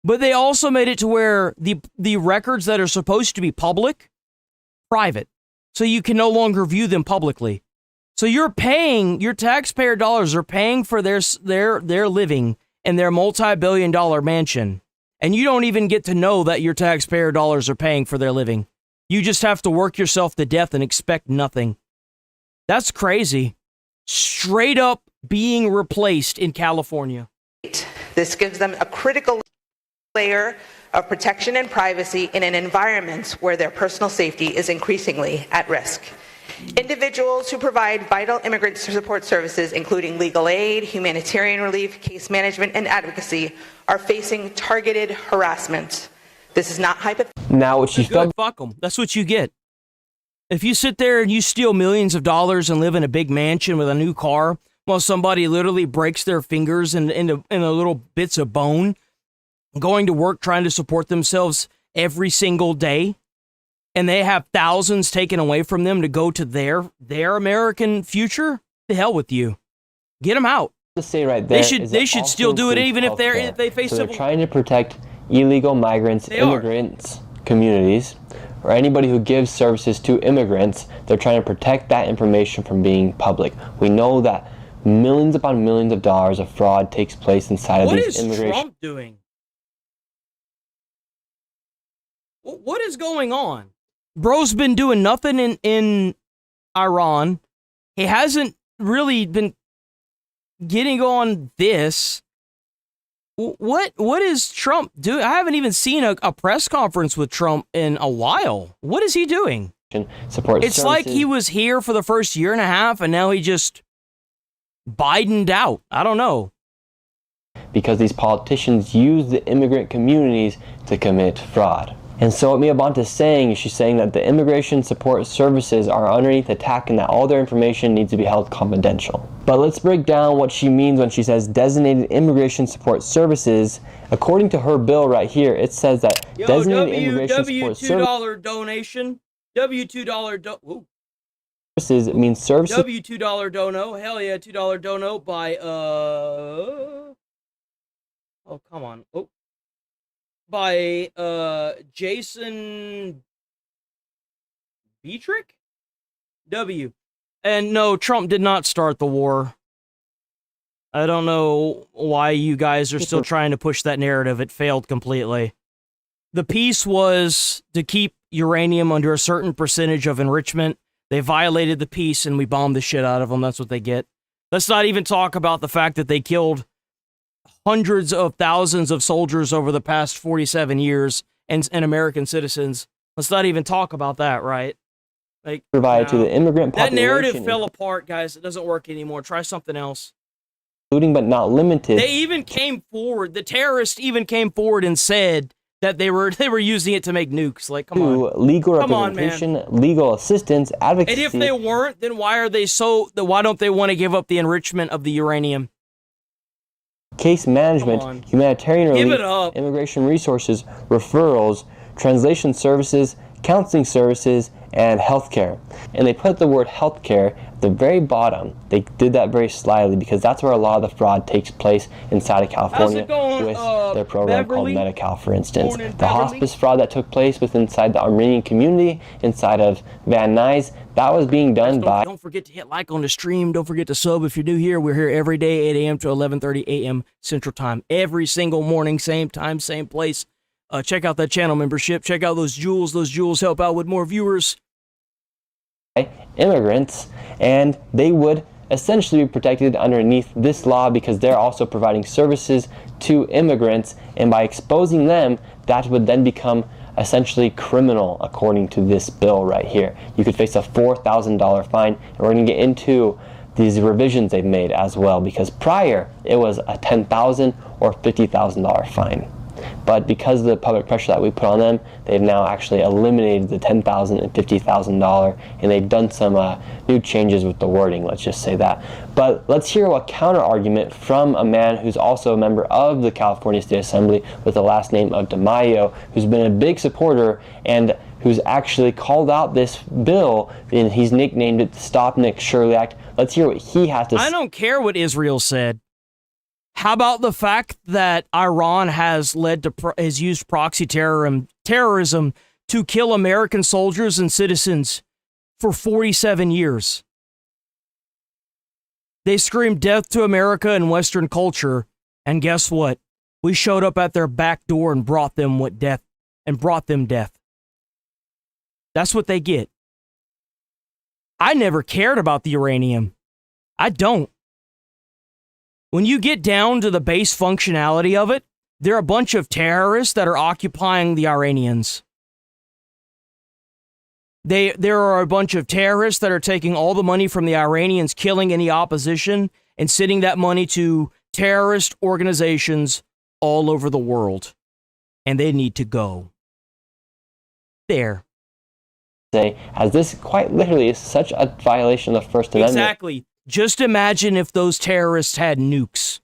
but they also made it to where the records that are supposed to be public, private. So you can no longer view them publicly. So you're paying, your taxpayer dollars are paying for their living in their multi-billion-dollar mansion. And you don't even get to know that your taxpayer dollars are paying for their living. You just have to work yourself to death and expect nothing. That's crazy. Straight up being replaced in California. This gives them a critical layer of protection and privacy in an environment where their personal safety is increasingly at risk. Individuals who provide vital immigrant support services, including legal aid, humanitarian relief, case management, and advocacy, are facing targeted harassment. This is not hypothetical. Now, what she's good, fuck them. That's what you get. If you sit there and you steal millions of dollars and live in a big mansion with a new car, while somebody literally breaks their fingers into little bits of bone, going to work trying to support themselves every single day, and they have thousands taken away from them to go to their American future, the hell with you. Get them out. To say right there, they should still do it even if they face so civil. They're trying to protect illegal migrants, immigrants, communities, or anybody who gives services to immigrants. They're trying to protect that information from being public. We know that millions upon millions of dollars of fraud takes place inside of these immigration. What is Trump doing? What is going on? Bro's been doing nothing in Iran. He hasn't really been getting on this. What is Trump doing? I haven't even seen a press conference with Trump in a while. What is he doing? It's like he was here for the first year and a half, and now he just Biden'd out. I don't know. Because these politicians use the immigrant communities to commit fraud. And so what Mia Bonta is saying is she's saying that the immigration support services are underneath attack and that all their information needs to be held confidential. But let's break down what she means when she says designated immigration support services. According to her bill right here, it says that designated immigration support $2 donation. $2 services means services. $2 dono. Hell yeah, $2 dono by oh, come on. Oh. By Jason Beatrick? W. And no, Trump did not start the war. I don't know why you guys are still trying to push that narrative. It failed completely. The peace was to keep uranium under a certain percentage of enrichment. They violated the peace and we bombed the shit out of them. That's what they get. Let's not even talk about the fact that they killed hundreds of thousands of soldiers over the past 47 years and American citizens. Let's not even talk about that, right? Like, provided to the immigrant that population, narrative fell apart, guys. It doesn't work anymore. Try something else. including but not limited. They even came forward. The terrorists even came forward and said that they were using it to make nukes. Like, come on, legal Come on, representation, legal assistance, advocacy. And if they weren't, then why are they so? Why don't they want to give up the enrichment of the uranium? Case management, humanitarian Give relief, it up. immigration resources, referrals, translation services, counseling services, and healthcare. And they put the word healthcare at the very bottom. They did that very slyly because that's where a lot of the fraud takes place inside of California with their program Beverly? called Medi-Cal, for instance. Born in The Beverly? hospice fraud that took place with inside the Armenian community, inside of Van Nuys, that was being done by... Don't forget to hit like on the stream. Don't forget to sub if you're new here. We're here every day, 8 a.m. to 11:30 a.m. Central Time. Every single morning, same time, same place. Check out that channel membership. Check out those jewels. Those jewels help out with more viewers. Immigrants, and they would essentially be protected underneath this law because they're also providing services to immigrants, and by exposing them, that would then become essentially criminal according to this bill right here. You could face a $4,000 fine, and we're going to get into these revisions they've made as well, because prior it was a $10,000 or $50,000 fine. But because of the public pressure that we put on them, they've now actually eliminated the $10,000 and $50,000, and they've done some new changes with the wording, let's just say that. But let's hear a counter argument from a man who's also a member of the California State Assembly with the last name of DeMaio, who's been a big supporter and who's actually called out this bill, and he's nicknamed it the Stop Nick Shirley Act. Let's hear what he has to say. I don't care what Israel said. How about the fact that Iran has used proxy terrorism to kill American soldiers and citizens for 47 years? They screamed death to America and Western culture, and guess what? We showed up at their back door and brought them death. That's what they get. I never cared about the uranium. I don't. When you get down to the base functionality of it, they're a bunch of terrorists that are occupying the Iranians. There are a bunch of terrorists that are taking all the money from the Iranians, killing any opposition, and sending that money to terrorist organizations all over the world. And they need to go. There. As this quite literally is such a violation of the First Amendment. Exactly. Just imagine if those terrorists had nukes.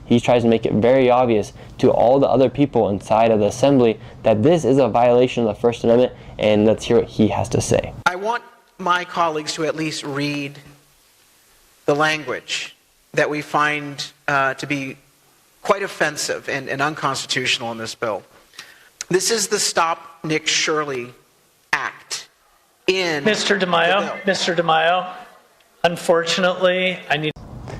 He tries to make it very obvious to all the other people inside of the assembly that this is a violation of the First Amendment, and let's hear what he has to say. I want my colleagues to at least read the language that we find to be quite offensive and unconstitutional in this bill. This is the Stop Nick Shirley Act. Mr. DeMaio, unfortunately, I need...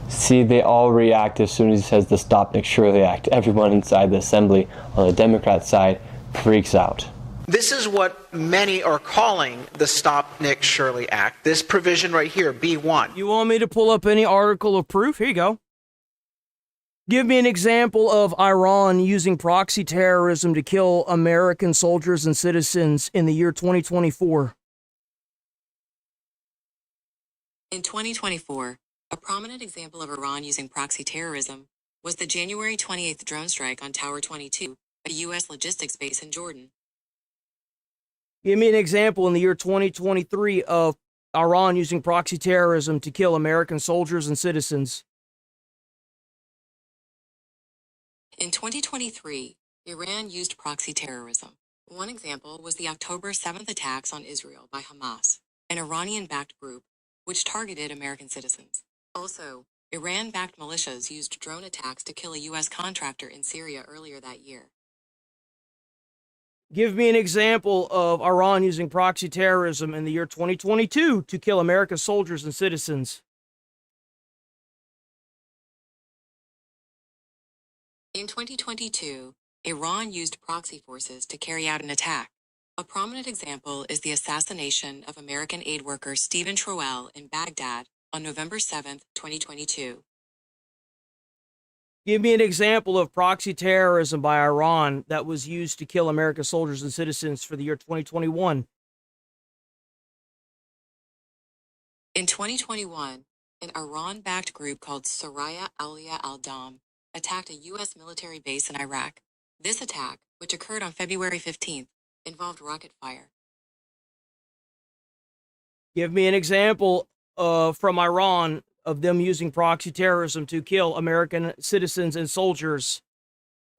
See, they all react as soon as he says the Stop Nick Shirley Act. Everyone inside the assembly on the Democrat side freaks out. This is what many are calling the Stop Nick Shirley Act. This provision right here, B1. You want me to pull up any article of proof? Here you go. Give me an example of Iran using proxy terrorism to kill American soldiers and citizens in the year 2024. In 2024, a prominent example of Iran using proxy terrorism was the January 28th drone strike on Tower 22, a U.S. logistics base in Jordan. Give me an example in the year 2023 of Iran using proxy terrorism to kill American soldiers and citizens. In 2023, Iran used proxy terrorism. One example was the October 7th attacks on Israel by Hamas, an Iranian-backed group which targeted American citizens. Also, Iran-backed militias used drone attacks to kill a U.S. contractor in Syria earlier that year. Give me an example of Iran using proxy terrorism in the year 2022 to kill American soldiers and citizens. In 2022, Iran used proxy forces to carry out an attack. A prominent example is the assassination of American aid worker Stephen Troell in Baghdad on November 7, 2022. Give me an example of proxy terrorism by Iran that was used to kill American soldiers and citizens for the year 2021. In 2021, an Iran-backed group called Saraya Aliyah al-Dam attacked a U.S. military base in Iraq. This attack, which occurred on February 15th, involved rocket fire. Give me an example from Iran of them using proxy terrorism to kill American citizens and soldiers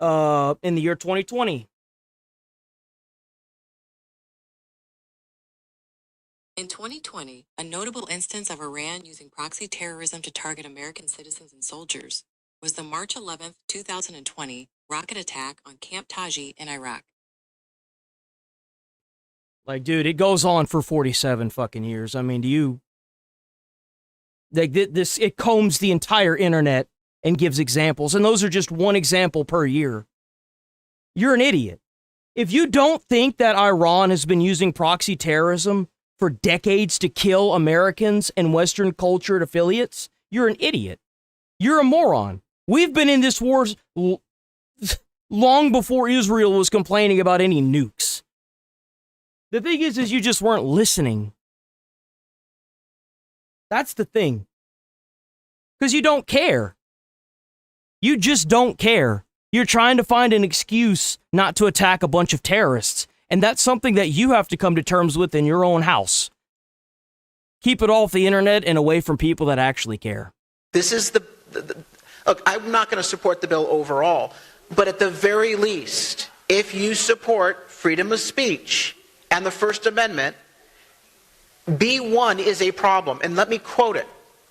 in the year 2020. In 2020, a notable instance of Iran using proxy terrorism to target American citizens and soldiers was the March 11, 2020 rocket attack on Camp Taji in Iraq. Like, dude, it goes on for 47 fucking years. I mean, do you... Like, this, it combs the entire internet and gives examples, and those are just one example per year. You're an idiot. If you don't think that Iran has been using proxy terrorism for decades to kill Americans and Western cultured affiliates, you're an idiot. You're a moron. We've been in this war long before Israel was complaining about any nukes. The thing is you just weren't listening. That's the thing. Because you don't care. You just don't care. You're trying to find an excuse not to attack a bunch of terrorists. And that's something that you have to come to terms with in your own house. Keep it off the internet and away from people that actually care. This is look, I'm not going to support the bill overall, but at the very least, if you support freedom of speech and the First Amendment, B1 is a problem. And let me quote it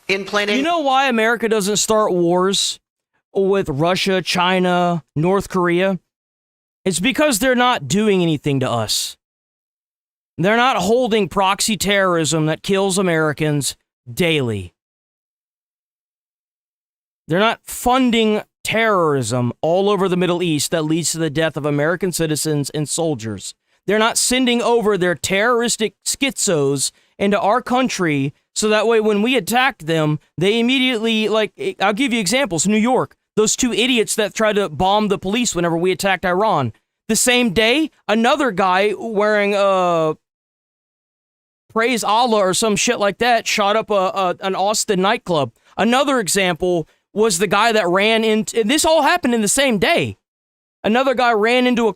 in plain English. You know why America doesn't start wars with Russia, China, North Korea? It's because they're not doing anything to us. They're not holding proxy terrorism that kills Americans daily. They're not funding terrorism all over the Middle East that leads to the death of American citizens and soldiers. They're not sending over their terroristic schizos into our country so that way when we attack them, they immediately, like, I'll give you examples. New York, those two idiots that tried to bomb the police whenever we attacked Iran. The same day, another guy wearing Praise Allah or some shit like that shot up an Austin nightclub. Another example was the guy that ran into, and this all happened in the same day. Another guy ran into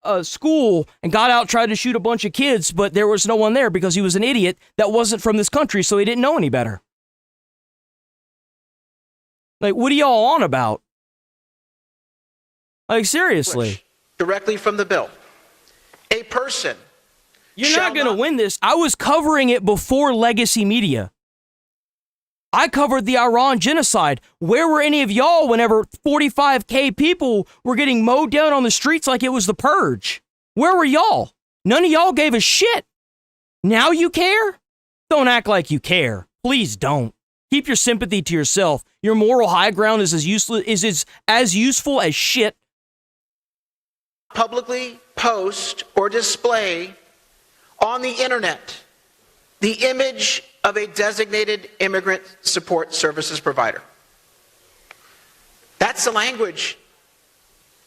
a school and got out, tried to shoot a bunch of kids, but there was no one there because he was an idiot that wasn't from this country, so he didn't know any better. Like, what are y'all on about? Like, seriously. Directly from the bill. A person. You're not going to win this. I was covering it before legacy media. I covered the Iran genocide. Where were any of y'all whenever 45K people were getting mowed down on the streets like it was the purge? Where were y'all? None of y'all gave a shit. Now you care? Don't act like you care. Please don't. Keep your sympathy to yourself. Your moral high ground is as useful as shit. Publicly post or display on the internet the image of a designated immigrant support services provider. That's the language,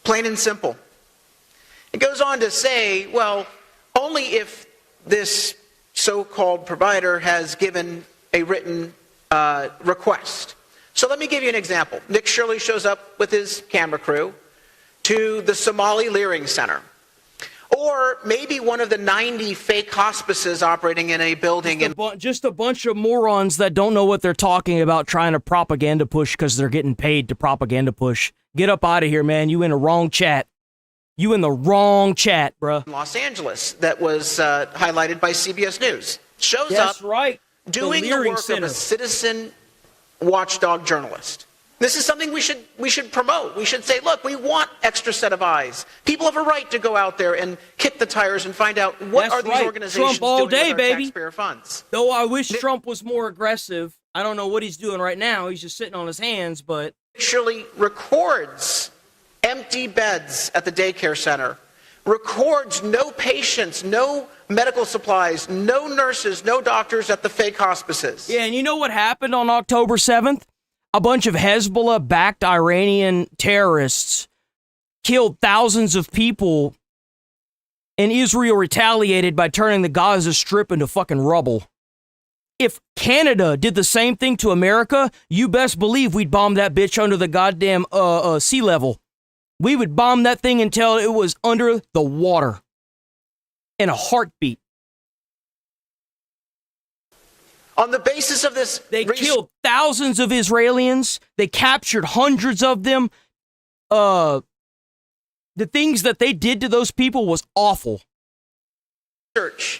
plain and simple. It goes on to say, well, only if this so-called provider has given a written request. So let me give you an example. Nick Shirley shows up with his camera crew to the Somali Leering Center. Or maybe one of the 90 fake hospices operating in a building. Just a bunch of morons that don't know what they're talking about trying to propaganda push because they're getting paid to propaganda push. Get up out of here, man. You in the wrong chat. You in the wrong chat, bruh. Los Angeles that was highlighted by CBS News. Shows That's up right. doing the work of a citizen watchdog journalist. This is something we should promote. We should say, look, we want extra set of eyes. People have a right to go out there and kick the tires and find out what are these organizations Trump all doing day, with our baby. taxpayer funds. Though I wish Trump was more aggressive. I don't know what he's doing right now. He's just sitting on his hands, but Shirley records empty beds at the daycare center, records no patients, no medical supplies, no nurses, no doctors at the fake hospices. Yeah, and you know what happened on October 7th? a bunch of Hezbollah-backed Iranian terrorists killed thousands of people, and Israel retaliated by turning the Gaza Strip into fucking rubble. If Canada did the same thing to America, you best believe we'd bomb that bitch under the goddamn sea level. We would bomb that thing until it was under the water. In a heartbeat. On the basis of this... They killed thousands of Israelis. They captured hundreds of them. The things that they did to those people was awful.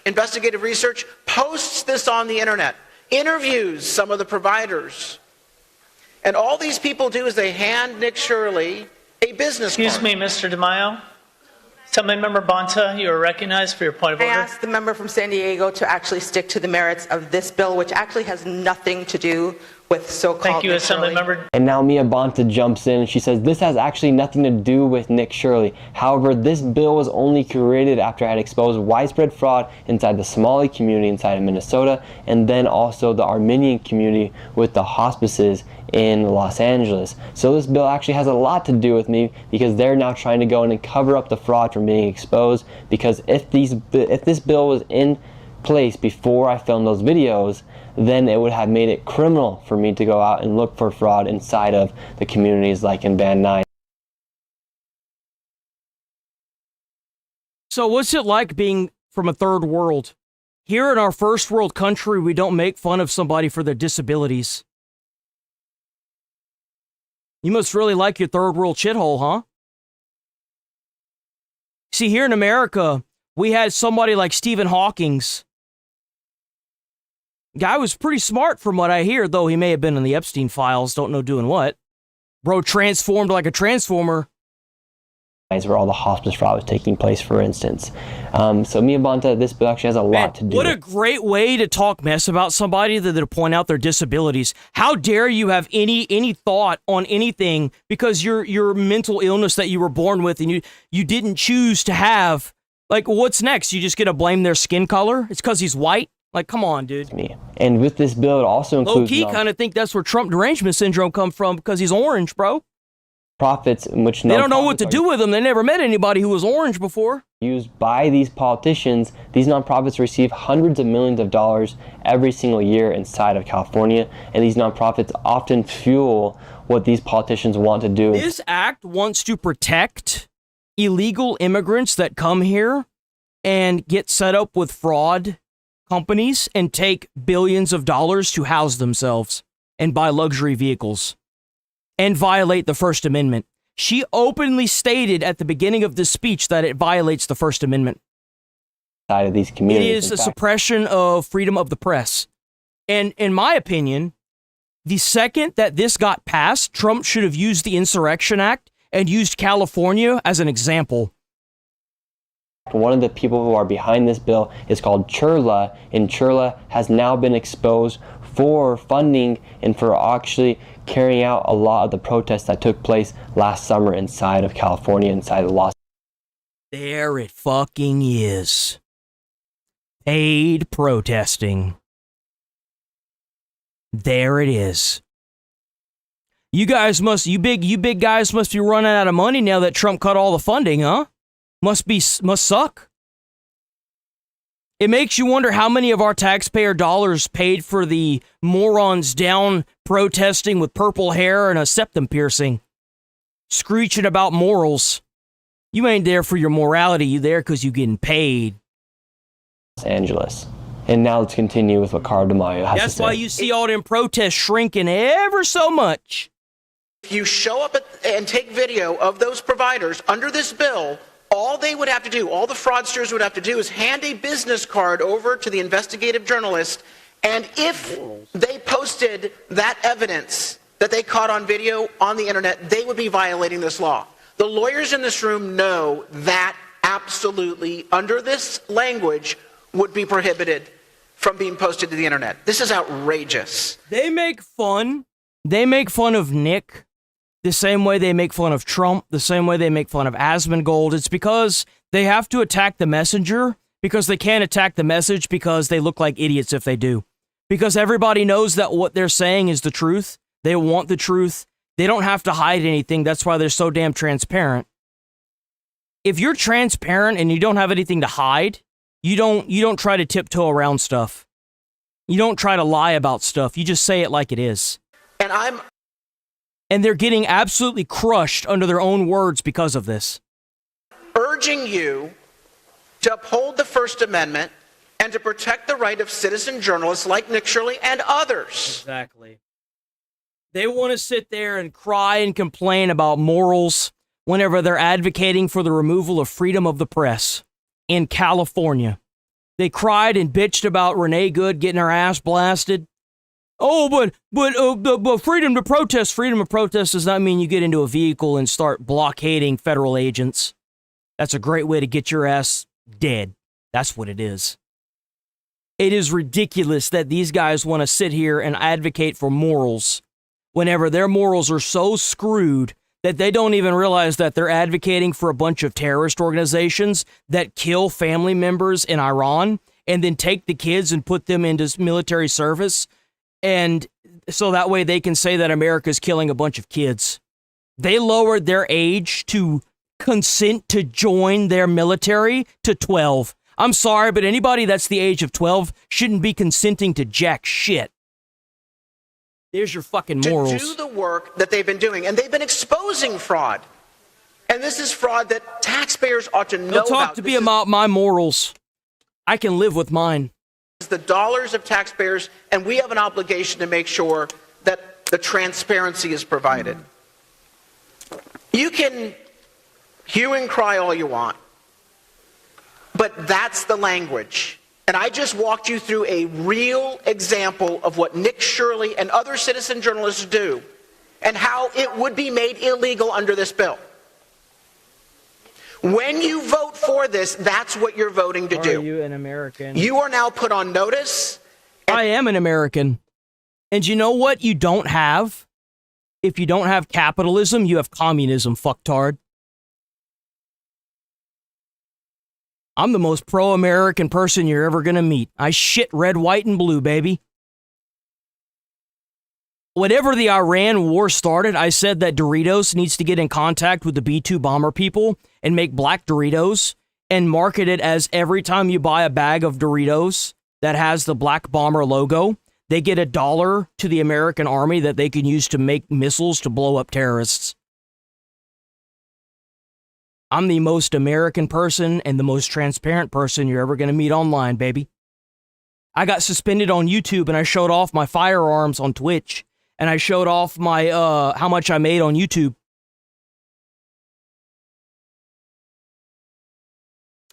Investigative research posts this on the internet, interviews some of the providers. And all these people do is they hand Nick Shirley a business card. Excuse me, Mr. DeMaio. Assembly-member Bonta, you are recognized for your point of I order. asked the member from San Diego to actually stick to the merits of this bill, which actually has nothing to do with so-called Thank you, Nick Shirley. Assemblymember. And now Mia Bonta jumps in and she says this has actually nothing to do with Nick Shirley. However, this bill was only created after I had exposed widespread fraud inside the Somali community inside of Minnesota, and then also the Armenian community with the hospices in Los Angeles. So this bill actually has a lot to do with me, because they're now trying to go in and cover up the fraud from being exposed, because if this bill was in place before I filmed those videos, then it would have made it criminal for me to go out and look for fraud inside of the communities like in Van Nuys. So what's it like being from a third world? Here in our first world country, we don't make fun of somebody for their disabilities. You must really like your third world shithole, huh? See, here in America, we had somebody like Stephen Hawking's. Guy was pretty smart from what I hear, though he may have been in the Epstein files, don't know doing what. Bro transformed like a transformer. Where all the hospice fraud was taking place, for instance. So Mia Bonta, this bill actually has a lot to do What with a great way to talk mess about somebody to point out their disabilities. How dare you have any thought on anything because your mental illness that you were born with and you didn't choose to have. Like, what's next? You just gonna blame their skin color? It's because he's white? Like, come on, dude. And with this bill, it also includes... Low-key kind of think that's where Trump derangement syndrome comes from, because he's orange, bro. Profits in which they don't know what to do with them. They never met anybody who was orange before. Used by these politicians, these nonprofits receive hundreds of millions of dollars every single year inside of California, and these nonprofits often fuel what these politicians want to do. This act wants to protect illegal immigrants that come here and get set up with fraud companies and take billions of dollars to house themselves and buy luxury vehicles and violate the First Amendment. She openly stated at the beginning of this speech that it violates the First Amendment. Side of these communities. It is a suppression of freedom of the press. And in my opinion, the second that this got passed, Trump should have used the Insurrection Act and used California as an example. One of the people who are behind this bill is called Churla, and Churla has now been exposed for funding and for actually carrying out a lot of the protests that took place last summer inside of California, inside of Los Angeles. There it fucking is. Paid protesting. There it is. You big guys must be running out of money now that Trump cut all the funding, huh? Must suck. It makes you wonder how many of our taxpayer dollars paid for the morons down protesting with purple hair and a septum piercing, screeching about morals. You ain't there for your morality, you there because you getting paid. Los Angeles. And now let's continue with what Carl DeMaio has to say. That's why you see all them protests shrinking ever so much. If you show up and take video of those providers under this bill, all they would have to do, all the fraudsters would have to do is hand a business card over to the investigative journalist, and if they posted that evidence that they caught on video on the internet, they would be violating this law. The lawyers in this room know that absolutely, under this language, would be prohibited from being posted to the internet. This is outrageous. They make fun of Nick the same way they make fun of Trump, the same way they make fun of Asmongold. It's because they have to attack the messenger, because they can't attack the message because they look like idiots if they do. Because everybody knows that what they're saying is the truth. They want the truth. They don't have to hide anything. That's why they're so damn transparent. If you're transparent and you don't have anything to hide, you don't try to tiptoe around stuff. You don't try to lie about stuff. You just say it like it is. And they're getting absolutely crushed under their own words because of this. Urging you to uphold the First Amendment and to protect the right of citizen journalists like Nick Shirley and others. Exactly. They want to sit there and cry and complain about morals whenever they're advocating for the removal of freedom of the press in California. They cried and bitched about Renee Good getting her ass blasted. Oh, but freedom to protest. Freedom of protest does not mean you get into a vehicle and start blockading federal agents. That's a great way to get your ass dead. That's what it is. It is ridiculous that these guys want to sit here and advocate for morals whenever their morals are so screwed that they don't even realize that they're advocating for a bunch of terrorist organizations that kill family members in Iran and then take the kids and put them into military service. And so that way they can say that America's killing a bunch of kids. They lowered their age to consent to join their military to 12. I'm sorry, but anybody that's the age of 12 shouldn't be consenting to jack shit. There's your fucking morals. To do the work that they've been doing. And they've been exposing fraud. And this is fraud that taxpayers ought to know about. Don't talk to me about my morals. I can live with mine. It's the dollars of taxpayers, and we have an obligation to make sure that the transparency is provided. You can hue and cry all you want, but that's the language. And I just walked you through a real example of what Nick Shirley and other citizen journalists do and how it would be made illegal under this bill. When you vote for this, that's what you're voting to do. Are you an American? You are now put on notice. I am an American. And you know what you don't have? If you don't have capitalism, you have communism, fucktard. I'm the most pro-American person you're ever going to meet. I shit red, white, and blue, baby. Whenever the Iran war started, I said that Doritos needs to get in contact with the B-2 bomber people and make black Doritos and market it as every time you buy a bag of Doritos that has the black bomber logo, they get $1 to the American army that they can use to make missiles to blow up terrorists. I'm the most American person and the most transparent person you're ever going to meet online, baby. I got suspended on YouTube and I showed off my firearms on Twitch. And I showed off my, how much I made on YouTube.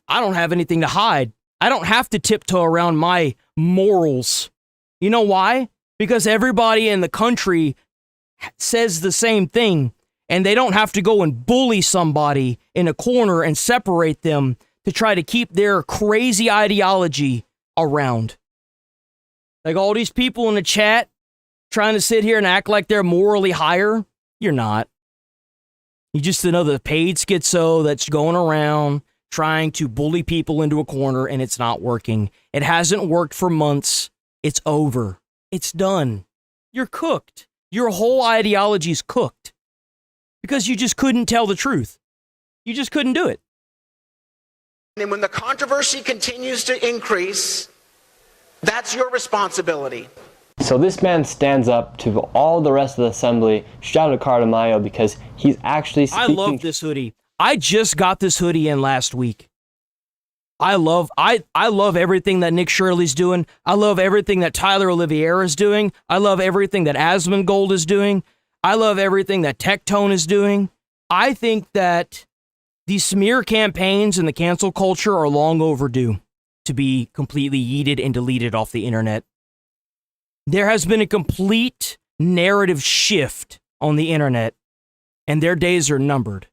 I don't have anything to hide. I don't have to tiptoe around my morals. You know why? Because everybody in the country says the same thing. And they don't have to go and bully somebody in a corner and separate them to try to keep their crazy ideology around. Like all these people in the chat trying to sit here and act like they're morally higher. You're not. You're just another paid schizo that's going around trying to bully people into a corner, and it's not working. It hasn't worked for months. It's over. It's done. You're cooked. Your whole ideology's cooked. Because you just couldn't tell the truth. You just couldn't do it. And when the controversy continues to increase, that's your responsibility. So this man stands up to all the rest of the assembly, shout out Carter Mayo, because he's actually speaking. I love this hoodie. I just got this hoodie in last week. I love everything that Nick Shirley's doing. I love everything that Tyler Oliveira is doing. I love everything that Asmongold is doing. I love everything that Tectone is doing. I think that these smear campaigns and the cancel culture are long overdue to be completely yeeted and deleted off the internet. There has been a complete narrative shift on the internet, and their days are numbered.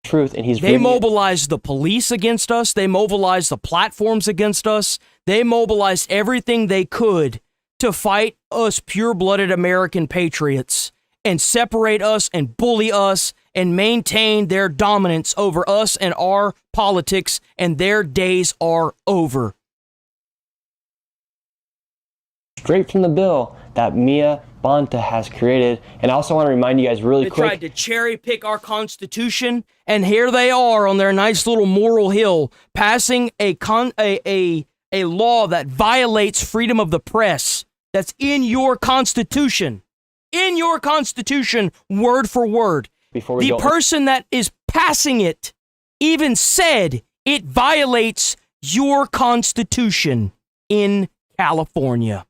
Truth, and they mobilized the police against us. They mobilized the platforms against us. They mobilized everything they could to fight us pure-blooded American patriots and separate us and bully us and maintain their dominance over us and our politics, and their days are over. straight from the bill that Mia Bonta has created. And I also want to remind you guys really quick. They tried to cherry pick our Constitution, and here they are on their nice little moral hill, passing a law that violates freedom of the press. That's in your Constitution. In your Constitution, word for word. Before we the person that is passing it even said it violates your Constitution in California.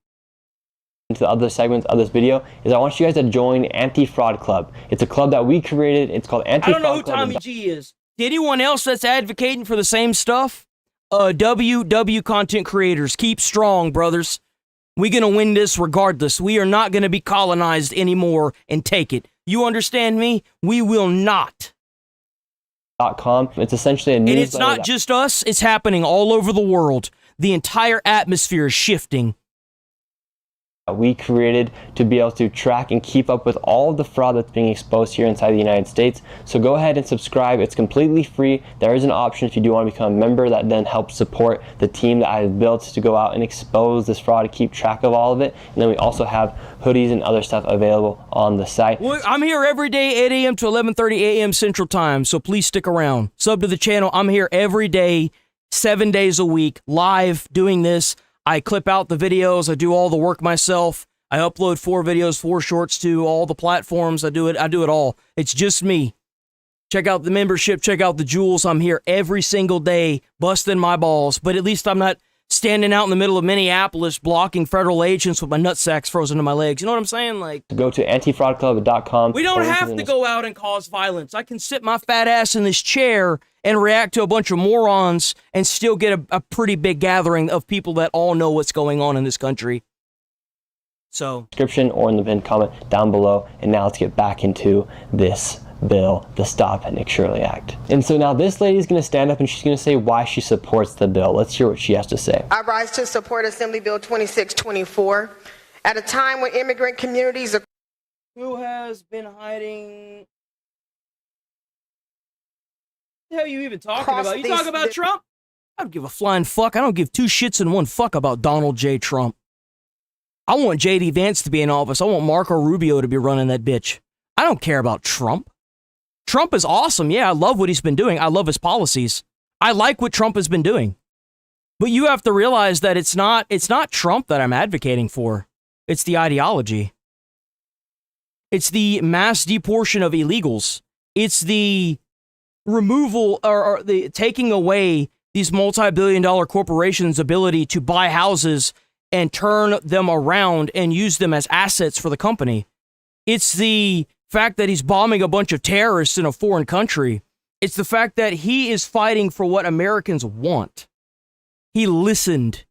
Into the other segments of this video is I want you guys to join Anti-Fraud Club. It's a club that we created. It's called Anti-Fraud Club. I don't know who Tommy G is. Anyone else that's advocating for the same stuff? WW content creators, keep strong, brothers. We're going to win this regardless. We are not going to be colonized anymore and take it. You understand me? We will not. .com. It's essentially a newsletter. And it's not just us. It's happening all over the world. The entire atmosphere is shifting. We created to be able to track and keep up with all of the fraud that's being exposed here inside the United States. So go ahead and subscribe. It's completely free. There is an option if you do want to become a member that then helps support the team that I've built to go out and expose this fraud, to keep track of all of it. And then we also have hoodies and other stuff available on the site. Well, I'm here every day, 8 a.m. to 11:30 a.m. Central Time, so please stick around. Sub to the channel. I'm here every day, 7 days a week, live doing this. I clip out the videos. I do all the work myself. I upload 4 videos, 4 shorts to all the platforms. I do it all. It's just me. Check out the membership. Check out the jewels. I'm here every single day, busting my balls. But at least I'm not standing out in the middle of Minneapolis blocking federal agents with my nutsacks frozen to my legs. You know what I'm saying? Like, go to antifraudclub.com. We don't have to go out and cause violence. I can sit my fat ass in this chair and react to a bunch of morons and still get a pretty big gathering of people that all know what's going on in this country. So, description or in the pinned comment down below. And now let's get back into this bill, the Stop Nick Shirley Act. And so now this lady is going to stand up and she's going to say why she supports the bill. Let's hear what she has to say. I rise to support Assembly Bill 2624 at a time when immigrant communities are... Who has been hiding... What the hell are you even talking about? You talking about Trump? I don't give a flying fuck. I don't give 2 shits and 1 fuck about Donald J. Trump. I want J.D. Vance to be in office. I want Marco Rubio to be running that bitch. I don't care about Trump. Trump is awesome. Yeah, I love what he's been doing. I love his policies. I like what Trump has been doing. But you have to realize that it's not Trump that I'm advocating for. It's the ideology. It's the mass deportation of illegals. It's the removal or the taking away these multi-billion-dollar corporations' ability to buy houses and turn them around and use them as assets for the company. It's the fact that he's bombing a bunch of terrorists in a foreign country. It's the fact that he is fighting for what Americans want. He listened.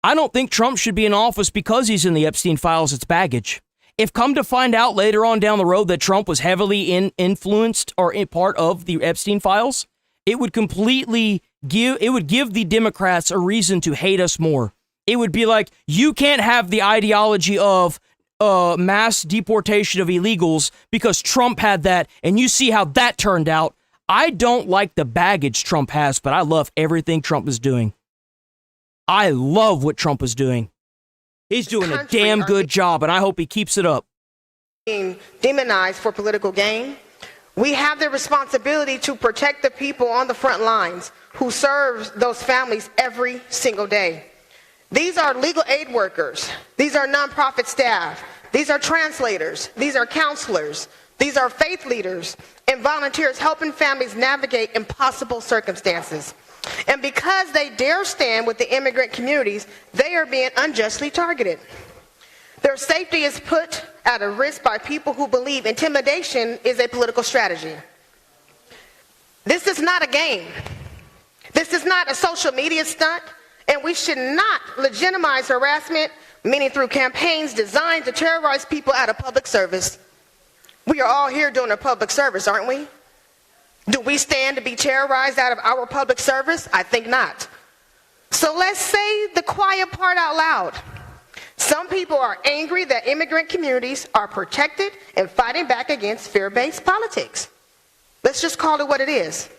I don't think Trump should be in office because he's in the Epstein files. It's baggage. If come to find out later on down the road that Trump was heavily influenced or in part of the Epstein files, it would completely give the Democrats a reason to hate us more. It would be like, you can't have the ideology of mass deportation of illegals because Trump had that, and you see how that turned out. I don't like the baggage Trump has, but I love everything Trump is doing. I love what Trump is doing. He's doing a damn good job, and I hope he keeps it up. Being demonized for political gain. We have the responsibility to protect the people on the front lines who serve those families every single day. These are legal aid workers. These are nonprofit staff. These are translators. These are counselors. These are faith leaders and volunteers helping families navigate impossible circumstances. And because they dare stand with the immigrant communities, they are being unjustly targeted. Their safety is put at a risk by people who believe intimidation is a political strategy. This is not a game. This is not a social media stunt, and we should not legitimize harassment, meaning through campaigns designed to terrorize people out of public service. We are all here doing a public service, aren't we? Do we stand to be terrorized out of our public service? I think not. So let's say the quiet part out loud. Some people are angry that immigrant communities are protected and fighting back against fear-based politics. Let's just call it what it is.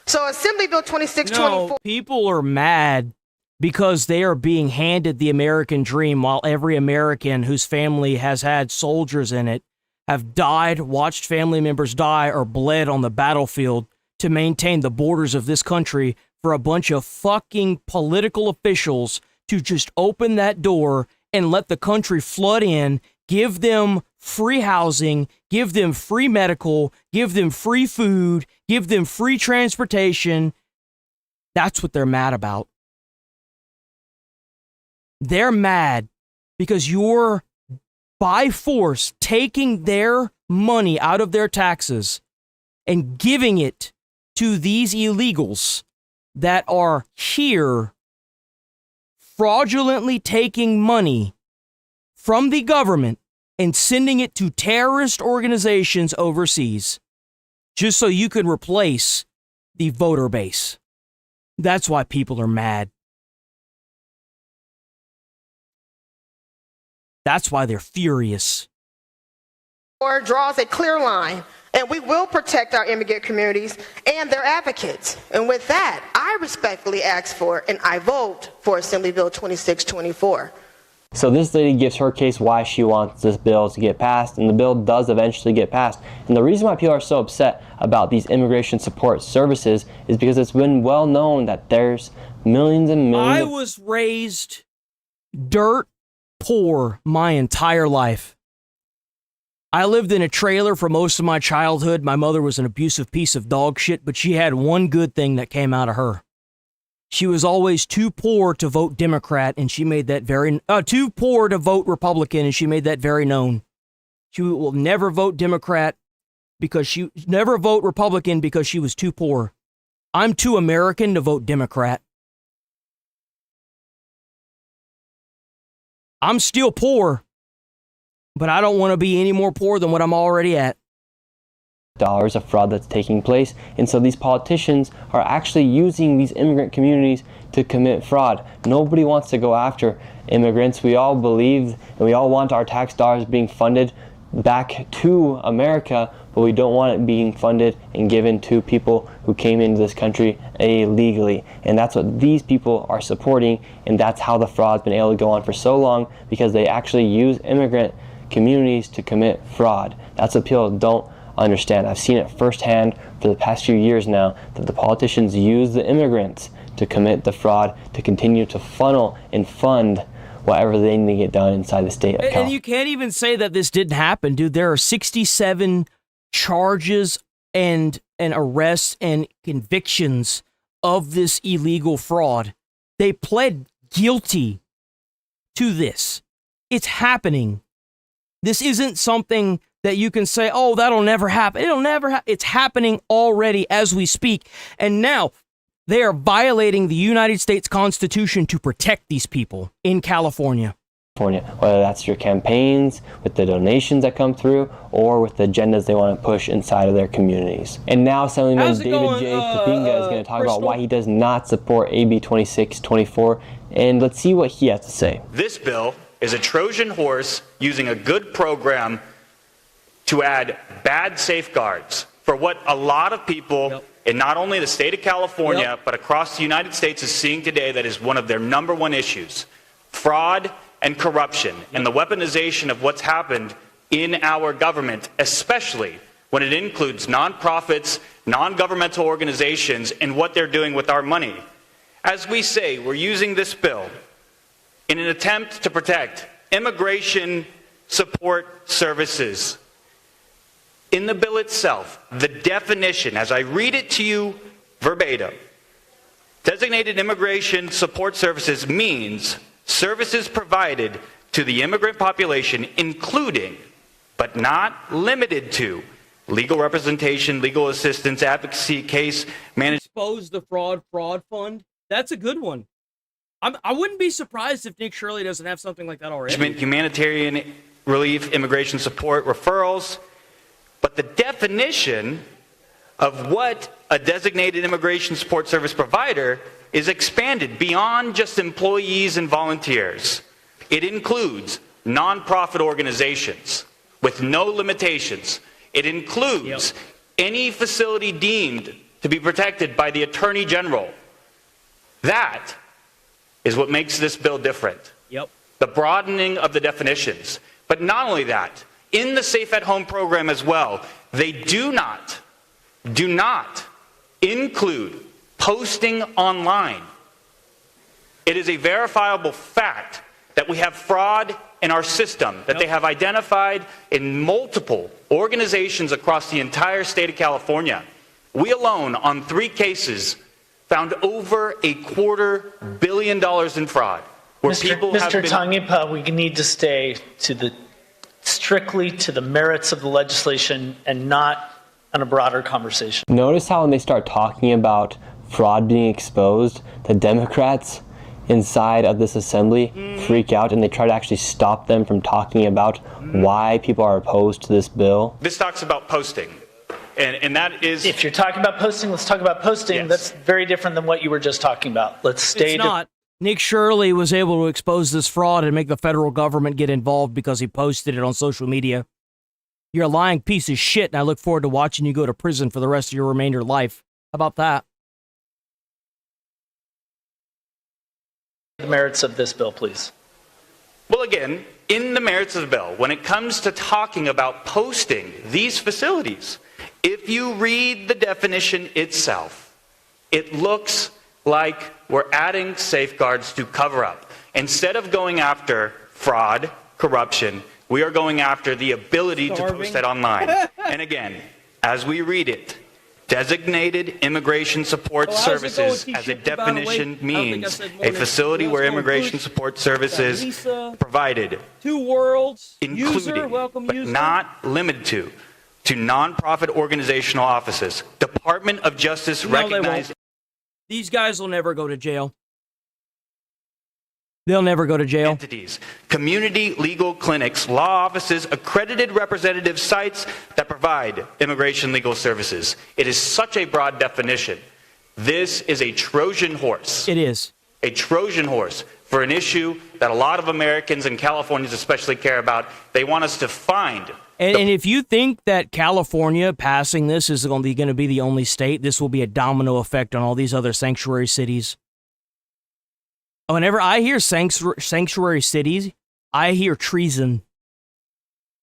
So Assembly Bill 2624. No, people are mad because they are being handed the American dream while every American whose family has had soldiers in it have died, watched family members die, or bled on the battlefield to maintain the borders of this country for a bunch of fucking political officials to just open that door and let the country flood in, give them free housing, give them free medical, give them free food, give them free transportation. That's what they're mad about. They're mad because you're, by force, taking their money out of their taxes and giving it to these illegals that are here fraudulently taking money from the government and sending it to terrorist organizations overseas just so you can replace the voter base. That's why people are mad. That's why they're furious. Or draws a clear line, and we will protect our immigrant communities and their advocates. And with that, I respectfully ask for and I vote for Assembly Bill 2624. So this lady gives her case why she wants this bill to get passed, and the bill does eventually get passed. And the reason why people are so upset about these immigration support services is because it's been well known that there's millions and millions. I was raised dirt poor my entire life. I lived in a trailer for most of my childhood. My mother was an abusive piece of dog shit, but she had one good thing that came out of her. She was always too poor to vote Democrat, and she made that very too poor to vote Republican, and she made that very known. She will never vote Democrat because she never vote Republican because she was too poor. I'm too American to vote Democrat. I'm still poor, but I don't want to be any more poor than what I'm already at. Dollars of fraud that's taking place, and so these politicians are actually using these immigrant communities to commit fraud. Nobody wants to go after immigrants. We all believe and we all want our tax dollars being funded back to America, but we don't want it being funded and given to people who came into this country illegally. And that's what these people are supporting, and that's how the fraud's been able to go on for so long, because they actually use immigrant communities to commit fraud. That's what people don't understand. I've seen it firsthand for the past few years now, that the politicians use the immigrants to commit the fraud, to continue to funnel and fund whatever they need to get done inside the state of California. And you can't even say that this didn't happen, dude. There are 67 charges and arrests and convictions of this illegal fraud. They pled guilty to this. It's happening. This isn't something that you can say, oh, that'll never happen. It'll never happen. It's happening already as we speak. And now they are violating the United States Constitution to protect these people in California. Whether that's your campaigns, with the donations that come through, or with the agendas they want to push inside of their communities. And now Assemblyman David J. Kapinga is going to talk about why he does not support AB 2624. And let's see what he has to say. This bill is a Trojan horse using a good program to add bad safeguards for what a lot of people in not only the state of California, but across the United States is seeing today that is one of their #1 issues: fraud and corruption, and the weaponization of what's happened in our government, especially when it includes nonprofits, non-governmental organizations, and what they're doing with our money. As we say, we're using this bill in an attempt to protect immigration support services. In the bill itself, the definition, as I read it to you verbatim, designated immigration support services means services provided to the immigrant population, including, but not limited to, legal representation, legal assistance, advocacy, case management. Expose the fraud fund. That's a good one. I wouldn't be surprised if Nick Shirley doesn't have something like that already. Humanitarian relief, immigration support, referrals. But the definition of what a designated immigration support service provider is expanded beyond just employees and volunteers. It includes nonprofit organizations with no limitations. It includes any facility deemed to be protected by the Attorney General. That is what makes this bill different. Yep. The broadening of the definitions. But not only that, in the Safe at Home program as well, they do not include posting online. It is a verifiable fact that we have fraud in our system, that they have identified in multiple organizations across the entire state of California. We alone, on 3 cases, found over $250 million in fraud. Where people have Mr. been... Tangipa, we need to stay strictly to the merits of the legislation and not on a broader conversation. Notice how when they start talking about fraud being exposed, the Democrats inside of this assembly freak out and they try to actually stop them from talking about why people are opposed to this bill. This talks about posting. And that is... If you're talking about posting, let's talk about posting. Yes. That's very different than what you were just talking about. Let's stay It's not. Nick Shirley was able to expose this fraud and make the federal government get involved because he posted it on social media. You're a lying piece of shit, and I look forward to watching you go to prison for the rest of your remainder life. How about that? the merits of this bill, please. Well, again, in the merits of the bill, when it comes to talking about posting these facilities, if you read the definition itself, it looks like we're adding safeguards to cover up. Instead of going after fraud, corruption, we are going after the ability to post that online. And again, as we read it, designated immigration support services as a definition means a facility where immigration support services provided, Two worlds, including, but user. not limited to nonprofit organizational offices. Department of Justice No, they won't. recognized These guys will never go to jail. They'll never go to jail. entities, community legal clinics, law offices, accredited representative sites that provide immigration legal services. It is such a broad definition. This is a Trojan horse. It is. A Trojan horse for an issue that a lot of Americans and Californians especially care about. They want us to find. And if you think that California passing this is going to be the only state, this will be a domino effect on all these other sanctuary cities. Whenever I hear sanctuary cities, I hear treason.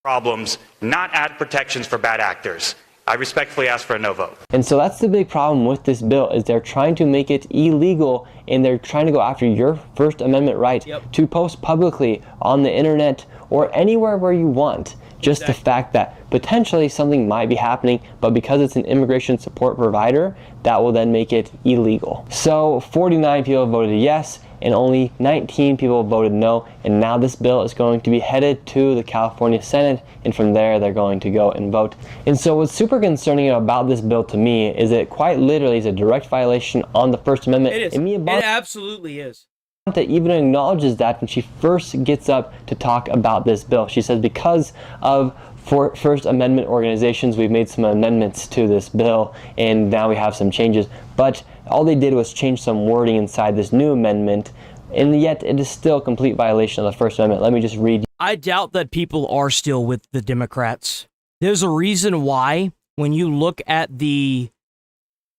Problems, not add protections for bad actors. I respectfully ask for a no vote. And so that's the big problem with this bill, is they're trying to make it illegal, and they're trying to go after your First Amendment right to post publicly on the internet or anywhere where you want. Just the fact that potentially something might be happening, but because it's an immigration support provider, that will then make it illegal. So 49 people voted yes, and only 19 people voted no, and now this bill is going to be headed to the California Senate, and from there they're going to go and vote. And so what's super concerning about this bill to me is it quite literally is a direct violation on the First Amendment. It is. It absolutely is. That even acknowledges that when she first gets up to talk about this bill. She says because of First Amendment organizations, we've made some amendments to this bill, and now we have some changes. But all they did was change some wording inside this new amendment, and yet it is still a complete violation of the First Amendment. Let me just read. I doubt that people are still with the Democrats. There's a reason why, when you look at the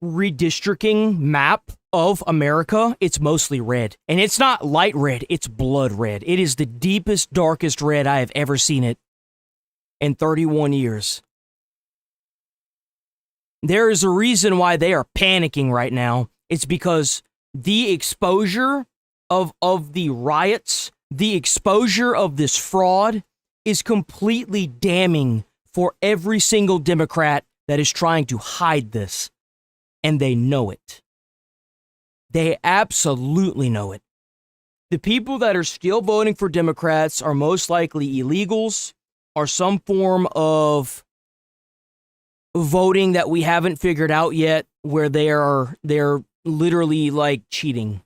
redistricting map of America, it's mostly red. And it's not light red, it's blood red. It is the deepest, darkest red I have ever seen it in 31 years. There is a reason why they are panicking right now. It's because the exposure of the riots, the exposure of this fraud is completely damning for every single Democrat that is trying to hide this. And they know it. They absolutely know it. The people that are still voting for Democrats are most likely illegals or some form of voting that we haven't figured out yet, where they're literally like cheating.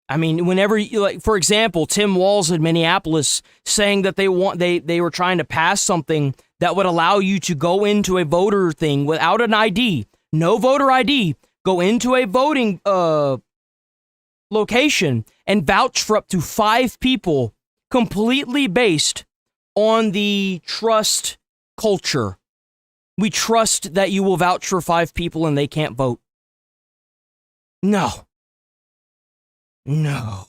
I mean, whenever you, like, for example, Tim Walz in Minneapolis saying that they were trying to pass something that would allow you to go into a voter thing without an ID, no voter ID, go into a voting location and vouch for up to 5 people, completely based on the trust culture. we trust that you will vouch for 5 people and they can't vote. No. No.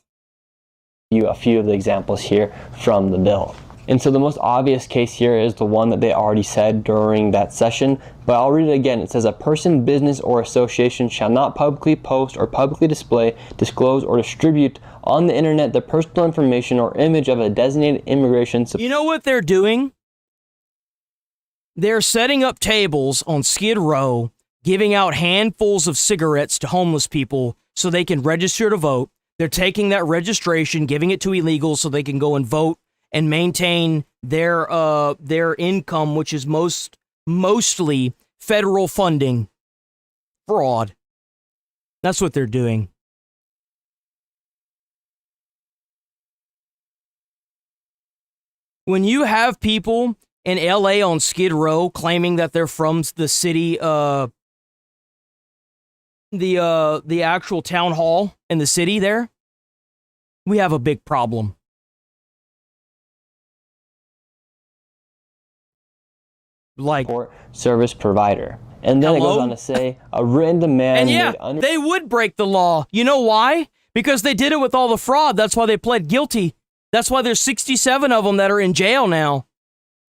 A few of the examples here from the bill. And so the most obvious case here is the one that they already said during that session, but I'll read it again. It says, a person, business, or association shall not publicly post or publicly display, disclose, or distribute on the internet the personal information or image of a designated immigration. You know what they're doing? They're setting up tables on Skid Row, giving out handfuls of cigarettes to homeless people so they can register to vote. They're taking that registration, giving it to illegals so they can go and vote and maintain their income, which is mostly federal funding. Fraud. That's what they're doing. When you have people in LA on Skid Row claiming that they're from the city, the actual town hall in the city there, we have a big problem. Like service provider. And then it goes on to say a written demand. And yeah, they would break the law. You know why? Because they did it with all the fraud. That's why they pled guilty. That's why there's 67 of them that are in jail now.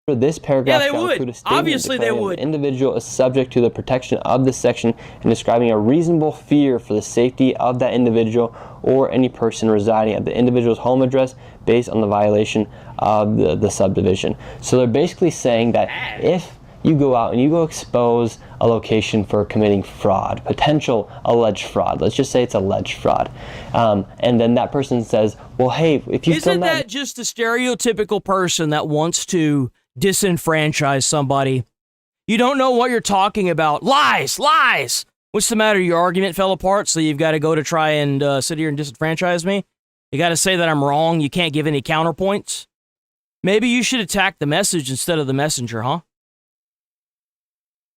For this paragraph, yeah, they would. Obviously, they would. The individual is subject to the protection of this section and describing a reasonable fear for the safety of that individual or any person residing at the individual's home address based on the violation of the subdivision. So they're basically saying that if you go out and you go expose a location for committing fraud, potential alleged fraud, let's just say it's alleged fraud, and then that person says, well, hey, if you've done that... Isn't that just a stereotypical person that wants to disenfranchise somebody? You don't know what you're talking about. Lies! Lies! What's the matter? Your argument fell apart, so you've got to go to try and sit here and disenfranchise me? You got to say that I'm wrong? You can't give any counterpoints? Maybe you should attack the message instead of the messenger, huh?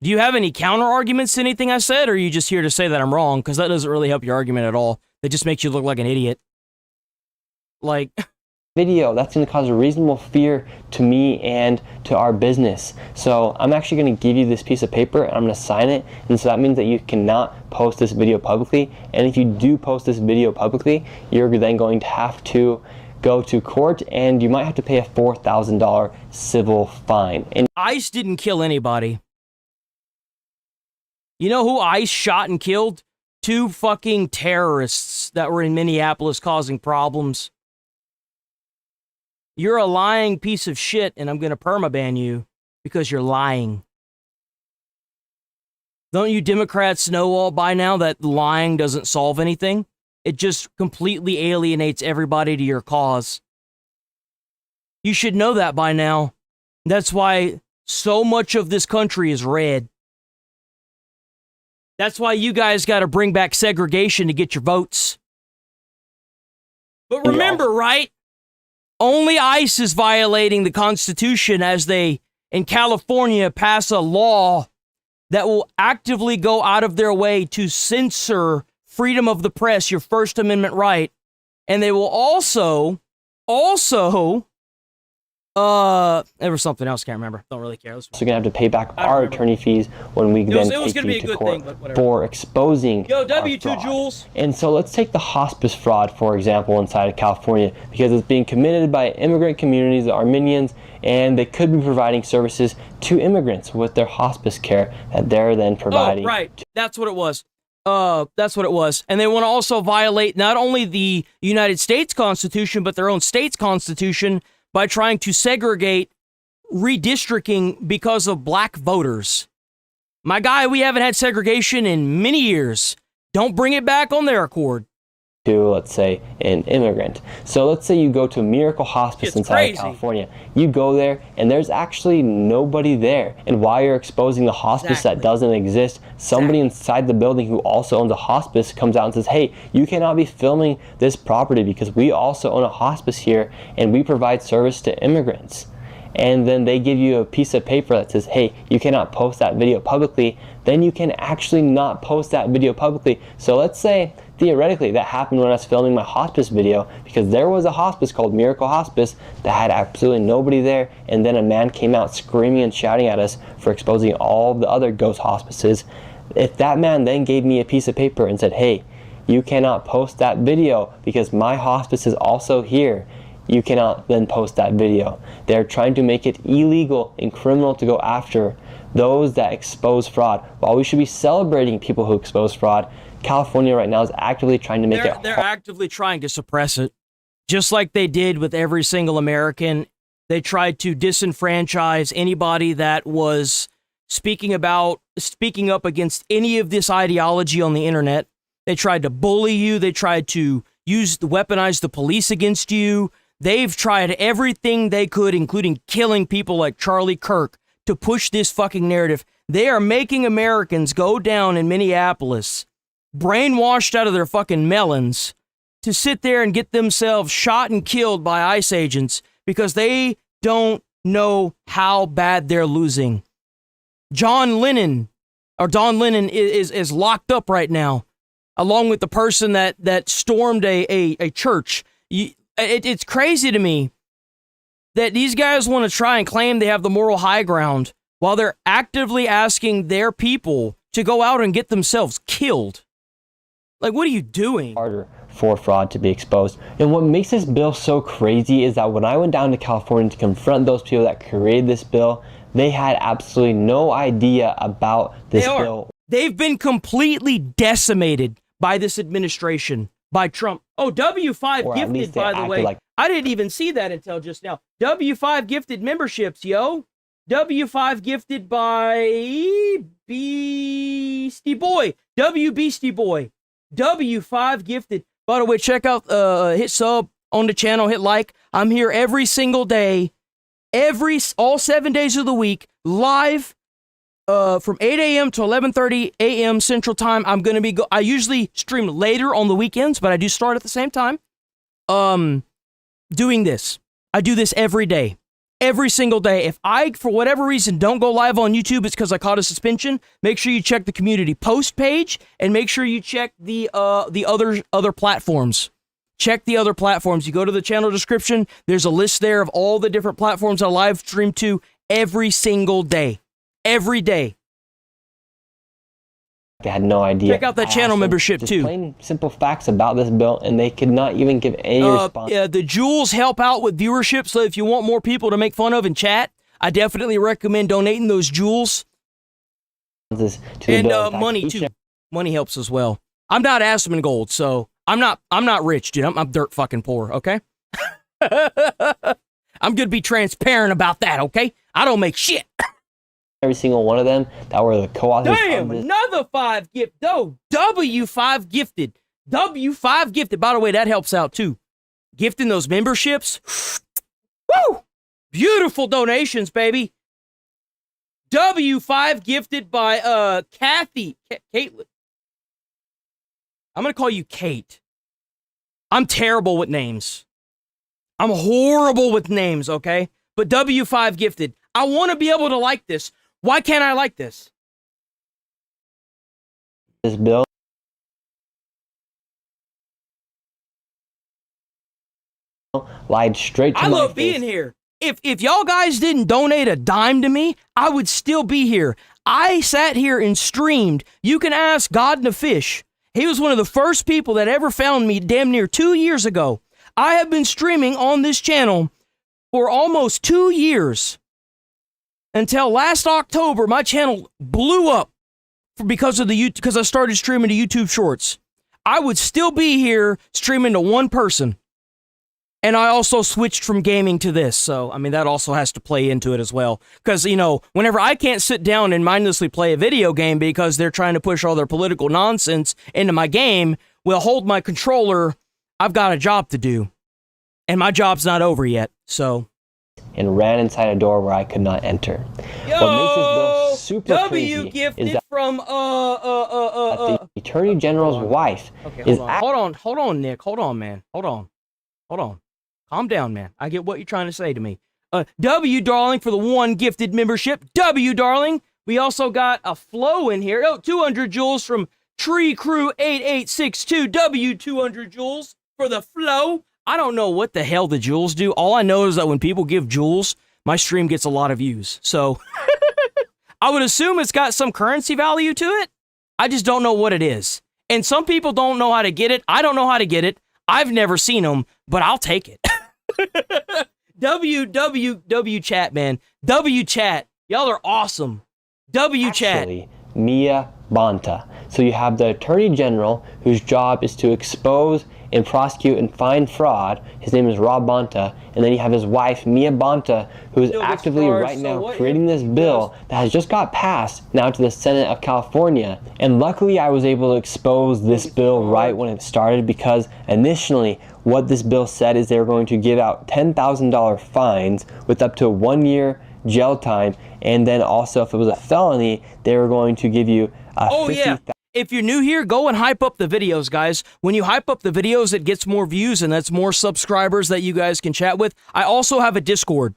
Do you have any counter arguments to anything I said, or are you just here to say that I'm wrong? Because that doesn't really help your argument at all. It just makes you look like an idiot. Like... video, that's going to cause a reasonable fear to me and to our business. So I'm actually going to give you this piece of paper and I'm going to sign it, and so that means that you cannot post this video publicly, and if you do post this video publicly, you're then going to have to go to court and you might have to pay a $4,000 civil fine. And ICE didn't kill anybody. You know who ICE shot and killed? 2 fucking terrorists that were in Minneapolis causing problems. You're a lying piece of shit, and I'm going to permaban you because you're lying. Don't you Democrats know all by now that lying doesn't solve anything? It just completely alienates everybody to your cause. You should know that by now. That's why so much of this country is red. That's why you guys got to bring back segregation to get your votes. But remember, right? Only ICE is violating the Constitution as they, in California, pass a law that will actively go out of their way to censor freedom of the press, your First Amendment right. And they will also, there was something else, can't remember. Don't really care. So we're going to have to pay back our attorney fees when we then take you to court for exposing Yo, W2 fraud. Jules. And so let's take the hospice fraud, for example, inside of California, because it's being committed by immigrant communities, the Armenians, and they could be providing services to immigrants with their hospice care that they're then providing. Oh, right. That's what it was. That's what it was. And they want to also violate not only the United States Constitution, but their own state's constitution by trying to segregate redistricting because of black voters. My guy, we haven't had segregation in many years. Don't bring it back on their accord. To, let's say, an immigrant. So let's say you go to Miracle Hospice inside of California. You go there and there's actually nobody there. And while you're exposing the hospice that doesn't exist, somebody inside the building who also owns a hospice comes out and says, hey, you cannot be filming this property because we also own a hospice here and we provide service to immigrants. and then they give you a piece of paper that says, hey, you cannot post that video publicly, then you can actually not post that video publicly. So let's say, theoretically, that happened when I was filming my hospice video, because there was a hospice called Miracle Hospice that had absolutely nobody there, and then a man came out screaming and shouting at us for exposing all the other ghost hospices. If that man then gave me a piece of paper and said, hey, you cannot post that video because my hospice is also here, you cannot then post that video. They're trying to make it illegal and criminal to go after those that expose fraud. While we should be celebrating people who expose fraud, California right now is actively trying to make They're actively trying to suppress it. Just like they did with every single American. They tried to disenfranchise anybody that was speaking up against any of this ideology on the internet. They tried to bully you. They tried to weaponize the police against you. They've tried everything they could, including killing people like Charlie Kirk, to push this fucking narrative. They are making Americans go down in Minneapolis, brainwashed out of their fucking melons, to sit there and get themselves shot and killed by ICE agents because they don't know how bad they're losing. Don Lennon is locked up right now, along with the person that stormed a church. It's crazy to me that these guys want to try and claim they have the moral high ground while they're actively asking their people to go out and get themselves killed. Like, what are you doing? Harder for fraud to be exposed. And what makes this bill so crazy is that when I went down to California to confront those people that created this bill, they had absolutely no idea about this bill. They've been completely decimated by this administration, by Trump. Oh, W5 gifted, by the way. I didn't even see that until just now. W5 gifted memberships, yo. W5 gifted by Beastie Boy. Beastie Boy. W5 gifted. By the way, check out, hit sub on the channel, hit like. I'm here every single day, all 7 days of the week, live, from 8 a.m. to 11:30 a.m. Central Time. I'm going to be, I usually stream later on the weekends, but I do start at the same time. Doing this. I do this every day. Every single day. If I, for whatever reason, don't go live on YouTube, it's because I caught a suspension. Make sure you check the community post page, and make sure you check the other platforms. Check the other platforms. You go to the channel description. There's a list there of all the different platforms I live stream to every single day. Every day. They had no idea. Check out that channel membership just too. Plain simple facts about this bill, and they could not even give any response. Yeah, the jewels help out with viewership, so if you want more people to make fun of and chat, I definitely recommend donating those jewels. And money too. Money helps as well. I'm not Aspen Gold, so I'm not rich, dude. I'm dirt fucking poor. Okay. I'm gonna be transparent about that. Okay. I don't make shit. Every single one of them that were the co-authors. Damn, another 5 gift. Oh, W5 gifted. W5 gifted. By the way, that helps out too. Gifting those memberships. Woo! Beautiful donations, baby. W5 gifted by Kathy. Caitlin. I'm gonna call you Kate. I'm terrible with names. I'm horrible with names, okay? But W5 gifted. I want to be able to like this. Why can't I like this? This bill. Lied straight to my face. I love being here. If y'all guys didn't donate a dime to me, I would still be here. I sat here and streamed. You can ask God and the Fish. He was one of the first people that ever found me damn near 2 years ago. I have been streaming on this channel for almost 2 years. Until last October, my channel blew up because I started streaming to YouTube Shorts. I would still be here streaming to one person. And I also switched from gaming to this. So, I mean, that also has to play into it as well. Because, you know, whenever I can't sit down and mindlessly play a video game because they're trying to push all their political nonsense into my game, well, hold my controller. I've got a job to do. And my job's not over yet. So. And ran inside a door where I could not enter. Yo, what makes this bill super crazy gifted is that from the Attorney General's wife is hold on, Nick. Hold on, man. Hold on. Calm down, man. I get what you're trying to say to me. W, darling, for the 1 gifted membership. W, darling. We also got a flow in here. Oh, 200 joules from Tree Crew 8862. W, 200 joules for the flow. I don't know what the hell the joules do. All I know is that when people give joules, my stream gets a lot of views. So I would assume it's got some currency value to it. I just don't know what it is. And some people don't know how to get it. I don't know how to get it. I've never seen them, but I'll take it. W chat, man. W chat. Y'all are awesome. W chat. Actually, Mia Bonta. So you have the Attorney General, whose job is to expose and prosecute and find fraud. His name is Rob Bonta. And then you have his wife, Mia Bonta, who is actively right now creating this bill that has just got passed now to the Senate of California. And luckily I was able to expose this bill right when it started, because initially what this bill said is they were going to give out $10,000 fines with up to 1 year jail time, and then also if it was a felony, they were going to give you yeah. If you're new here, go and hype up the videos, guys. When you hype up the videos, it gets more views, and that's more subscribers that you guys can chat with. I also have a Discord.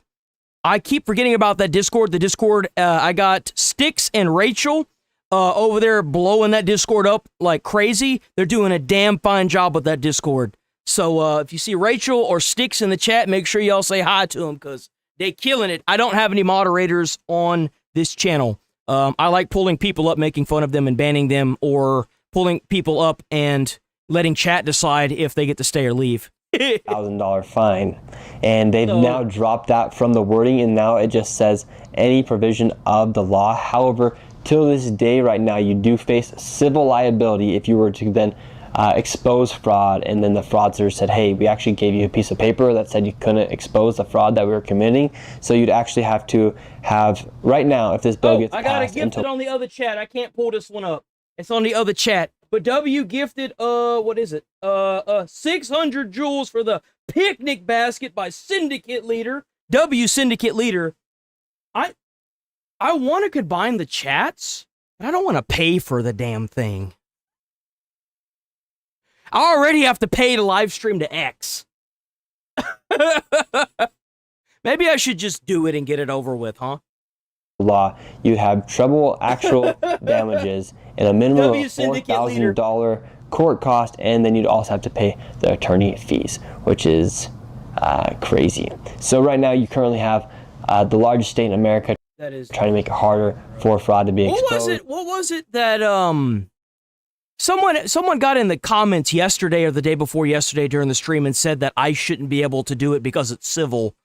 I keep forgetting about that Discord. The Discord, I got Styx and Rachel over there blowing that Discord up like crazy. They're doing a damn fine job with that Discord. So if you see Rachel or Styx in the chat, make sure y'all say hi to them, because they killing it. I don't have any moderators on this channel. I like pulling people up, making fun of them and banning them, or pulling people up and letting chat decide if they get to stay or leave. $1,000 fine. And they've now dropped that from the wording, and now it just says any provision of the law. However, till this day right now, you do face civil liability if you were to then expose fraud, and then the fraudster said, hey, we actually gave you a piece of paper that said you couldn't expose the fraud that we were committing. So you'd actually have to have, right now, if this bill gets passed... I got it gifted on the other chat. I can't pull this one up. It's on the other chat. But W gifted, what is it? 600 joules for the picnic basket by Syndicate Leader. W Syndicate Leader. I want to combine the chats, but I don't want to pay for the damn thing. I already have to pay to live stream to X. Maybe I should just do it and get it over with, huh? Law, you have treble actual damages and a minimum of $4,000 court cost, and then you'd also have to pay the attorney fees, which is crazy. So right now you currently have the largest state in America that is trying to make it harder for fraud to be exposed. What was it that someone got in the comments yesterday or the day before yesterday during the stream and said that I shouldn't be able to do it because it's civil.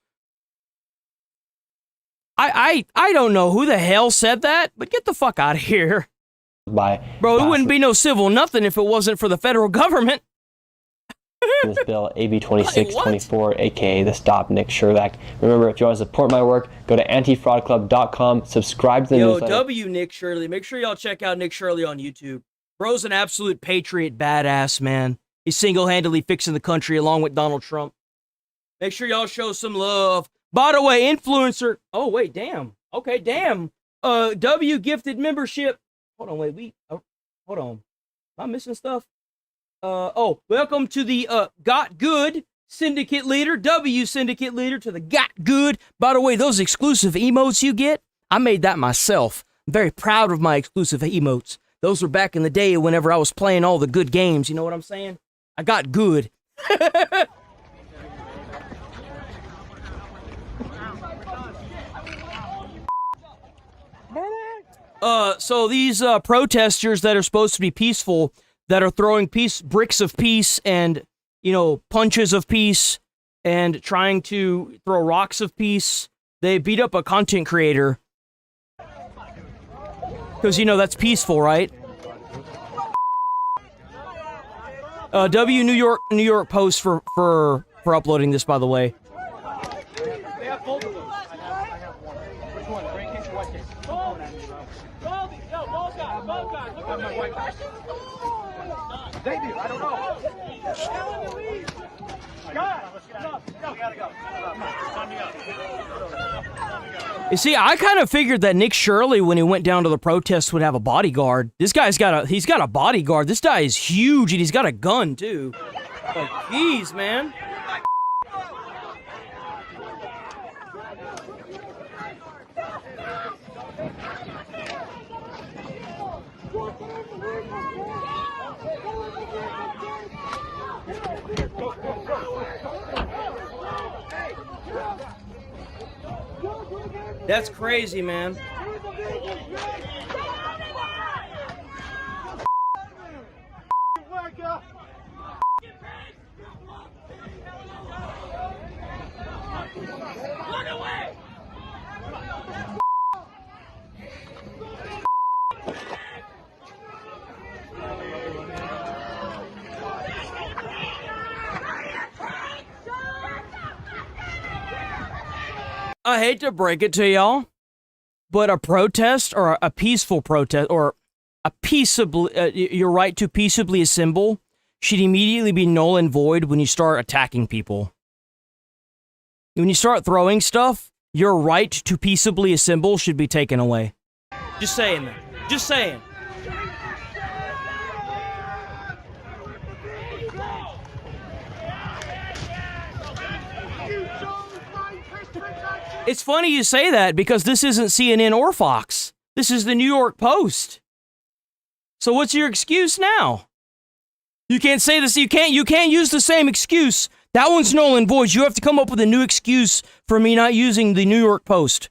I don't know who the hell said that, but get the fuck out of here. Bro, it wouldn't be no civil nothing if it wasn't for the federal government. This bill, AB 2624, aka the Stop Nick Shirley Act. Remember, if you want to support my work, go to antifraudclub.com, subscribe to the newsletter. W Nick Shirley. Make sure y'all check out Nick Shirley on YouTube. Bro's an absolute patriot badass, man. He's single-handedly fixing the country along with Donald Trump. Make sure y'all show some love. By the way, influencer. Oh, wait, damn. Okay, damn. W gifted membership. Hold on, wait. Hold on. Am I missing stuff? Welcome to the Got Good Syndicate Leader. W Syndicate Leader to the Got Good. By the way, those exclusive emotes you get, I made that myself. I'm very proud of my exclusive emotes. Those were back in the day whenever I was playing all the good games. You know what I'm saying? I got good. So these protesters that are supposed to be peaceful, that are throwing bricks of peace and, punches of peace and trying to throw rocks of peace, they beat up a content creator. Because, that's peaceful, right? W New York Post for uploading this, by the way. They do. I don't know. You see, I kind of figured that Nick Shirley, when he went down to the protest, would have a bodyguard. This guy's got a bodyguard. This guy is huge, and he's got a gun too. Like, jeez, man. That's crazy, man. I hate to break it to y'all, but a protest or a peaceful protest or a peaceable, your right to peaceably assemble should immediately be null and void when you start attacking people. When you start throwing stuff, your right to peaceably assemble should be taken away. Just saying that. Just saying. It's funny you say that because this isn't CNN or Fox. This is the New York Post. So what's your excuse now? You can't say this. You can't use the same excuse. That one's null and void. You have to come up with a new excuse for me not using the New York Post.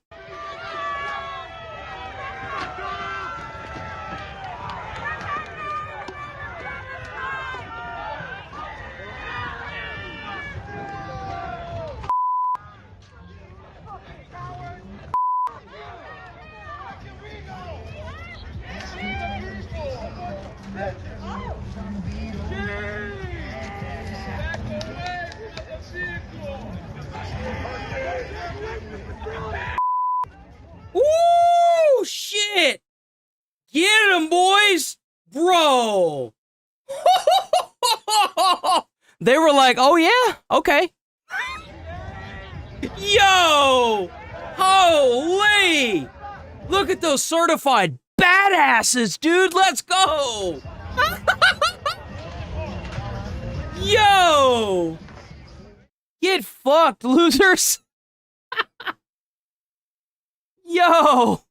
Ooh, shit! Get him, boys! Bro! They were like, oh yeah? Okay. Yo! Holy! Look at those certified badasses, dude! Let's go! Yo! Get fucked, losers! Yo!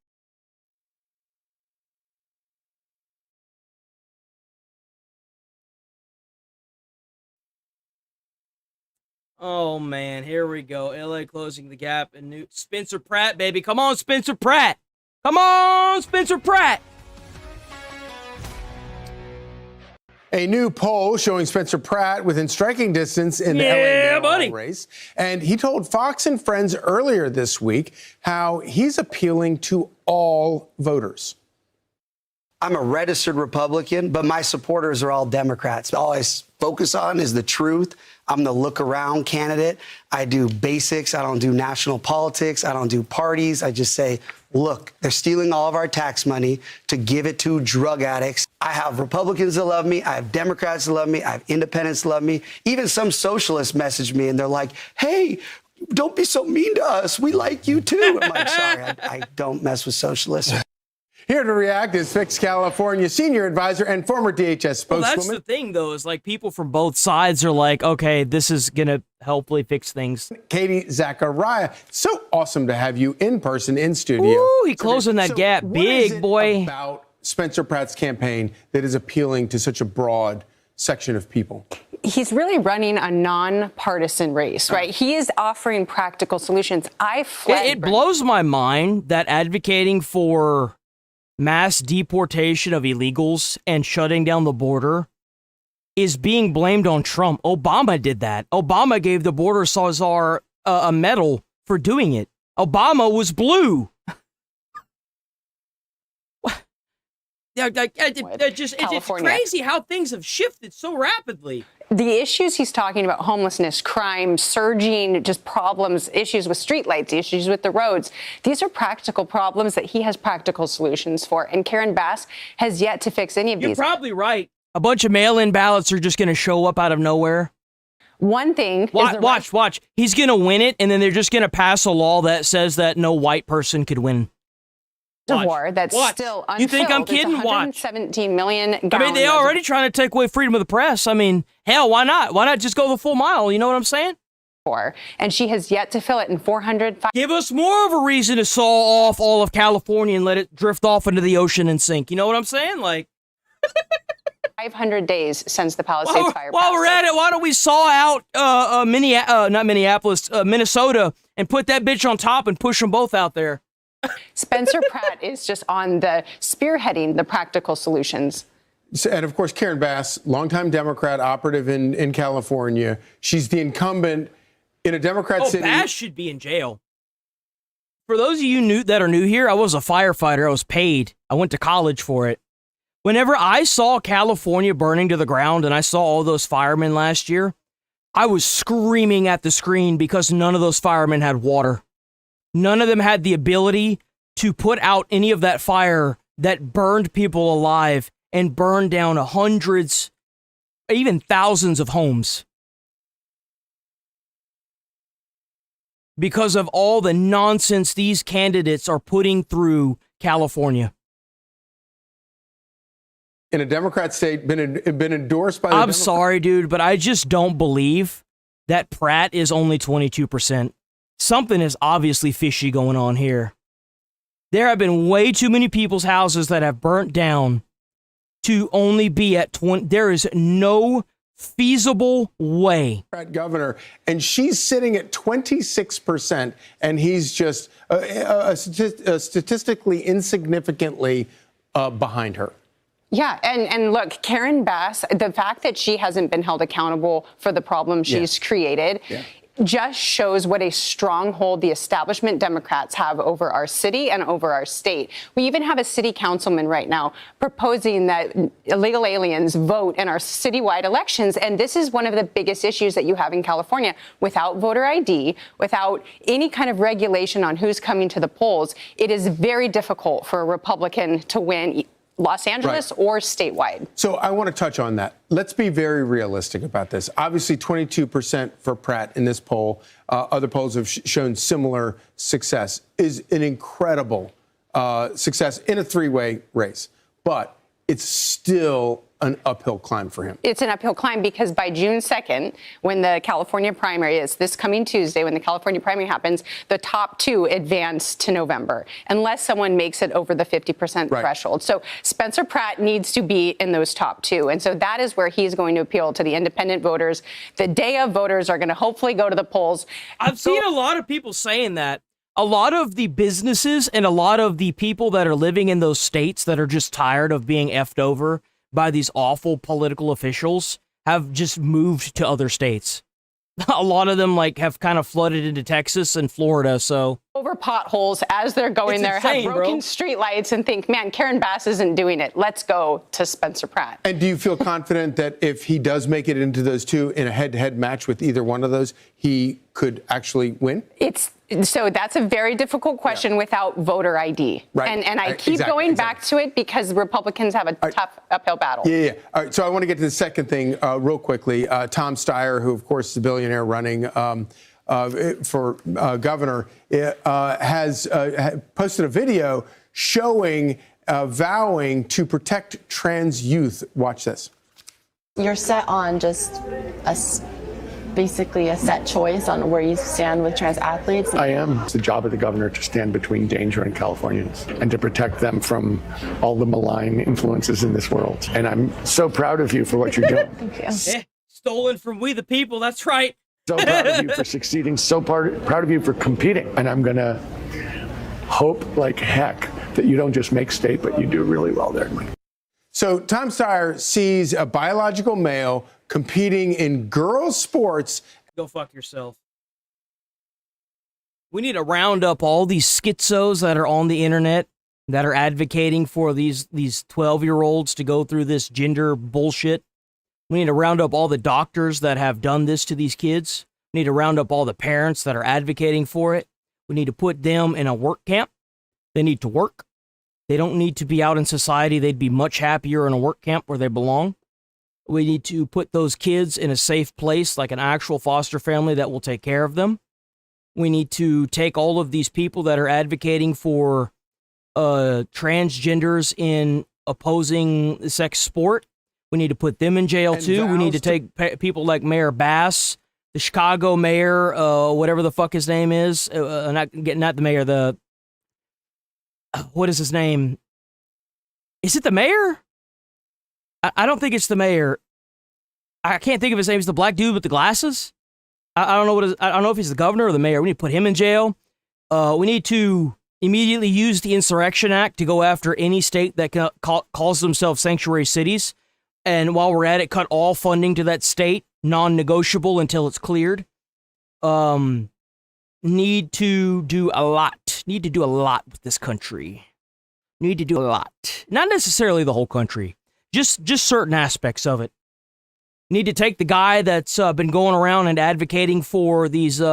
Oh man, here we go. LA closing the gap and new Spencer Pratt, baby. Come on, Spencer Pratt. Come on, Spencer Pratt. A new poll showing Spencer Pratt within striking distance in the LA mayoral race. And he told Fox and Friends earlier this week how he's appealing to all voters. I'm a registered Republican, but my supporters are all Democrats. All I focus on is the truth. I'm the look-around candidate. I do basics. I don't do national politics. I don't do parties. I just say, look, they're stealing all of our tax money to give it to drug addicts. I have Republicans that love me. I have Democrats that love me. I have independents that love me. Even some socialists message me, and they're like, hey, don't be so mean to us. We like you, too. I'm like, sorry, I don't mess with socialists. Here to react is Fix California senior advisor and former DHS spokeswoman. Well, that's the thing, though, is like people from both sides are like, okay, this is going to hopefully fix things. Katie Zachariah, so awesome to have you in person in studio. Ooh, he closing that gap big, boy. About Spencer Pratt's campaign that is appealing to such a broad section of people. He's really running a nonpartisan race, right? He is offering practical solutions. It blows my mind that advocating for mass deportation of illegals and shutting down the border is being blamed on Trump. Obama did that. Obama gave the border czar a medal for doing it. Obama was blue. It's crazy how things have shifted so rapidly. The issues he's talking about, homelessness, crime, surging, just problems, issues with streetlights, issues with the roads, these are practical problems that he has practical solutions for. And Karen Bass has yet to fix any of these. You're probably right. A bunch of mail-in ballots are just going to show up out of nowhere. One thing Watch. He's going to win it, and then they're just going to pass a law that says that no white person could win. War that's still unfilled. You think I'm kidding? It's 117 million gallons. I mean, they're already trying to take away freedom of the press. I mean, hell, why not? Why not just go the full mile? You know what I'm saying? And she has yet to fill it in 400. Give us more of a reason to saw off all of California and let it drift off into the ocean and sink. You know what I'm saying? Like 500 days since the Palisades fire. While we're at it, why don't we saw out Minnesota and put that bitch on top and push them both out there? Spencer Pratt is just on the spearheading the practical solutions. And of course, Karen Bass, longtime Democrat operative in California. She's the incumbent in a Democrat city. Bass should be in jail. For those of you that are new here, I was a firefighter. I was paid. I went to college for it. Whenever I saw California burning to the ground and I saw all those firemen last year, I was screaming at the screen because none of those firemen had water. None of them had the ability to put out any of that fire that burned people alive and burned down hundreds, even thousands of homes. Because of all the nonsense these candidates are putting through California. In a Democrat state, been endorsed by the I'm sorry, dude, but I just don't believe that Pratt is only 22%. Something is obviously fishy going on here. There have been way too many people's houses that have burnt down to only be at 20. There is no feasible way. Governor, and she's sitting at 26%, and he's just statistically insignificantly behind her. Yeah, and look, Karen Bass, the fact that she hasn't been held accountable for the problem she's created just shows what a stronghold the establishment Democrats have over our city and over our state. We even have a city councilman right now proposing that illegal aliens vote in our citywide elections. And this is one of the biggest issues that you have in California. Without voter ID, without any kind of regulation on who's coming to the polls, it is very difficult for a Republican to win Los Angeles or statewide. So I want to touch on that. Let's be very realistic about this. Obviously, 22% for Pratt in this poll. Other polls have shown similar success. Is an incredible success in a three-way race. But it's still an uphill climb for him. It's an uphill climb because by June 2nd, when the California primary is this coming Tuesday, when the California primary happens, the top two advance to November, unless someone makes it over the 50% threshold. So Spencer Pratt needs to be in those top two. And so that is where he's going to appeal to the independent voters. The day of voters are going to hopefully go to the polls. I've seen a lot of people saying that. A lot of the businesses and a lot of the people that are living in those states that are just tired of being effed over by these awful political officials have just moved to other states. A lot of them have kind of flooded into Texas and Florida, so. Over potholes as they're going there, have broken streetlights and think, man, Karen Bass isn't doing it. Let's go to Spencer Pratt. And do you feel confident that if he does make it into those two in a head-to-head match with either one of those, he could actually win? So that's a very difficult question without voter ID. And I keep going back to it because Republicans have a tough uphill battle. Yeah. All right. So I want to get to the second thing real quickly. Tom Steyer, who, of course, is a billionaire running for governor, has posted a video showing vowing to protect trans youth. Watch this. You're set on just basically a set choice on where you stand with trans athletes. I am. It's the job of the governor to stand between danger and Californians and to protect them from all the malign influences in this world. And I'm so proud of you for what you're doing. Thank you. Stolen from we the people. That's right. So proud of you for succeeding. So proud of you for competing. And I'm going to hope like heck that you don't just make state, but you do really well there. So Tom Steyer sees a biological male competing in girls' sports. Go fuck yourself. We need to round up all these schizos that are on the internet that are advocating for these 12-year-olds to go through this gender bullshit. We need to round up all the doctors that have done this to these kids. We need to round up all the parents that are advocating for it. We need to put them in a work camp. They need to work. They don't need to be out in society. They'd be much happier in a work camp where they belong. We need to put those kids in a safe place, like an actual foster family that will take care of them. We need to take all of these people that are advocating for transgenders in opposing sex sport. We need to put them in jail too. We need to take people like Mayor Bass, the Chicago mayor, whatever the fuck his name is. Not the mayor, what is his name? Is it the mayor? I don't think it's the mayor. I can't think of his name. It's the black dude with the glasses. I don't know I don't know if he's the governor or the mayor. We need to put him in jail. We need to immediately use the Insurrection Act to go after any state that calls themselves sanctuary cities. And while we're at it, cut all funding to that state, non-negotiable until it's cleared. Need to do a lot. Need to do a lot with this country. Need to do a lot. Not necessarily the whole country. Just certain aspects of it. Need to take the guy that's been going around and advocating for these, just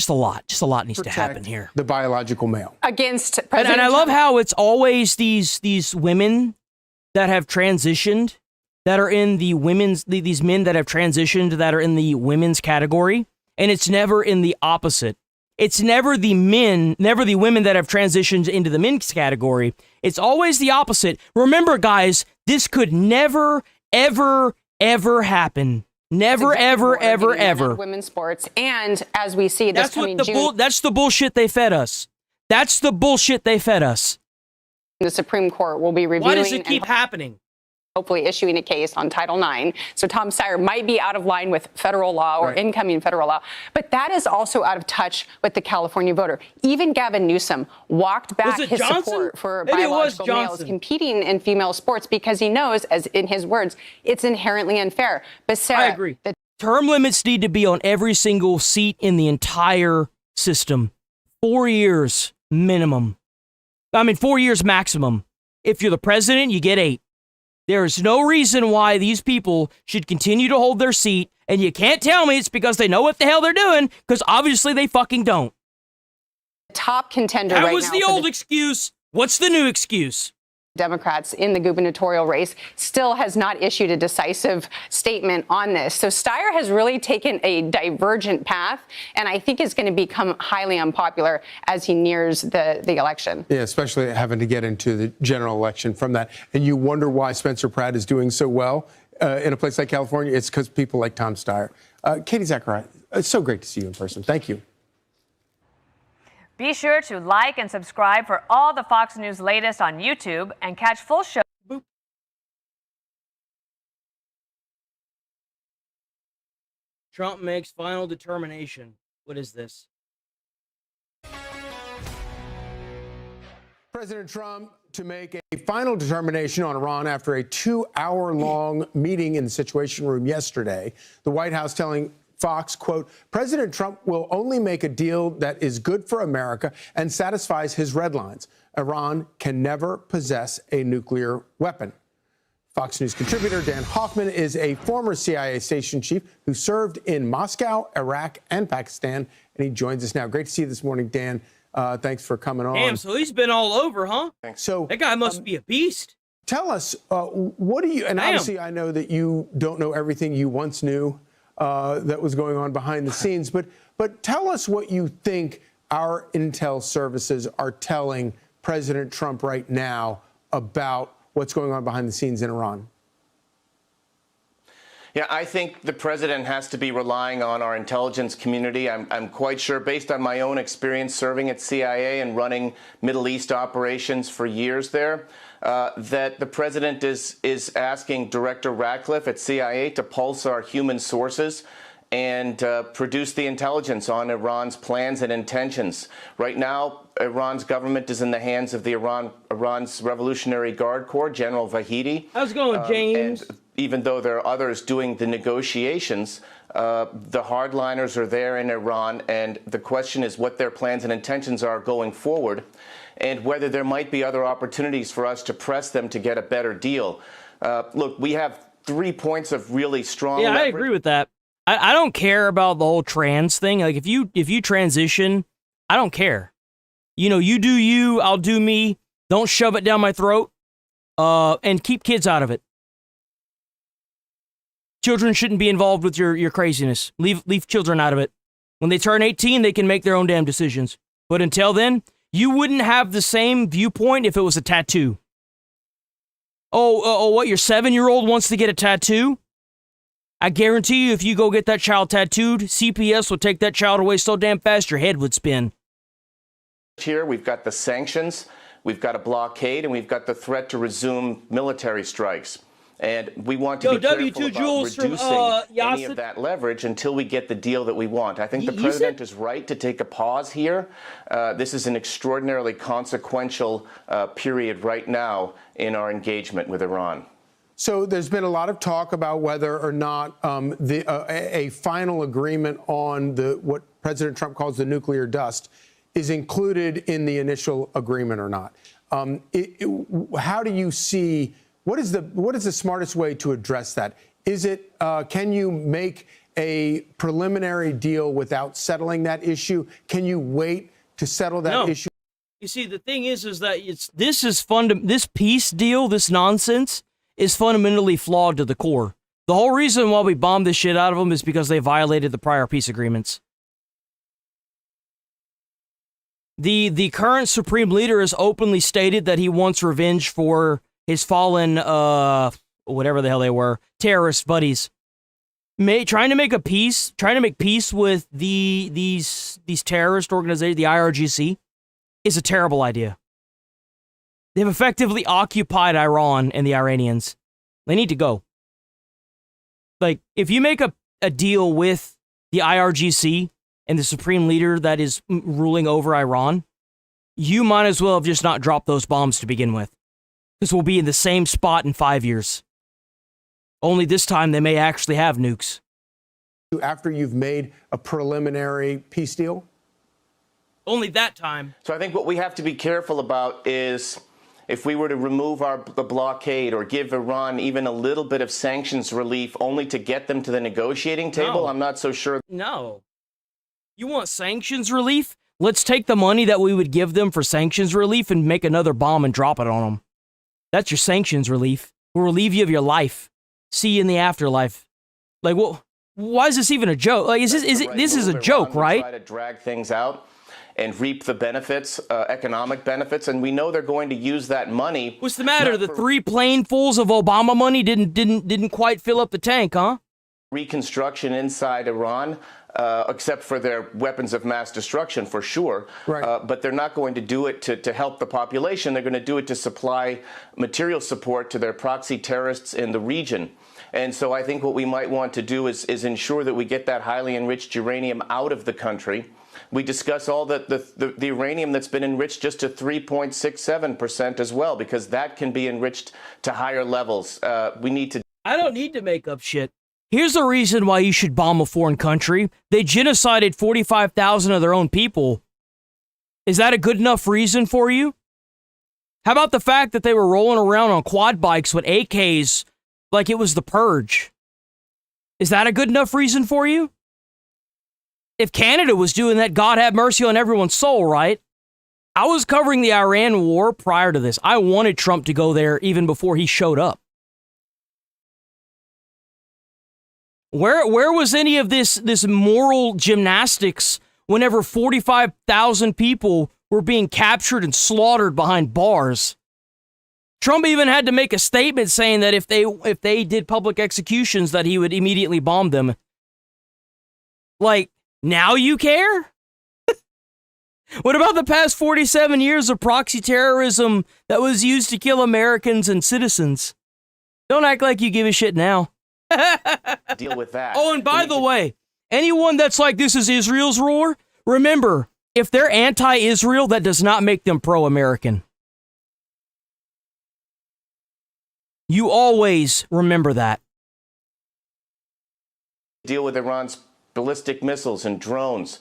a lot. Just a lot needs to happen here. The biological male. Against President and I love how it's always these women that have transitioned, that are in the women's, these men that have transitioned that are in the women's category, and it's never in the opposite. It's never the women that have transitioned into the men's category. It's always the opposite. Remember, guys, this could never, ever, ever happen. Never, ever, ever, ever. Women's sports, and as we see this coming June, that's the bullshit they fed us. That's the bullshit they fed us. The Supreme Court will be reviewing. Why does it keep happening? Hopefully issuing a case on Title IX. So Tom Steyer might be out of line with federal law or incoming federal law, but that is also out of touch with the California voter. Even Gavin Newsom walked back his support for biological males competing in female sports because he knows, as in his words, it's inherently unfair. But Sarah, I agree. The term limits need to be on every single seat in the entire system. 4 years minimum. 4 years maximum. If you're the president, you get 8. There is no reason why these people should continue to hold their seat, and you can't tell me it's because they know what the hell they're doing, because obviously they fucking don't. Top contender that right now. That was the old excuse. What's the new excuse? Democrats in the gubernatorial race still has not issued a decisive statement on this. So Steyer has really taken a divergent path, and I think is going to become highly unpopular as he nears the election. Yeah, especially having to get into the general election from that. And you wonder why Spencer Pratt is doing so well in a place like California. It's because people like Tom Steyer. Katie Zachariah, it's so great to see you in person. Thank you. Be sure to like and subscribe for all the Fox News latest on YouTube and catch full show. Trump makes final determination. What is this? President Trump to make a final determination on Iran after a 2-hour-long meeting in the Situation Room yesterday. The White House telling Fox, quote, President Trump will only make a deal that is good for America and satisfies his red lines. Iran can never possess a nuclear weapon. Fox News contributor Dan Hoffman is a former CIA station chief who served in Moscow, Iraq, and Pakistan, and he joins us now. Great to see you this morning, Dan. Thanks for coming on. Damn, so he's been all over, huh? So that guy must be a beast. Tell us, what do you, and obviously I know that you don't know everything you once knew that was going on behind the scenes, but tell us what you think our intel services are telling President Trump right now about what's going on behind the scenes in Iran. Yeah, I think the president has to be relying on our intelligence community. I'm quite sure, based on my own experience serving at CIA and running Middle East operations for years there, that the president is asking Director Ratcliffe at CIA to pulse our human sources and produce the intelligence on Iran's plans and intentions. Right now, Iran's government is in the hands of the Iran's Revolutionary Guard Corps, General Vahidi. How's it going, James? And even though there are others doing the negotiations, the hardliners are there in Iran, and the question is what their plans and intentions are going forward, and whether there might be other opportunities for us to press them to get a better deal. Look, we have 3 points of really strong leverage. I agree with that. I don't care about the whole trans thing. Like, if you transition, I don't care. You know, you do you, I'll do me. Don't shove it down my throat. And keep kids out of it. Children shouldn't be involved with your craziness. Leave children out of it. When they turn 18, they can make their own damn decisions. But until then, you wouldn't have the same viewpoint if it was a tattoo. What, your 7-year-old wants to get a tattoo? I guarantee you, if you go get that child tattooed, CPS will take that child away so damn fast your head would spin. Here, we've got the sanctions, we've got a blockade, and we've got the threat to resume military strikes. And we want to be careful W2 about Jules from, reducing any Yasser. of that leverage until we get the deal that we want. I think the president is right to take a pause here. This is an extraordinarily consequential period right now in our engagement with Iran. So there's been a lot of talk about whether or not a final agreement on what President Trump calls the nuclear dust is included in the initial agreement or not. How do you see? What is the smartest way to address that? Is it can you make a preliminary deal without settling that issue? Can you wait to settle that issue? You see, the thing is that this peace deal, this nonsense, is fundamentally flawed to the core. The whole reason why we bombed the shit out of them is because they violated the prior peace agreements. The current supreme leader has openly stated that he wants revenge for his fallen, whatever the hell they were, terrorist buddies. Trying to make peace with these terrorist organizations, the IRGC, is a terrible idea. They've effectively occupied Iran and the Iranians. They need to go. Like, if you make a deal with the IRGC and the supreme leader that is ruling over Iran, you might as well have just not dropped those bombs to begin with. Because we'll be in the same spot in 5 years. Only this time they may actually have nukes. After you've made a preliminary peace deal? Only that time. So I think what we have to be careful about is if we were to remove the blockade or give Iran even a little bit of sanctions relief only to get them to the negotiating table, I'm not so sure. No. You want sanctions relief? Let's take the money that we would give them for sanctions relief and make another bomb and drop it on them. That's your sanctions relief. We'll relieve you of your life. See you in the afterlife. Like, well, why is this even a joke? Like, this is a joke, right? Try to drag things out and reap the benefits, economic benefits, and we know they're going to use that money. What's the matter? The 3 planefuls of Obama money didn't quite fill up the tank, huh? Reconstruction inside Iran, except for their weapons of mass destruction, for sure. Right. But they're not going to do it to help the population. They're going to do it to supply material support to their proxy terrorists in the region. And so I think what we might want to do is ensure that we get that highly enriched uranium out of the country. We discuss all the uranium that's been enriched just to 3.67% as well, because that can be enriched to higher levels. We need to. I don't need to make up shit. Here's the reason why you should bomb a foreign country. They genocided 45,000 of their own people. Is that a good enough reason for you? How about the fact that they were rolling around on quad bikes with AKs like it was the Purge? Is that a good enough reason for you? If Canada was doing that, God have mercy on everyone's soul, right? I was covering the Iran war prior to this. I wanted Trump to go there even before he showed up. Where was any of this moral gymnastics whenever 45,000 people were being captured and slaughtered behind bars? Trump even had to make a statement saying that if they did public executions, that he would immediately bomb them. Like, now you care? What about the past 47 years of proxy terrorism that was used to kill Americans and citizens? Don't act like you give a shit now. Deal with that. Oh, and by the way, anyone that's like, this is Israel's war, remember, if they're anti-Israel, that does not make them pro-American. You always remember that. Deal with Iran's ballistic missiles and drones.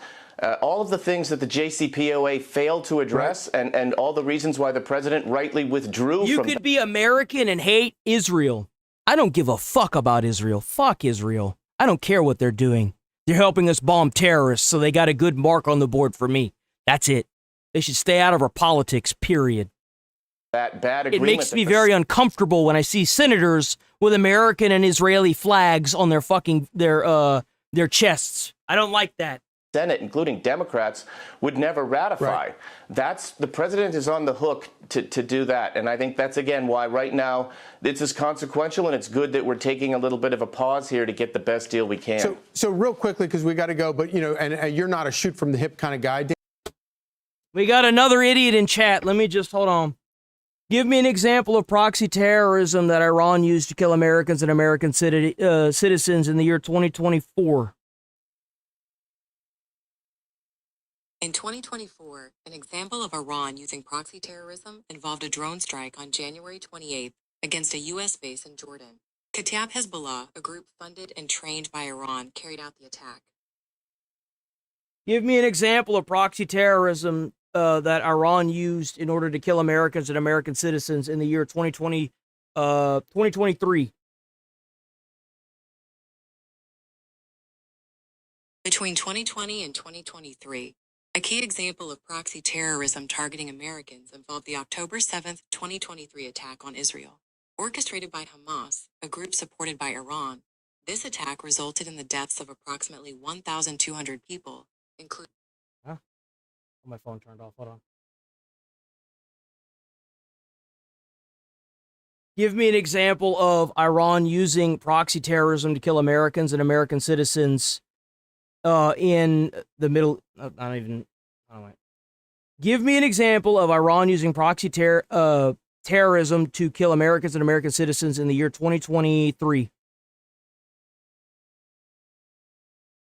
All of the things that the JCPOA failed to address, right, and all the reasons why the president rightly withdrew You from... could be American and hate Israel. I don't give a fuck about Israel. Fuck Israel. I don't care what they're doing. They're helping us bomb terrorists, so they got a good mark on the board for me. That's it. They should stay out of our politics, period. That bad agreement. It makes me very uncomfortable when I see senators with American and Israeli flags on their fucking their chests. I don't like that. Senate, including Democrats, would never ratify. Right. That's the president is on the hook to do that. And I think that's, again, why right now this is consequential, and it's good that we're taking a little bit of a pause here to get the best deal we can. So real quickly, because we got to go, but, you know, and you're not a shoot from the hip kind of guy. We got another idiot in chat. Let me just, hold on. Give me an example of proxy terrorism that Iran used to kill Americans and American citizens in the year 2024. In 2024, an example of Iran using proxy terrorism involved a drone strike on January 28th against a U.S. base in Jordan. Kataib Hezbollah, a group funded and trained by Iran, carried out the attack. Give me an example of proxy terrorism that Iran used in order to kill Americans and American citizens in the year 2023. Between 2020 and 2023, a key example of proxy terrorism targeting Americans involved the October 7th, 2023 attack on Israel. Orchestrated by Hamas, a group supported by Iran, this attack resulted in the deaths of approximately 1,200 people, including... Huh? My phone turned off. Hold on. Give me an example of Iran using proxy terrorism to kill Americans and American citizens in the middle. Not even. Give me an example of Iran using proxy terrorism to kill Americans and American citizens in the year 2023.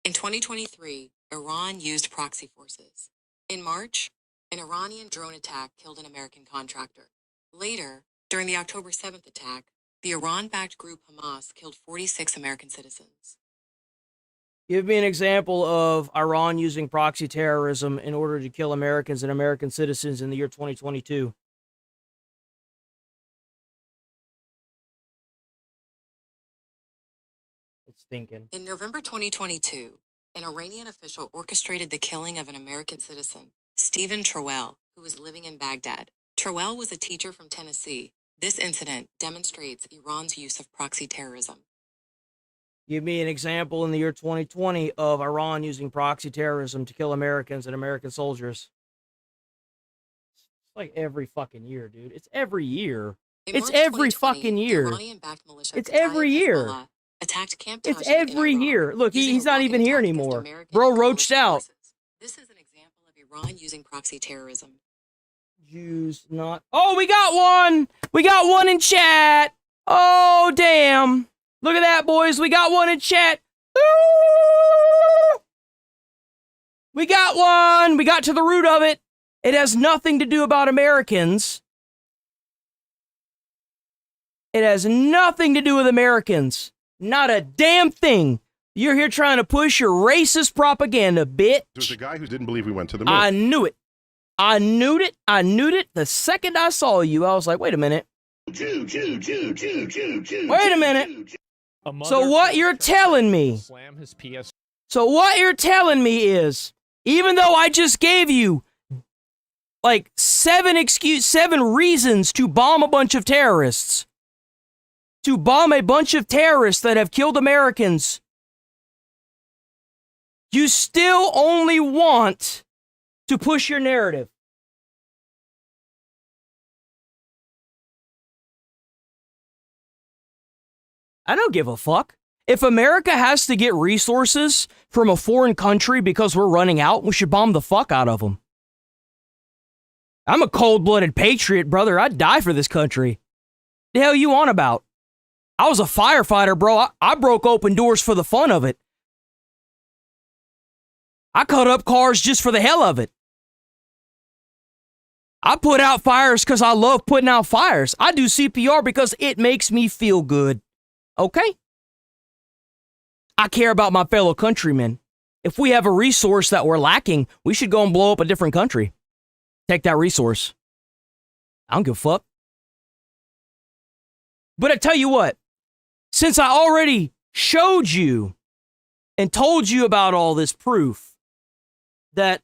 In 2023, Iran used proxy forces. In March, an Iranian drone attack killed an American contractor. Later, during the October 7th attack, the Iran-backed group Hamas killed 46 American citizens. Give me an example of Iran using proxy terrorism in order to kill Americans and American citizens in the year 2022. It's thinking. In November 2022, an Iranian official orchestrated the killing of an American citizen, Stephen Trowell, who was living in Baghdad. Trowell was a teacher from Tennessee. This incident demonstrates Iran's use of proxy terrorism. Give me an example in the year 2020 of Iran using proxy terrorism to kill Americans and American soldiers. It's like every fucking year, dude. It's every year. It's every fucking year. It's every year. Attacked Camp It's every year. Look, he's not even here anymore. Bro roached out. This is an example of Iran using proxy terrorism. Jews not. Oh, we got one. We got one in chat. Oh, damn. Look at that, boys. We got one in chat. Ooh! We got one. We got to the root of it. It has nothing to do about Americans. It has nothing to do with Americans. Not a damn thing. You're here trying to push your racist propaganda, bitch. There's a guy who didn't believe we went to the moon. I knew it. I knew it. I knew it. The second I saw you, I was like, wait a minute. Wait a minute. So what you're telling me, so what you're telling me is, even though I just gave you like 7 reasons to bomb a bunch of terrorists, that have killed Americans, you still only want to push your narrative. I don't give a fuck. If America has to get resources from a foreign country because we're running out, we should bomb the fuck out of them. I'm a cold-blooded patriot, brother. I'd die for this country. The hell you on about? I was a firefighter, bro. I broke open doors for the fun of it. I cut up cars just for the hell of it. I put out fires because I love putting out fires. I do CPR because it makes me feel good. Okay? I care about my fellow countrymen. If we have a resource that we're lacking, we should go and blow up a different country. Take that resource. I don't give a fuck. But I tell you what, since I already showed you and told you about all this proof that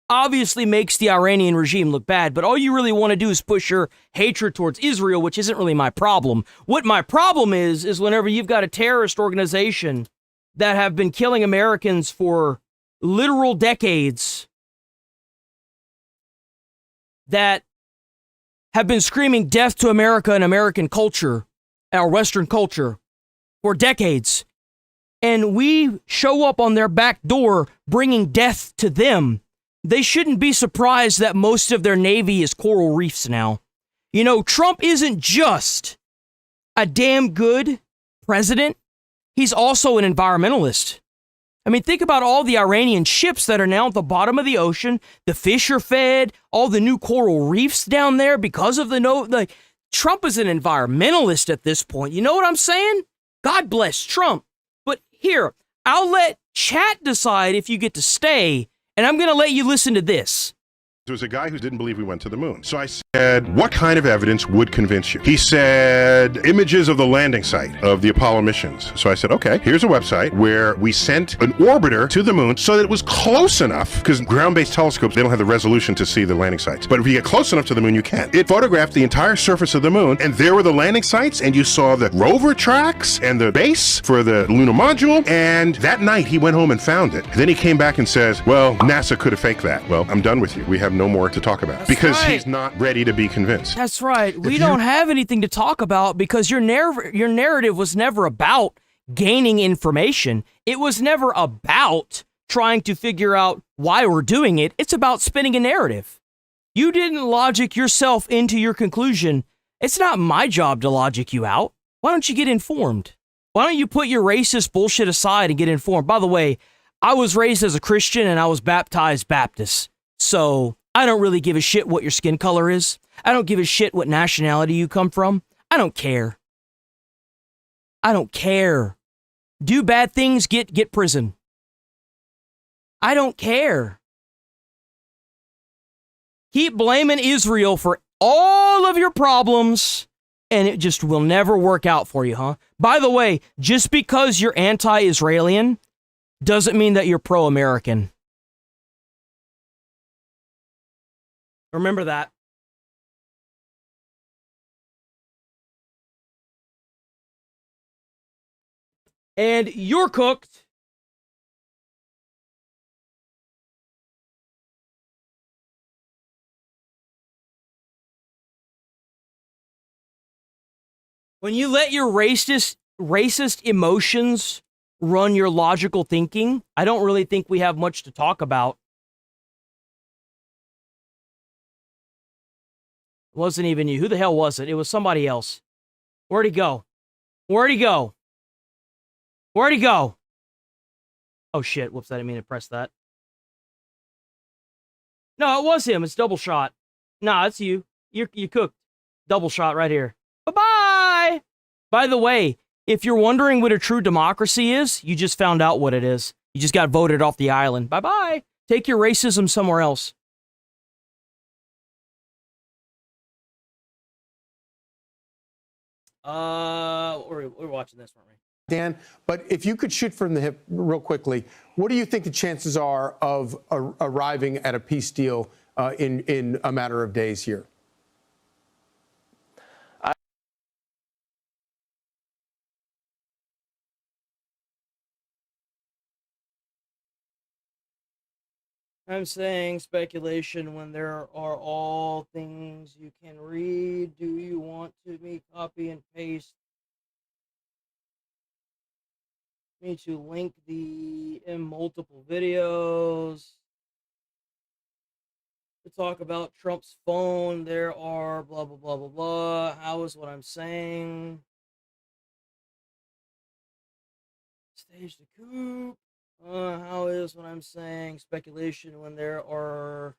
obviously makes the Iranian regime look bad, but all you really want to do is push your hatred towards Israel, which isn't really my problem. What my problem is whenever you've got a terrorist organization that have been killing Americans for literal decades, that have been screaming death to America and American culture, our Western culture, for decades, and we show up on their back door bringing death to them. They shouldn't be surprised that most of their navy is coral reefs now. You know, Trump isn't just a damn good president. He's also an environmentalist. I mean, think about all the Iranian ships that are now at the bottom of the ocean. The fish are fed, all the new coral reefs down there because of Trump is an environmentalist at this point. You know what I'm saying? God bless Trump. But here, I'll let chat decide if you get to stay, and I'm going to let you listen to this. There was a guy who didn't believe we went to the moon. So I said, what kind of evidence would convince you? He said, images of the landing site of the Apollo missions. So I said, okay, here's a website where we sent an orbiter to the moon so that it was close enough, because ground-based telescopes, they don't have the resolution to see the landing sites. But if you get close enough to the moon, you can. It photographed the entire surface of the moon, and there were the landing sites, and you saw the rover tracks and the base for the lunar module, and that night he went home and found it. Then he came back and says, well, NASA could have faked that. Well, I'm done with you. We have no more to talk about. Because he's not ready to be convinced. That's right. We don't have anything to talk about because your narrative was never about gaining information. It was never about trying to figure out why we're doing it. It's about spinning a narrative. You didn't logic yourself into your conclusion. It's not my job to logic you out. Why don't you get informed? Why don't you put your racist bullshit aside and get informed? By the way, I was raised as a Christian and I was baptized Baptist. So I don't really give a shit what your skin color is. I don't give a shit what nationality you come from. I don't care. I don't care. Do bad things, get prison. I don't care. Keep blaming Israel for all of your problems, and it just will never work out for you, huh? By the way, just because you're anti-Israelian doesn't mean that you're pro-American. Remember that. And you're cooked. When you let your racist emotions run your logical thinking, I don't really think we have much to talk about. It wasn't even you. Who the hell was it? It was somebody else. Where'd he go? Where'd he go? Where'd he go? Oh shit, whoops, I didn't mean to press that. No, it was him. It's double shot. Nah, it's you. You cooked. Double shot right here. Bye-bye! By the way, if you're wondering what a true democracy is, you just found out what it is. You just got voted off the island. Bye-bye! Take your racism somewhere else. We're watching this, weren't we? Dan, but if you could shoot from the hip real quickly, what do you think the chances are of arriving at a peace deal in a matter of days here? I'm saying speculation when there are all things you can read. Do you want to me copy and paste me to link the in multiple videos to talk about Trump's phone? There are blah blah blah blah blah. How is what I'm saying? Stage the coup. How is what I'm saying speculation when there are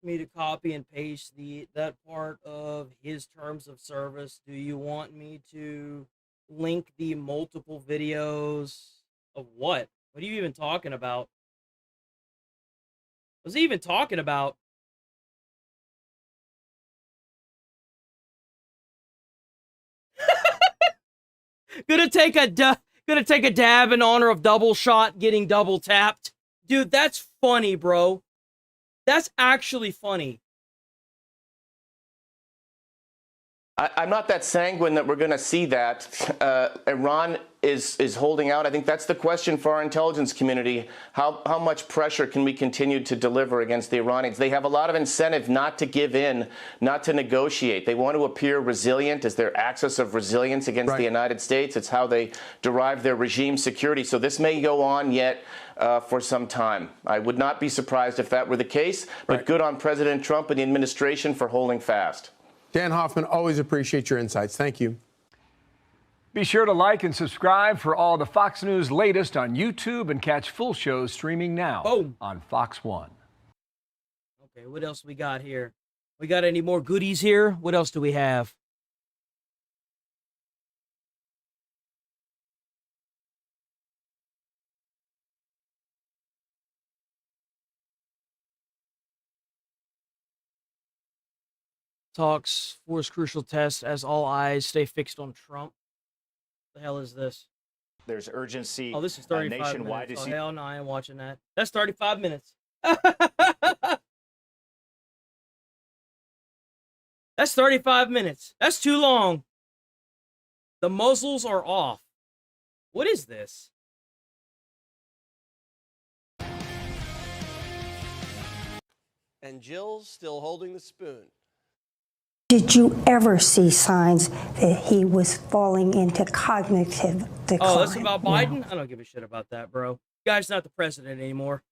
me to copy and paste that part of his terms of service? Do you want me to link the multiple videos of what? What are you even talking about? What's he even talking about? Gonna take a dab in honor of double shot getting double tapped. Dude, that's funny, bro. That's actually funny. I'm not that sanguine that we're going to see that. Iran is holding out. I think that's the question for our intelligence community. How much pressure can we continue to deliver against the Iranians? They have a lot of incentive not to give in, not to negotiate. They want to appear resilient as their axis of resilience against the United States. It's how they derive their regime security. So this may go on yet for some time. I would not be surprised if that were the case, but good on President Trump and the administration for holding fast. Dan Hoffman, always appreciate your insights. Thank you. Be sure to like and subscribe for all the Fox News latest on YouTube and catch full shows streaming now on Fox One. Okay, what else we got here? We got any more goodies here? What else do we have? Talks force crucial tests as all eyes stay fixed on Trump. What the hell is this? There's urgency. Oh, this is 35 nationwide. minutes. Oh, hell no, I ain't watching that. That's 35 minutes. That's 35 minutes. That's too long. The muzzles are off. What is this? And Jill's still holding the spoon. Did you ever see signs that he was falling into cognitive decline? Oh, that's about Biden? I don't give a shit about that, bro. Guy's not the president anymore.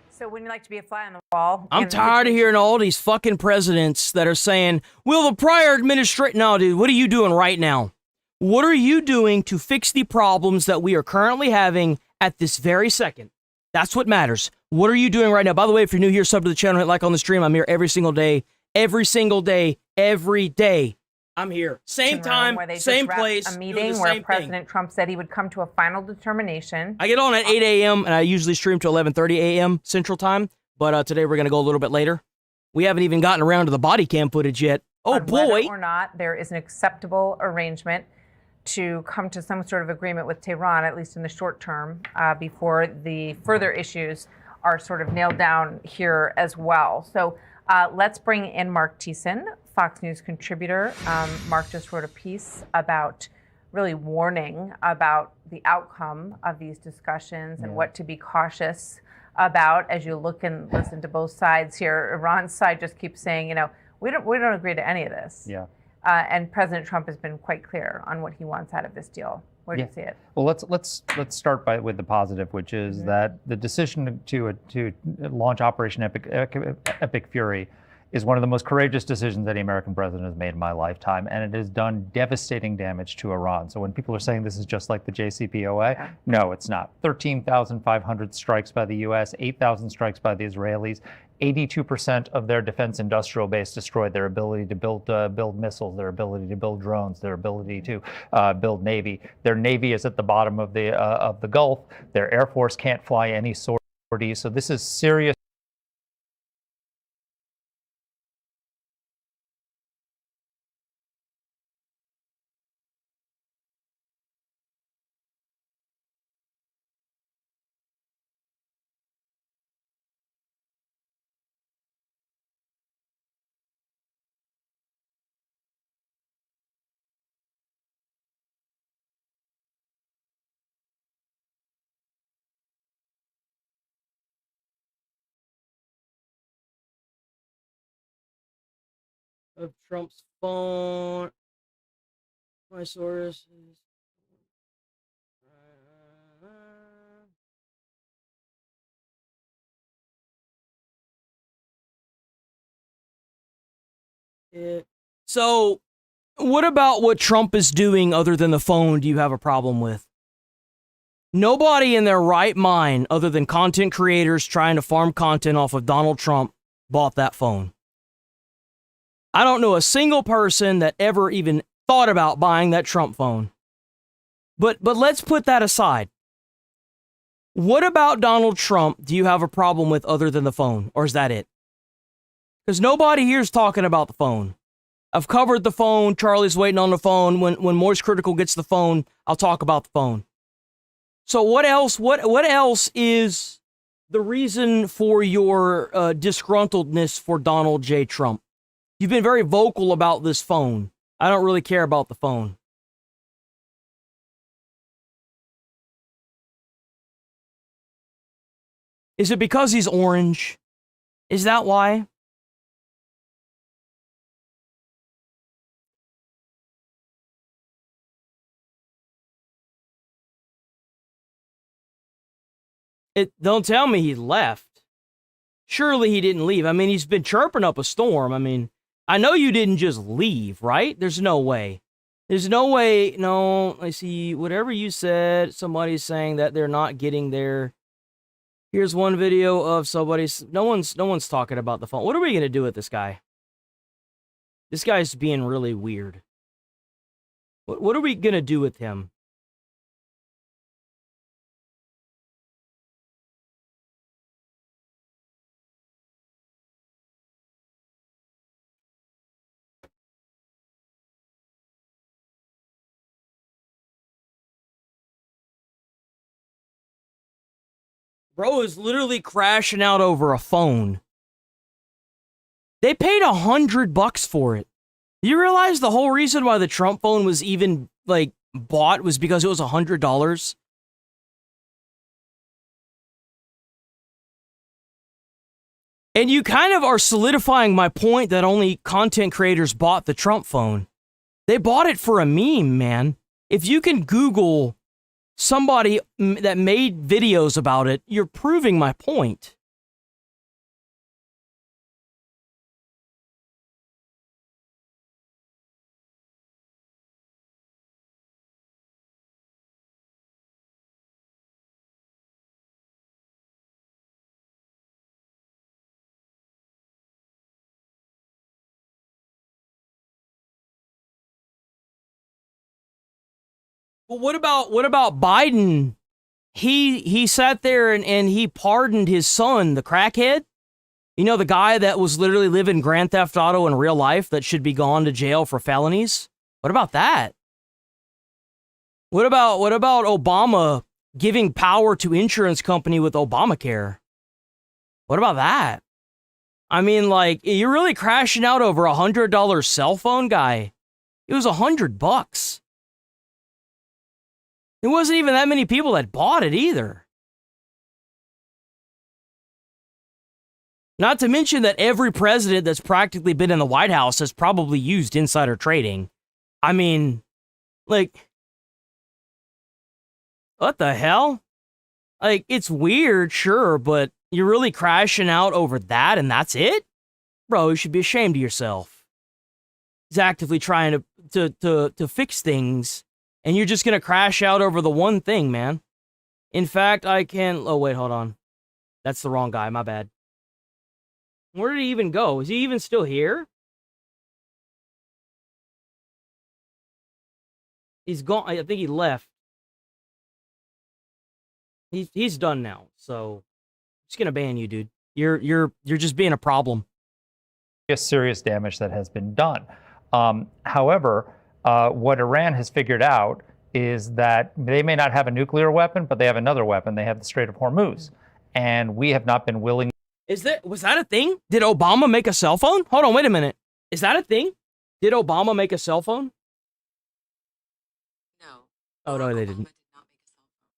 So wouldn't you like to be a fly on the wall? I'm tired of hearing all these fucking presidents that are saying, well, the prior administration... No, dude, what are you doing right now? What are you doing to fix the problems that we are currently having at this very second? That's what matters. What are you doing right now? By the way, if you're new here, sub to the channel, hit like on the stream. I'm here every single day. Every single day. Every day. I'm here. Same time, where they same just place. wrapped a doing meeting the where same President thing. Trump said he would come to a final determination. I get on at 8 a.m. and I usually stream to 11:30 a.m. Central Time. But today we're going to go a little bit later. We haven't even gotten around to the body cam footage yet. Oh, on boy. Whether or not there is an acceptable arrangement to come to some sort of agreement with Tehran, at least in the short term, before the further issues are sort of nailed down here as well. So let's bring in Mark Thiessen, Fox News contributor. Mark just wrote a piece about really warning about the outcome of these discussions and what to be cautious about as you look and listen to both sides here. Iran's side just keeps saying, we don't agree to any of this. Yeah. And President Trump has been quite clear on what he wants out of this deal. Where do you see it? Well, let's start with the positive, which is that the decision to launch Operation Epic Fury is one of the most courageous decisions any American president has made in my lifetime, and it has done devastating damage to Iran. So when people are saying this is just like the JCPOA, no, it's not. 13,500 strikes by the U.S., 8,000 strikes by the Israelis. 82% of their defense industrial base destroyed. Their ability to build missiles, their ability to build drones, their ability to build navy. Their navy is at the bottom of the Gulf. Their air force can't fly any sorties. So this is serious. Of Trump's phone. My source is. So, what about what Trump is doing other than the phone do you have a problem with? Nobody in their right mind, other than content creators trying to farm content off of Donald Trump, bought that phone. I don't know a single person that ever even thought about buying that Trump phone. But let's put that aside. What about Donald Trump do you have a problem with other than the phone? Or is that it? Because nobody here's talking about the phone. I've covered the phone. Charlie's waiting on the phone. When Moist Critical gets the phone, I'll talk about the phone. So what else? What else is the reason for your disgruntledness for Donald J. Trump? You've been very vocal about this phone. I don't really care about the phone. Is it because he's orange? Is that why? Don't tell me he left. Surely he didn't leave. I mean, he's been chirping up a storm. I mean, I know you didn't just leave, right? There's no way. There's no way. No, I see. Whatever you said, somebody's saying that they're not getting there. Here's one video of somebody's. No one's talking about the phone. What are we gonna do with this guy? This guy's being really weird. What are we gonna do with him? Bro is literally crashing out over a phone. They paid $100 for it. You realize the whole reason why the Trump phone was even, like, bought was because it was $100? And you kind of are solidifying my point that only content creators bought the Trump phone. They bought it for a meme, man. If you can Google somebody that made videos about it, you're proving my point. Well, what about Biden? He sat there and he pardoned his son, the crackhead. You know, the guy that was literally living Grand Theft Auto in real life that should be gone to jail for felonies. What about that? What about Obama giving power to insurance company with Obamacare? What about that? I mean, like, you're really crashing out over $100 cell phone guy. It was $100. There wasn't even that many people that bought it either. Not to mention that every president that's practically been in the White House has probably used insider trading. I mean, like, what the hell? Like, it's weird, sure, but you're really crashing out over that and that's it? Bro, you should be ashamed of yourself. He's actively trying to fix things. And you're just going to crash out over the one thing, man. In fact, I can... Oh, wait, hold on. That's the wrong guy. My bad. Where did he even go? Is he even still here? He's gone. I think he left. He's done now. So, I'm just going to ban you, dude. You're just being a problem. Serious damage that has been done. However... what Iran has figured out is that they may not have a nuclear weapon, but they have another weapon. They have the Strait of Hormuz. And we have not been willing. Was that a thing? Did Obama make a cell phone? Hold on, wait a minute. Is that a thing? Did Obama make a cell phone? No. Oh, no, they didn't.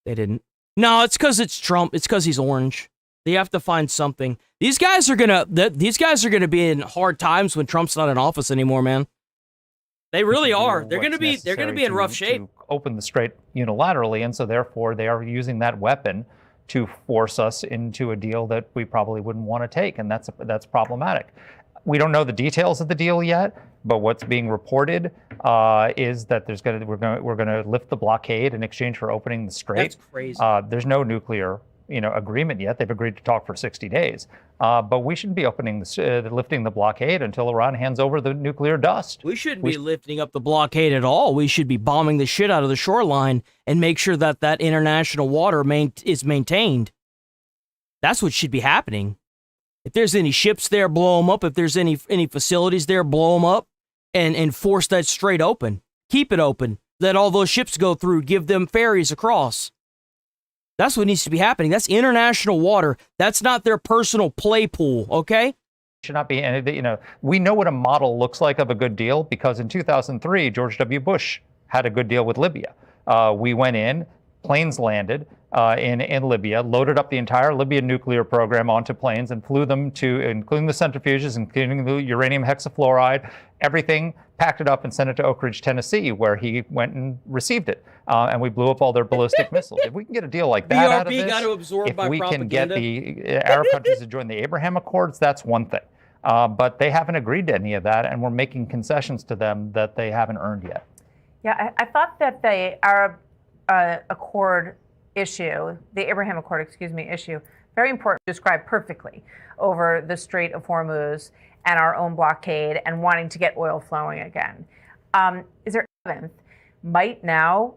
They didn't. No, it's because it's Trump. It's because he's orange. They have to find something. These guys are gonna be in hard times when Trump's not in office anymore, man. They really are. They're going to be in rough shape. To open the strait unilaterally, and so therefore they are using that weapon to force us into a deal that we probably wouldn't want to take, and that's problematic. We don't know the details of the deal yet, but what's being reported is that we're going to lift the blockade in exchange for opening the strait. That's crazy. There's no nuclear agreement yet. They've agreed to talk for 60 days. But we shouldn't be lifting the blockade until Iran hands over the nuclear dust. We shouldn't be lifting up the blockade at all. We should be bombing the shit out of the shoreline and make sure that international water is maintained. That's what should be happening. If there's any ships there, blow them up. If there's any facilities there, blow them up and force that strait open. Keep it open. Let all those ships go through. Give them ferries across. That's what needs to be happening. That's international water. That's not their personal play pool, okay? Should not be, and we know what a model looks like of a good deal because in 2003, George W. Bush had a good deal with Libya. We went in, planes landed in Libya, loaded up the entire Libyan nuclear program onto planes and flew them to, including the centrifuges, including the uranium hexafluoride, everything, packed it up and sent it to Oak Ridge, Tennessee, where he went and received it. And we blew up all their ballistic missiles. If we can get a deal like that out of this, got to absorb if by we propaganda. can get the Arab countries to join the Abraham Accords, that's one thing. But they haven't agreed to any of that, and we're making concessions to them that they haven't earned yet. Yeah, I thought that the Arab Accord issue, the Abraham Accord, issue, very important to describe perfectly over the Strait of Hormuz and our own blockade and wanting to get oil flowing again. Is there evidence might now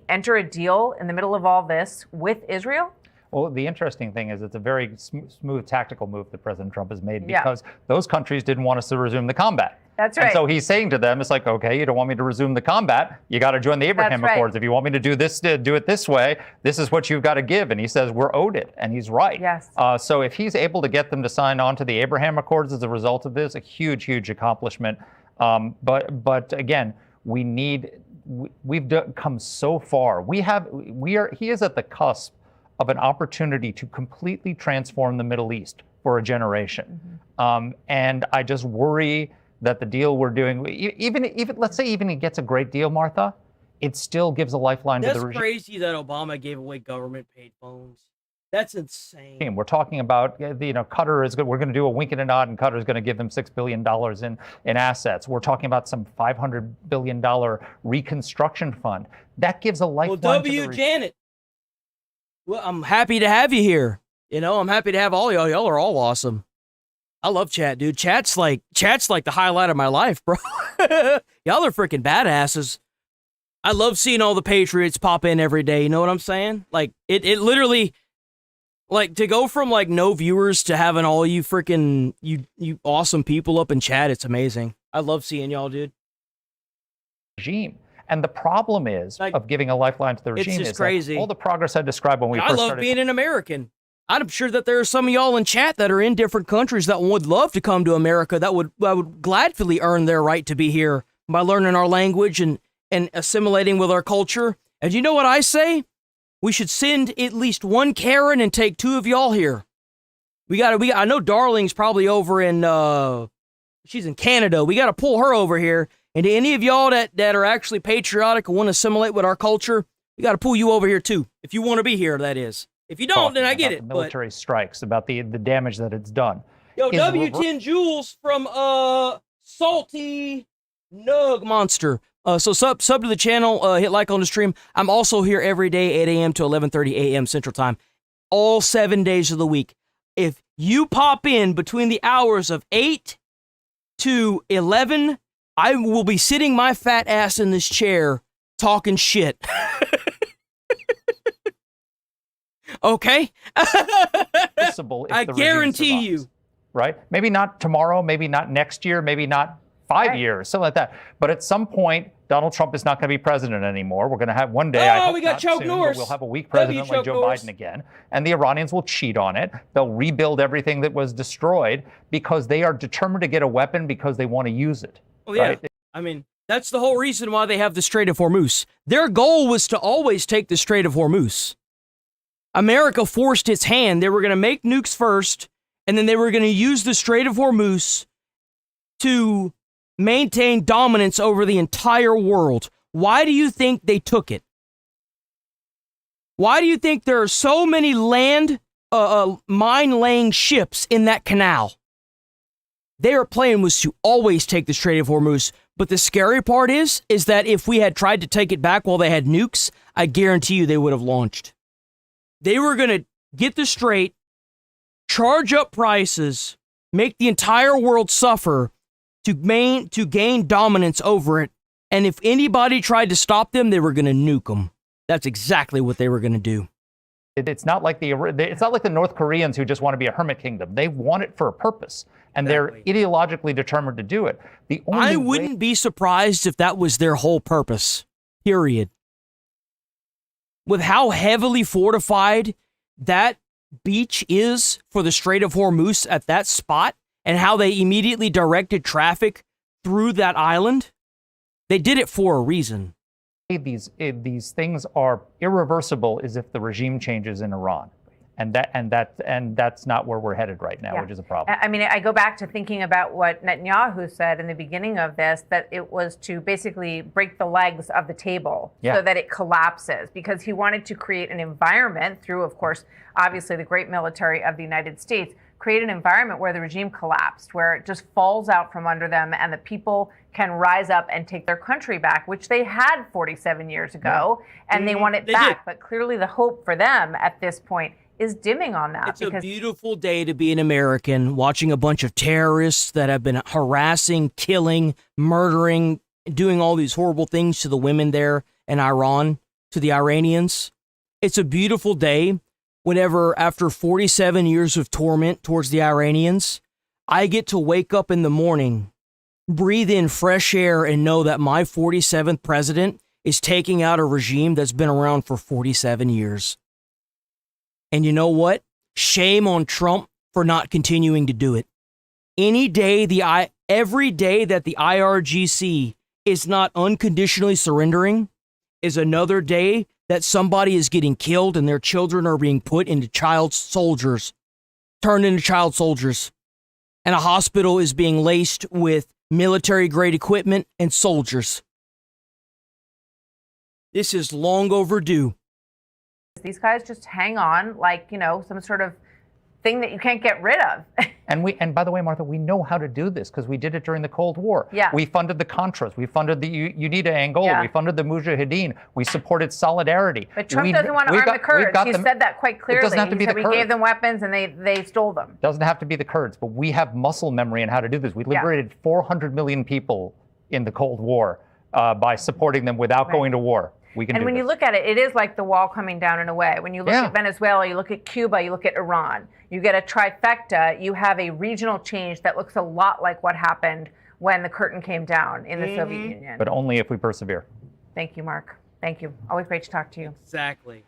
enter a deal in the middle of all this with Israel? Well, the interesting thing is it's a very smooth tactical move that President Trump has made because those countries didn't want us to resume the combat. That's right. And so he's saying to them, it's like, okay, you don't want me to resume the combat. You got to join the Abraham Accords. If you want me to do this, do it this way. This is what you've got to give. And he says, we're owed it. And he's right. Yes. So if he's able to get them to sign on to the Abraham Accords as a result of this, a huge, huge accomplishment. But again, we've come so far. He is at the cusp of an opportunity to completely transform the Middle East for a generation. And I just worry that the deal we're doing, even let's say even he gets a great deal, Martha, it still gives a lifeline to the regime. That's crazy that Obama gave away government-paid phones. That's insane. We're talking about, Qatar is good. We're going to do a wink and a nod, and Qatar is going to give them $6 billion in assets. We're talking about some $500 billion reconstruction fund. That gives a lifeline to the regime. Janet. Well, I'm happy to have you here. I'm happy to have all y'all. Y'all are all awesome. I love chat, dude. Chat's like the highlight of my life, bro. Y'all are freaking badasses. I love seeing all the Patriots pop in every day. You know what I'm saying? Like it literally, like to go from like no viewers to having all you freaking you awesome people up in chat. It's amazing. I love seeing y'all, dude. Regime. And the problem is of giving a lifeline to the regime just is crazy. All the progress I described when we first started. I love being an American. I'm sure that there are some of y'all in chat that are in different countries that would love to come to America, that would gladly earn their right to be here by learning our language and assimilating with our culture. And you know what I say? We should send at least one Karen and take two of y'all here. I know Darling's probably over in, she's in Canada. We got to pull her over here. And to any of y'all that are actually patriotic and want to assimilate with our culture, we got to pull you over here too. If you want to be here, that is. If you don't, then I get it. The military strikes, about the damage that it's done. Yo, W10 Jules from Salty Nug Monster. So sub to the channel, hit like on the stream. I'm also here every day, 8 a.m. to 11:30 a.m. Central Time, all 7 days of the week. If you pop in between the hours of 8 to 11, I will be sitting my fat ass in this chair talking shit. Okay? I guarantee you. Right? Maybe not tomorrow, maybe not next year, maybe not 5 years, something like that. But at some point, Donald Trump is not going to be president anymore. We're going to have one day, I hope we got not Chuck soon, Norris. but we'll have a weak president like Joe Biden again. And the Iranians will cheat on it. They'll rebuild everything that was destroyed because they are determined to get a weapon because they want to use it. Oh, yeah. Right? I mean, that's the whole reason why they have the Strait of Hormuz. Their goal was to always take the Strait of Hormuz. America forced its hand. They were going to make nukes first, and then they were going to use the Strait of Hormuz to maintain dominance over the entire world. Why do you think they took it? Why do you think there are so many mine-laying ships in that canal? Their plan was to always take the Strait of Hormuz. But the scary part is that if we had tried to take it back while they had nukes, I guarantee you they would have launched. They were going to get the strait, charge up prices, make the entire world suffer to gain dominance over it. And if anybody tried to stop them, they were going to nuke them. That's exactly what they were going to do. It's not like the North Koreans who just want to be a hermit kingdom. They want it for a purpose, and they're ideologically determined to do it. I wouldn't be surprised if that was their whole purpose. Period. with how heavily fortified that beach is for the Strait of Hormuz at that spot and how they immediately directed traffic through that island? They did it for a reason. These things are irreversible as if the regime changes in Iran. And that's not where we're headed right now, which is a problem. I mean, I go back to thinking about what Netanyahu said in the beginning of this, that it was to basically break the legs of the table so that it collapses, because he wanted to create an environment through, of course, obviously the great military of the United States, create an environment where the regime collapsed, where it just falls out from under them and the people can rise up and take their country back, which they had 47 years ago, and they want it back. But clearly the hope for them at this point is dimming on that. It's a beautiful day to be an American, watching a bunch of terrorists that have been harassing, killing, murdering, doing all these horrible things to the women there in Iran, to the Iranians. It's a beautiful day whenever, after 47 years of torment towards the Iranians, I get to wake up in the morning, breathe in fresh air, and know that my 47th president is taking out a regime that's been around for 47 years. And you know what? Shame on Trump for not continuing to do it. Every day that the IRGC is not unconditionally surrendering is another day that somebody is getting killed and their children are being put into child soldiers, turned into child soldiers. And a hospital is being laced with military-grade equipment and soldiers. This is long overdue. These guys just hang on like, some sort of thing that you can't get rid of. And by the way, Martha, we know how to do this because we did it during the Cold War. Yeah. We funded the Contras. We funded the UNITA Angola. Yeah. We funded the Mujahideen. We supported Solidarity. But Trump doesn't want to arm the Kurds. He said that quite clearly. It doesn't have to be he said the we Kurds. gave them weapons and they stole them. Doesn't have to be the Kurds, but we have muscle memory on how to do this. We liberated 400 million people in the Cold War by supporting them without going to war. We can And do when this. you look at it, it is like the wall coming down in a way. When you look at Venezuela, you look at Cuba, you look at Iran, you get a trifecta, you have a regional change that looks a lot like what happened when the curtain came down in the Soviet Union. But only if we persevere. Thank you, Mark. Thank you. Always great to talk to you. Exactly.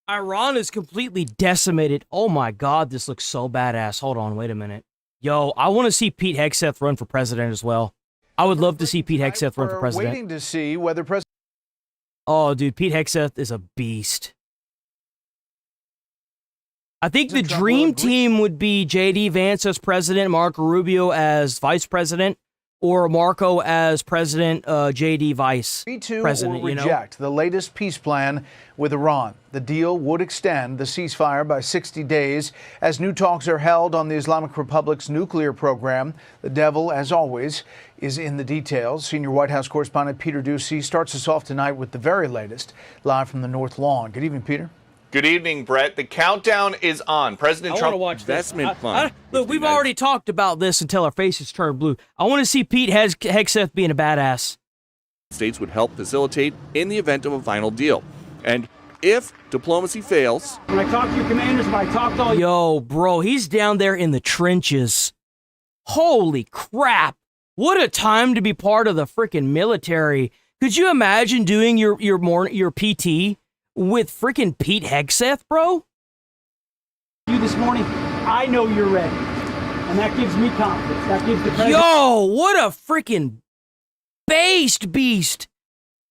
Iran is completely decimated. Oh my God, this looks so badass. Hold on, wait a minute. Yo, I want to see Pete Hegseth run for president as well. I would love to see Pete Hegseth run for president. Waiting to see whether President. Oh, dude, Pete Hegseth is a beast. I think the dream team would be J.D. Vance as president, Marco Rubio as vice president, or Marco as president, J.D. vice president. Or reject the latest peace plan with Iran. The deal would extend the ceasefire by 60 days as new talks are held on the Islamic Republic's nuclear program. The devil, as always, is in the details. Senior White House correspondent Peter Ducey starts us off tonight with the very latest, live from the North Lawn. Good evening, Peter. Good evening, Brett. The countdown is on. President I Trump want to watch investment this. fund. Look, we've already talked about this until our faces turn blue. I want to see Pete Hegseth being a badass. States would help facilitate in the event of a final deal. And if diplomacy fails... When I talk to your commanders, when I talk to all... Yo, bro, he's down there in the trenches. Holy crap. What a time to be part of the freaking military. Could you imagine doing your PT with freaking Pete Hegseth, bro? You this morning, I know you're ready. And that gives me confidence. That gives the president... Yo, what a freaking beast.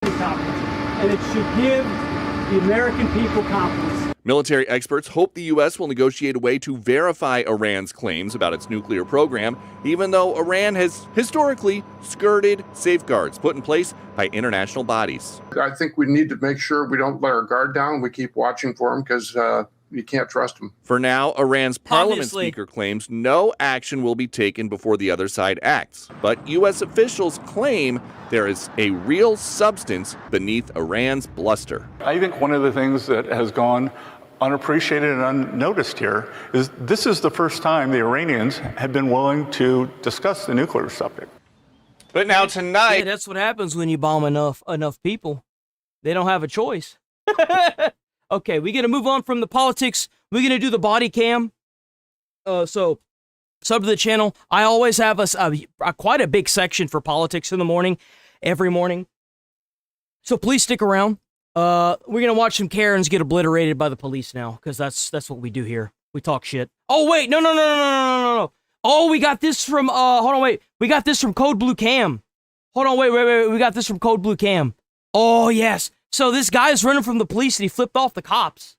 And it should give the American people confidence. Military experts hope the U.S. will negotiate a way to verify Iran's claims about its nuclear program, even though Iran has historically skirted safeguards put in place by international bodies. I think we need to make sure we don't let our guard down. We keep watching for them because you can't trust them. For now, Iran's parliament Obviously. speaker claims no action will be taken before the other side acts. But U.S. officials claim there is a real substance beneath Iran's bluster. I think one of the things that has gone unappreciated and unnoticed here is this is the first time the Iranians have been willing to discuss the nuclear subject. But now tonight... Yeah, that's what happens when you bomb enough people. They don't have a choice. Okay, we're going to move on from the politics. We're going to do the body cam. So, sub to the channel. I always have quite a big section for politics in the morning, every morning. So please stick around. We're gonna watch some Karens get obliterated by the police now, because that's what we do here. We talk shit. Oh wait, no. Oh, we got this from hold on, wait. We got this from Code Blue Cam. Hold on, wait. We got this from Code Blue Cam. Oh yes. So this guy's running from the police and he flipped off the cops.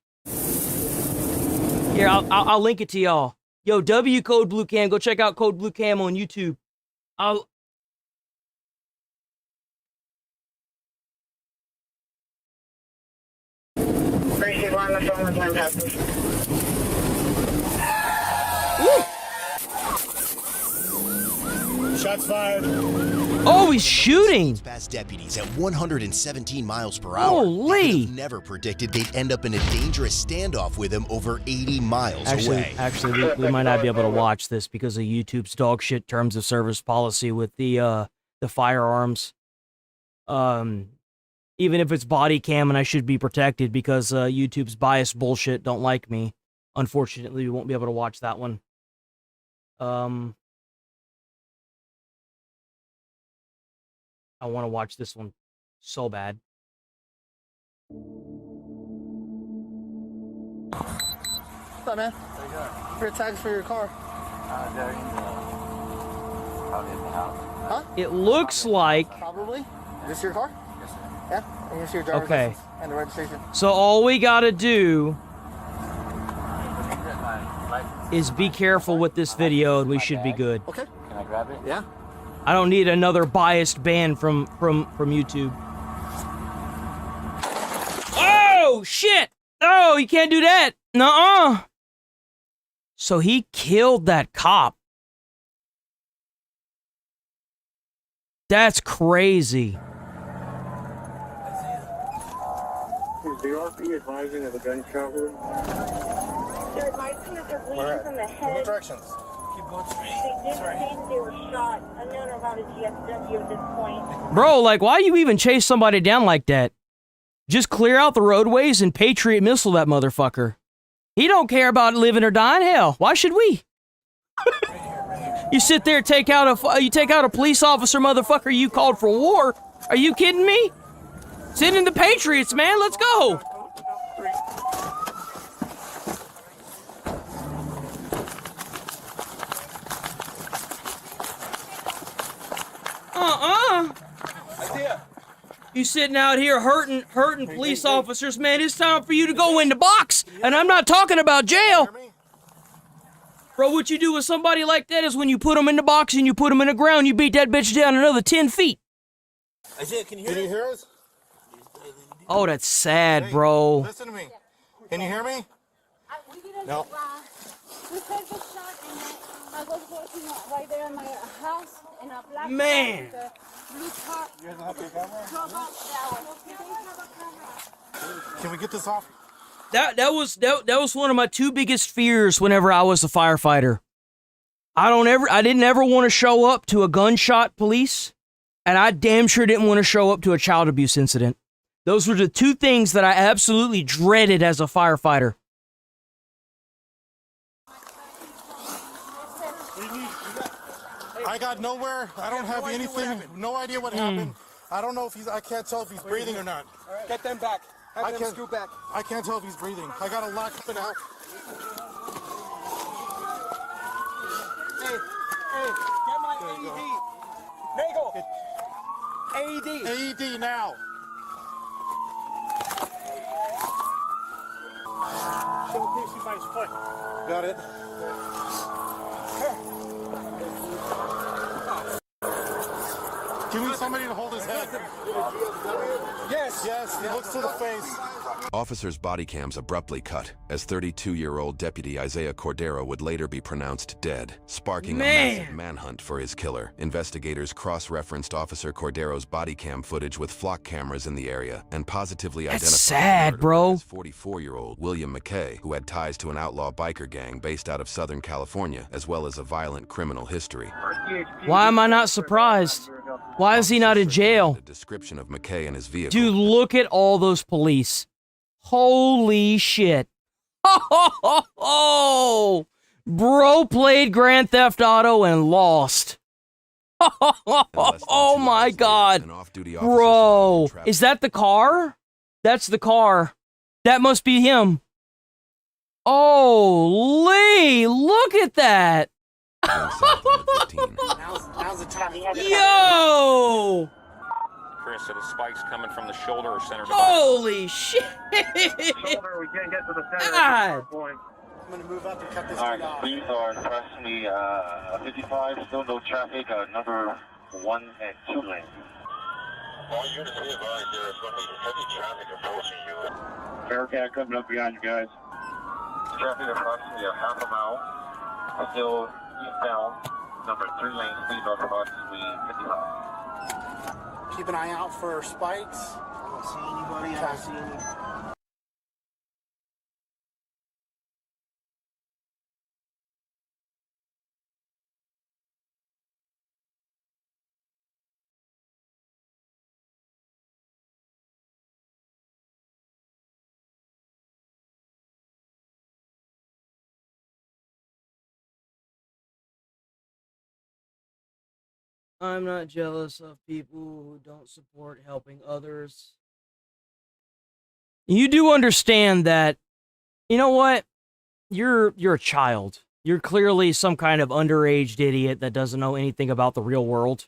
Here, I'll link it to y'all. Yo, W Code Blue Cam. Go check out Code Blue Cam on YouTube. Shots fired. Oh, he's shooting. Past deputies at 117 miles per hour. Holy! They could have never predicted they'd end up in a dangerous standoff with him over 80 miles away. Actually, we might not be able to watch this because of YouTube's dog shit terms of service policy with the firearms. Even if it's body cam and I should be protected because YouTube's biased bullshit don't like me. Unfortunately, we won't be able to watch that one. I want to watch this one so bad. What's up, man? How you doing? Your tags for your car. They're in the house. Huh? It looks like... Probably. Is this your car? Yes, sir. Yeah? And here's your driver's license and the registration. So all we gotta do is be careful with this video and we should be good. Okay. Can I grab it? Yeah. I don't need another biased ban from YouTube. Oh, shit! Oh, you can't do that! Nuh-uh! So he killed that cop. That's crazy. Is the RP advising of a gunshot wound? They're advising that they're bleeding from the head. What directions? Keep going straight. They did say they were shot. Unknown about a GSW at this point. Bro, like, why you even chase somebody down like that? Just clear out the roadways and Patriot missile that motherfucker. He don't care about living or dying. Hell, why should we? You sit there, take out a police officer, motherfucker. You called for war? Are you kidding me? Send in the Patriots, man. Let's go. You sitting out here hurting police officers, man. It's time for you to go in the box. And I'm not talking about jail. Bro, what you do with somebody like that is when you put them in the box and you put them in the ground, you beat that bitch down another 10 feet. Isaiah, can you hear us? Oh, that's sad, bro. Listen to me. Can you hear me? No. We heard the shot and I was working right there in my house in a black Man. car with a blue car. You guys don't have your camera? Yeah, Can we get this off? That was one of my two biggest fears whenever I was a firefighter. I didn't ever want to show up to a gunshot police, and I damn sure didn't want to show up to a child abuse incident. Those were the two things that I absolutely dreaded as a firefighter. I got nowhere. I don't have anything. No idea what happened. I don't know if I can't tell if he's breathing or not. Get them back. Have them scoot back. I can't tell if he's breathing. I got a lock up in the house. Hey, get my AED. There you go. AED. AED now. Show PC by his foot. Got it. Give me somebody to hold his head. Yes, he looks to the face. Officers' body cams abruptly cut as 32-year-old Deputy Isaiah Cordero would later be pronounced dead, sparking a massive manhunt for his killer. Investigators cross-referenced Officer Cordero's body cam footage with flock cameras in the area and positively identified sad, bro. 44-year-old William McKay, who had ties to an outlaw biker gang based out of Southern California, as well as a violent criminal history. Why am I not surprised? Why is he not in jail? A description of McKay and his vehicle. Dude, look at all those police. Holy shit. Oh, bro played Grand Theft Auto and lost. Oh my God. Bro, is that the car? That's the car. That must be him. Oh, Lee, look at that. Now's the time. Yo! Chris, so the spike's coming from the shoulder or center? Holy shit! Shoulder, we can't get to the center. God. I'm gonna move up and cut this All thing off. right, speeds are approximately 55, still no traffic, number 1 and 2 lanes. All units be advised, there is going to be heavy traffic approaching you. Bearcat coming up behind you guys. Traffic approximately a half a mile, still eastbound, number 3 lane, speeds are approximately 55. Keep an eye out for spikes. I don't see anybody. I don't see any. I'm not jealous of people who don't support helping others. You do understand that, you know what? You're a child. You're clearly some kind of underage idiot that doesn't know anything about the real world.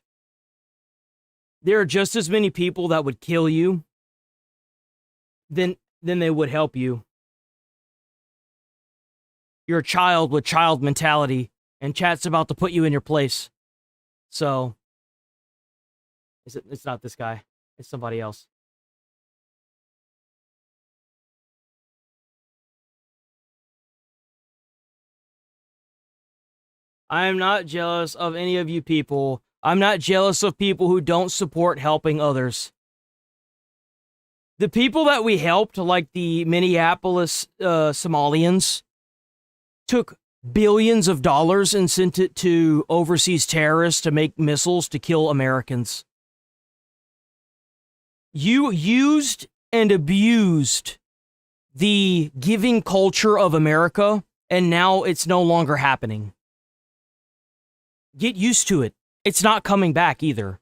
There are just as many people that would kill you than they would help you. You're a child with child mentality, and chat's about to put you in your place. So, it's not this guy. It's somebody else. I'm not jealous of any of you people. I'm not jealous of people who don't support helping others. The people that we helped, like the Minneapolis Somalians, took billions of dollars and sent it to overseas terrorists to make missiles to kill Americans. You used and abused the giving culture of America, and now it's no longer happening. Get used to it. It's not coming back either.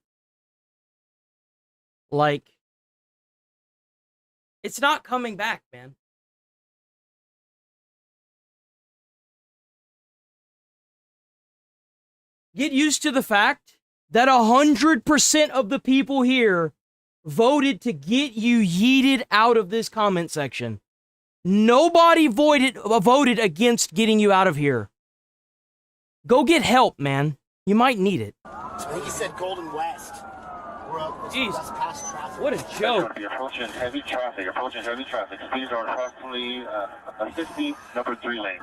Like, it's not coming back, man. Get used to the fact that 100% of the people here voted to get you yeeted out of this comment section. Nobody voted against getting you out of here. Go get help, man. You might need it. I think he said Golden West. We're up. Jeez. That's past traffic. What a joke. You're approaching heavy traffic. Speeds are approximately 50, number 3 lane.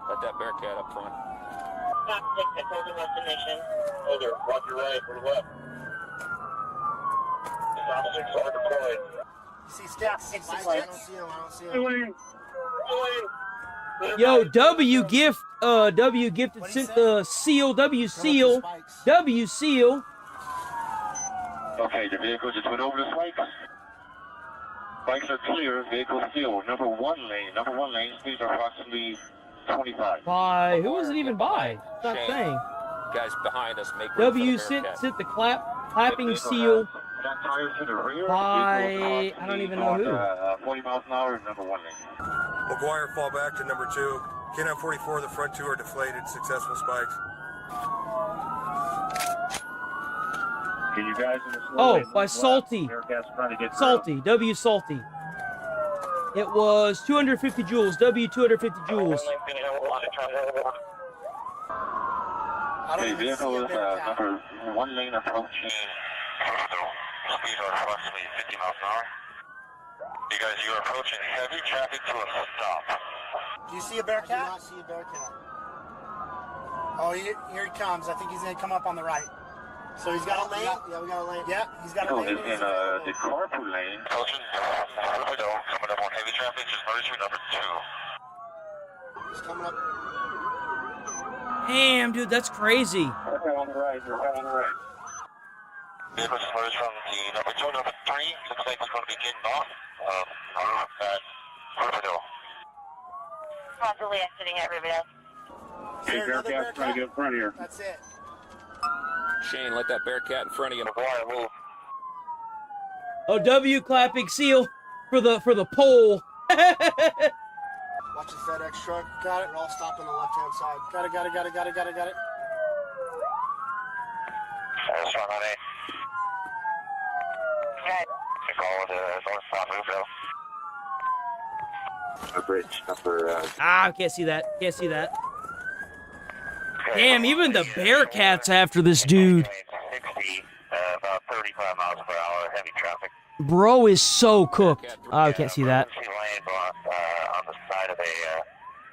Let that Bearcat up front. Stop 6 at Golden Destination. Over, watch your right, or left. Stop 6 are deployed. You see steps? I don't see him. I don't see him. Yo, W gifted sent the seal, W seal. Okay, the vehicle just went over the spikes. Spikes are clear, vehicle seal. Number 1 lane, speeds are approximately 25. By, who was it even by? It's not saying. Guys behind us, make room W for the Bearcat. sent the clapping seal Front tires to the rear. by, I don't even know who. 40 miles an hour, number 1 lane. McGuire fall back to number 2. K-9 44, the front 2 are deflated, successful spikes. Can you guys in the slow Oh, lane by move Salty. left? Bearcat's trying to get Salty, W Salty. It was 250 joules, W 250 joules. Okay, vehicle is number 1 lane approaching. Speeds are approximately 50 miles an hour. You guys, you are approaching heavy traffic to a stop. Do you see a Bearcat? I do not see a Bearcat. Oh, here he comes. I think he's going to come up on the right. So he's got a lane? Yeah, we got a lane. Yeah, he's got a lane. In the carpool lane. Approaching coming up on heavy traffic, just merging number 2. He's coming up. Damn, dude, that's crazy. Okay, on the right. Vehicle just merged from the number 2, number 3. Looks like we're going to be getting off at Carpendale. Possibly exiting at Riverbend. Hey, Bearcat's trying to get in front here. That's it. Shane, let that Bearcat in front of you. Move. Oh, W clapping seal for the pole. Watch the FedEx truck. Got it. We're all stopped on the left-hand side. Got it. That's right, honey. Okay. Call with the north stop move though. The bridge number. I can't see that. Damn, even the Bearcats after this dude. 60, about 35 miles per hour, heavy traffic. Bro is so cooked. Oh, I can't see that. Emergency lane block, on the side of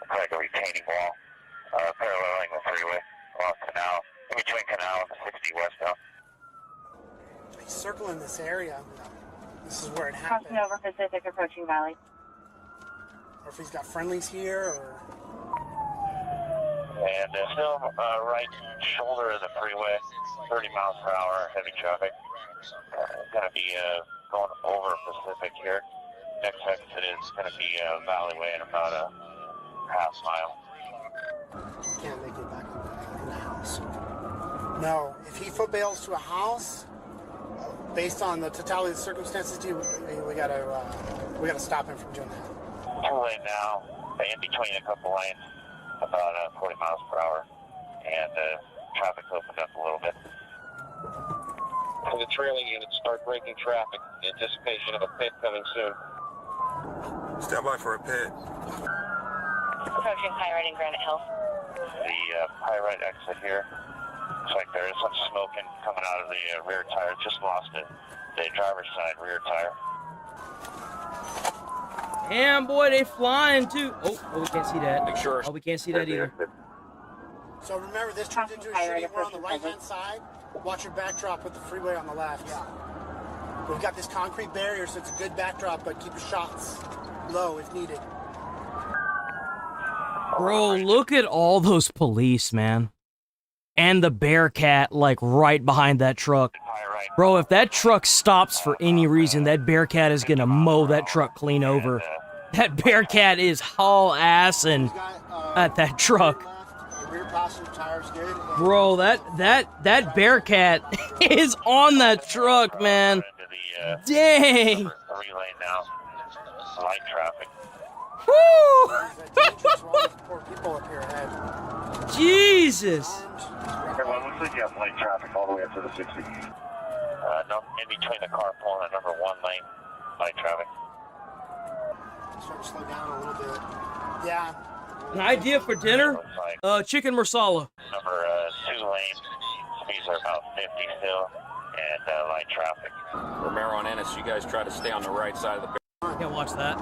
like a retaining wall, paralleling the freeway along Canal, in between Canal and the 60 westbound. He's circling this area. This is where it happened. Crossing over Pacific, approaching Valley. Or if he's got friendlies here, or... And still right shoulder of the freeway, 30 miles per hour, heavy traffic. Going to be going over Pacific here. Next exit is going to be Valley Way in about a half mile. Can't make it back in the house. No, if he foot bails to a house, based on the totality of the circumstances, we gotta stop him from doing that. 2 lane now, in between a couple lanes, about 40 miles per hour, and traffic's opened up a little bit. For the trailing units, start braking traffic in anticipation of a pit coming soon. Stand by for a pit. Approaching Pyrite in Granite Hills. The Pyrite exit here. Looks like there is some smoking coming out of the rear tire. Just lost it. The driver's side rear tire. Damn, boy, they flying too. Oh, we can't see that. Make sure. Oh, we can't see that either. So remember, this turns into a shooting. We're on the right-hand side. Watch your backdrop with the freeway on the left. Yeah. We've got this concrete barrier, so it's a good backdrop, but keep your shots low if needed. Bro, look at all those police, man. And the Bearcat, like, right behind that truck. Bro, if that truck stops for any reason, that Bearcat is gonna mow that truck clean over. That Bearcat is haul-assing at that truck. Rear passenger tire's good. Bro, that Bearcat is on that truck, man. Dang. 3 lane now. Light traffic. Woo! Poor people up here ahead. Jesus. Everyone, looks like you have light traffic all the way up to the 60. No, in between the carpool and the number 1 lane, light traffic. Start to slow down a little bit. Yeah. An idea for dinner? Chicken marsala. Number 2 lane, speeds are about 50 still, and light traffic. Romero and Ennis, you guys try to stay on the right side of the Can't watch that.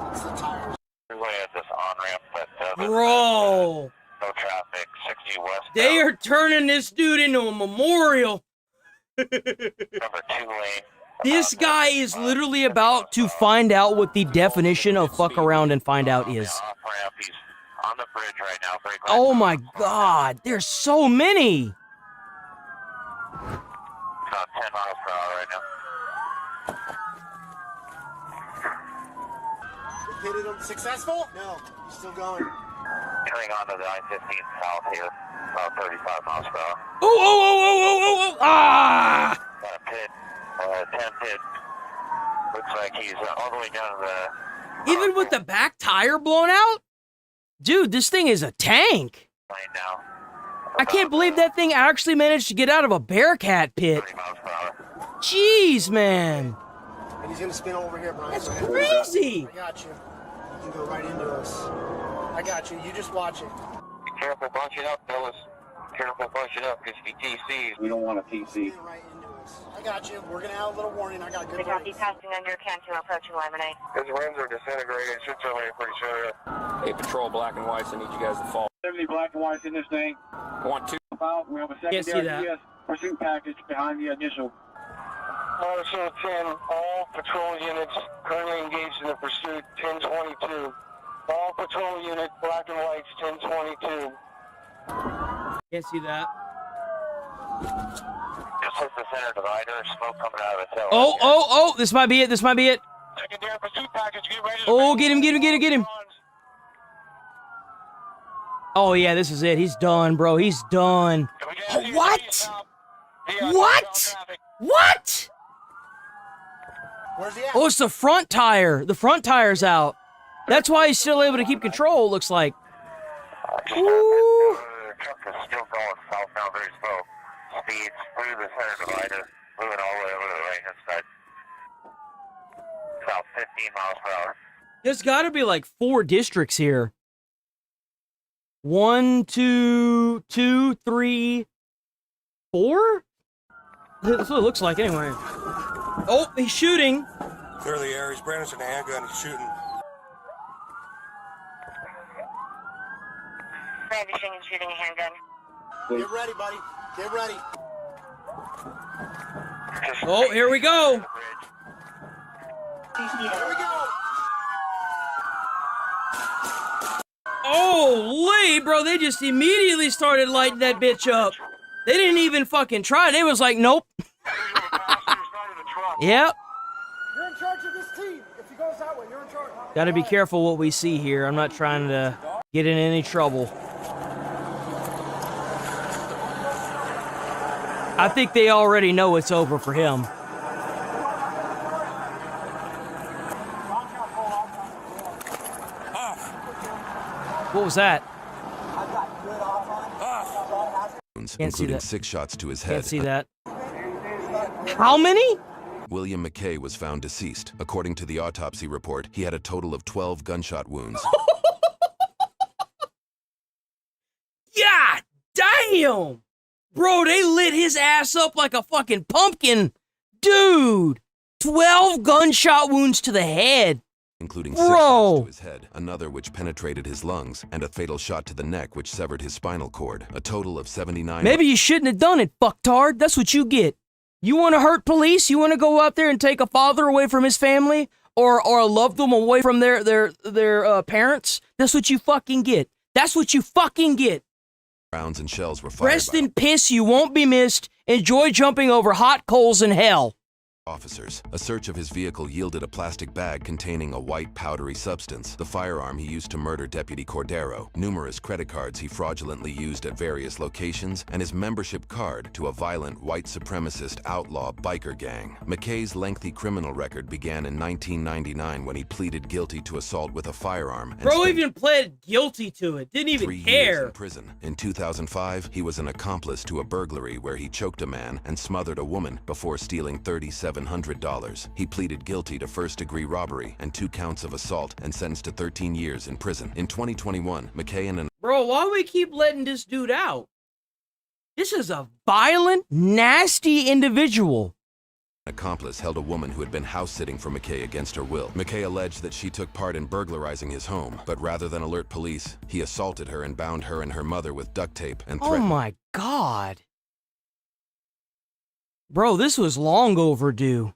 Freeway has this on-ramp, but Bro. no traffic, 60 west. They are turning this dude into a memorial. Number 2 lane. This guy is literally about to find out what the definition of fuck around and find out is. Off-ramp, he's on the bridge right now. Oh my god, there's so many. About 10 miles per hour right now. Hit it successful? No, he's still going. Entering onto the I-15 south here, about 35 miles per hour. Oh, ah! Got a pit, 10 pit. Looks like he's all the way down to the... Even with the back tire blown out? Dude, this thing is a tank. Lane now. I can't believe that thing actually managed to get out of a Bearcat pit. 30 miles per hour. Jeez, man. And he's gonna spin over here, Brian. That's crazy. I got you. You can go right into us. I got you. You just watch it. Be careful bunching up, fellas. Careful bunching up, because if he TCs, we don't want a TC. Right into us. I got you. We're gonna have a little warning. I got good Copy, passing under Cantu, approaching Lemonade. His rims are disintegrated. Should terminate pretty soon. Hey, Patrol Black and Whites, I need you guys to fall. 70 black and whites in this thing. Want 2. We have a Can't see secondary that. PS pursuit package behind the initial. Marshal 10, all patrol units currently engaged in the pursuit, 1022. All patrol units, black and whites, 1022. Can't see that. Just hit the center divider, smoke coming out of the tail. Oh, this might be it. This might be it. Secondary pursuit package, get ready to... Oh, get him. Oh, yeah, this is it. He's done, bro. He's done. Oh, what? What? What? Where's he at? Oh, it's the front tire. The front tire's out. That's why he's still able to keep control, it looks like. Ooh. The truck is still going southbound very slow. Speeds through the center divider, moving all the way over to the right-hand side. About 15 miles per hour. There's got to be like 4 districts here. 1, 2, 2, 3, 4? That's what it looks like anyway. Oh, he's shooting. Clear the air. He's brandishing a handgun. He's shooting. Brandishing and shooting a handgun. Get ready, buddy. Get ready. Oh, here we go. Here we go. Holy, bro, they just immediately started lighting that bitch up. They didn't even fucking try. They was like, nope. Yep. You're in charge of this team. If he goes that way, you're in charge. Got to be careful what we see here. I'm not trying to get in any trouble. I think they already know it's over for him. What was that? Including 6 shots to his head. Can't see that. How many? William McKay was found deceased. According to the autopsy report, he had a total of 12 gunshot wounds. God damn! Bro, they lit his ass up like a fucking pumpkin. Dude! 12 gunshot wounds to the head. Including 6 shots to his head, another which penetrated his lungs, and a fatal shot to the neck which severed his spinal cord. A total of 79... Maybe you shouldn't have done it, fucktard. That's what you get. You want to hurt police? You want to go out there and take a father away from his family? Or a loved one away from their parents? That's what you fucking get. That's what you fucking get. Rounds and shells were fired. Rest in piss, you won't be missed. Enjoy jumping over hot coals in hell. Officers. A search of his vehicle yielded a plastic bag containing a white powdery substance, the firearm he used to murder Deputy Cordero, numerous credit cards he fraudulently used at various locations, and his membership card to a violent white supremacist outlaw biker gang. McKay's lengthy criminal record began in 1999 when he pleaded guilty to assault with a firearm. And Bro even pled guilty to it. Didn't even 3 years care. in prison. In 2005, he was an accomplice to a burglary where he choked a man and smothered a woman before stealing $3,700. He pleaded guilty to first-degree robbery and 2 counts of assault and sentenced to 13 years in prison. In 2021, McKay and an... Bro, why do we keep letting this dude out? This is a violent, nasty individual. accomplice held a woman who had been house-sitting for McKay against her will. McKay alleged that she took part in burglarizing his home, but rather than alert police, he assaulted her and bound her and her mother with duct tape and threatened... Oh my God. Bro, this was long overdue.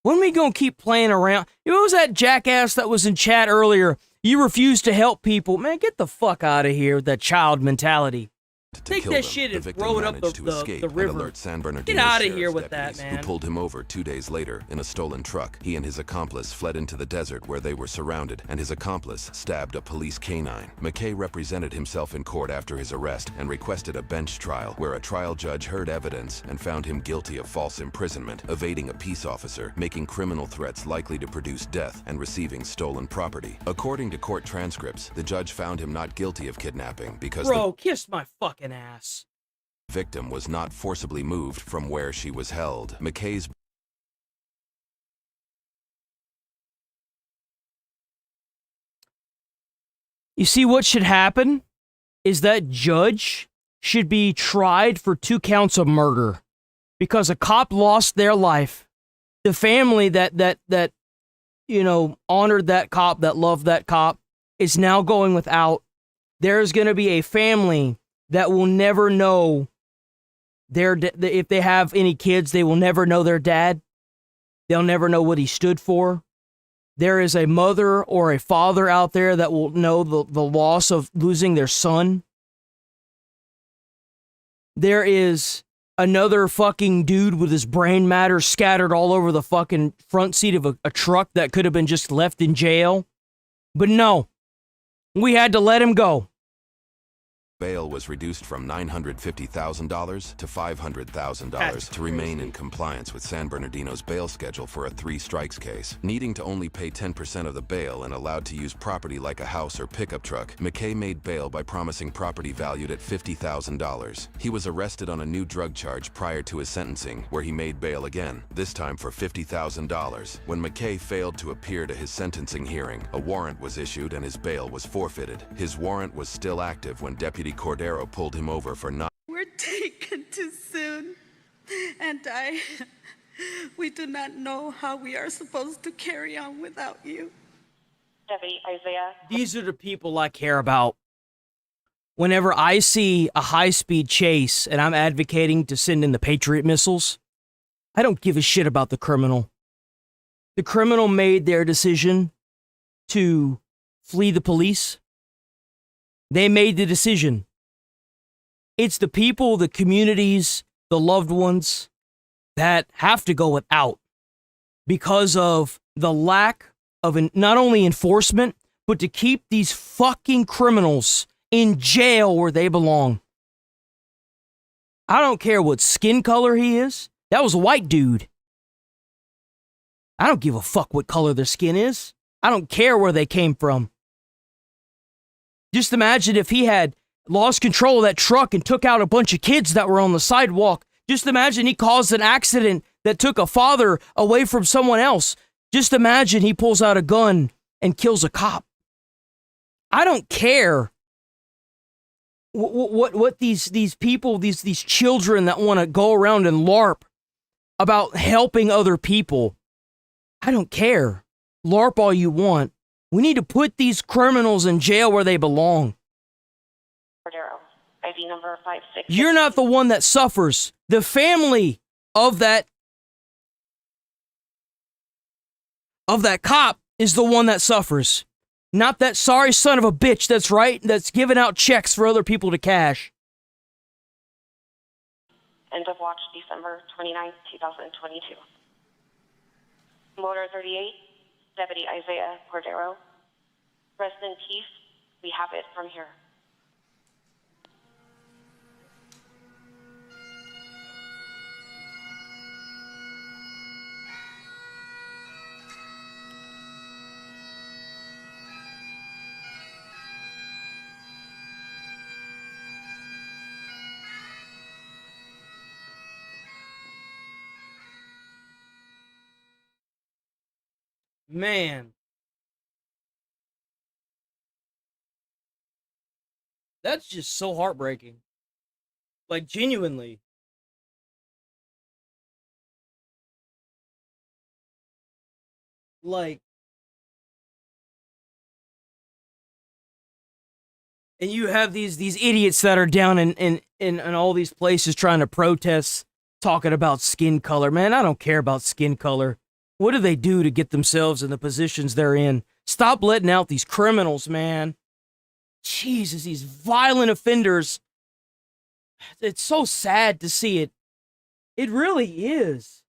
When we gonna keep playing around? It was that jackass that was in chat earlier. You refuse to help people. Man, get the fuck out of here with that child mentality. Take that shit and throw it up the river. Get out of here with that, man. Who pulled him over 2 days later in a stolen truck. He and his accomplice fled into the desert where they were surrounded, and his accomplice stabbed a police canine. McKay represented himself in court after his arrest and requested a bench trial where a trial judge heard evidence and found him guilty of false imprisonment, evading a peace officer, making criminal threats likely to produce death, and receiving stolen property. According to court transcripts, the judge found him not guilty of kidnapping because Bro, kiss my fucking ass. The victim was not forcibly moved from where she was held. McKay's... You see, what should happen is that judge should be tried for 2 counts of murder because a cop lost their life. The family that you know, honored that cop, that loved that cop, is now going without. There's going to be a family that will never know if they have any kids, they will never know their dad. They'll never know what he stood for. There is a mother or a father out there that will know the loss of losing their son. There is another fucking dude with his brain matter scattered all over the fucking front seat of a truck that could have been just left in jail. But no, we had to let him go. Bail was reduced from $950,000 to $500,000 to remain in compliance with San Bernardino's bail schedule for a 3-strikes case. Needing to only pay 10% of the bail and allowed to use property like a house or pickup truck, McKay made bail by promising property valued at $50,000. He was arrested on a new drug charge prior to his sentencing, where he made bail again, this time for $50,000. When McKay failed to appear to his sentencing hearing, a warrant was issued and his bail was forfeited. His warrant was still active when Deputy Cordero pulled him over for not. We're taken too soon, and we do not know how we are supposed to carry on without you. Deputy Isaiah. These are the people I care about. Whenever I see a high-speed chase and I'm advocating to send in the Patriot missiles, I don't give a shit about the criminal. The criminal made their decision to flee the police. They made the decision. It's the people, the communities, the loved ones that have to go without because of the lack of not only enforcement, but to keep these fucking criminals in jail where they belong. I don't care what skin color he is. That was a white dude. I don't give a fuck what color their skin is. I don't care where they came from. Just imagine if he had lost control of that truck and took out a bunch of kids that were on the sidewalk. Just imagine he caused an accident that took a father away from someone else. Just imagine he pulls out a gun and kills a cop. I don't care what these people, these children that want to go around and LARP about helping other people. I don't care. LARP all you want. We need to put these criminals in jail where they belong. Cordero, ID number 56. You're not the one that suffers. The family of that cop is the one that suffers. Not that sorry son of a bitch that's giving out checks for other people to cash. End of watch December 29th, 2022. Motor 38. Deputy Isaiah Cordero. Rest in peace. We have it from here. Man. That's just so heartbreaking. Like, genuinely. Like, and you have these idiots that are down in all these places trying to protest, talking about skin color. Man, I don't care about skin color. What do they do to get themselves in the positions they're in? Stop letting out these criminals, man. Jesus, these violent offenders. It's so sad to see it. It really is.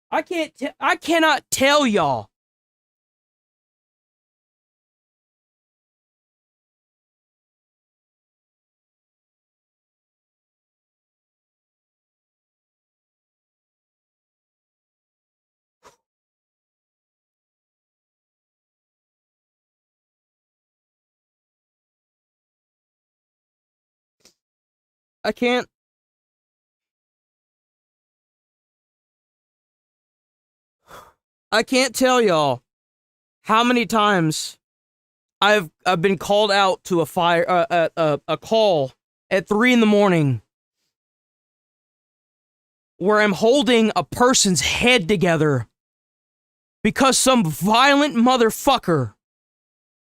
I cannot tell y'all. I can't tell y'all how many times I've been called out to a call at 3 a.m. where I'm holding a person's head together because some violent motherfucker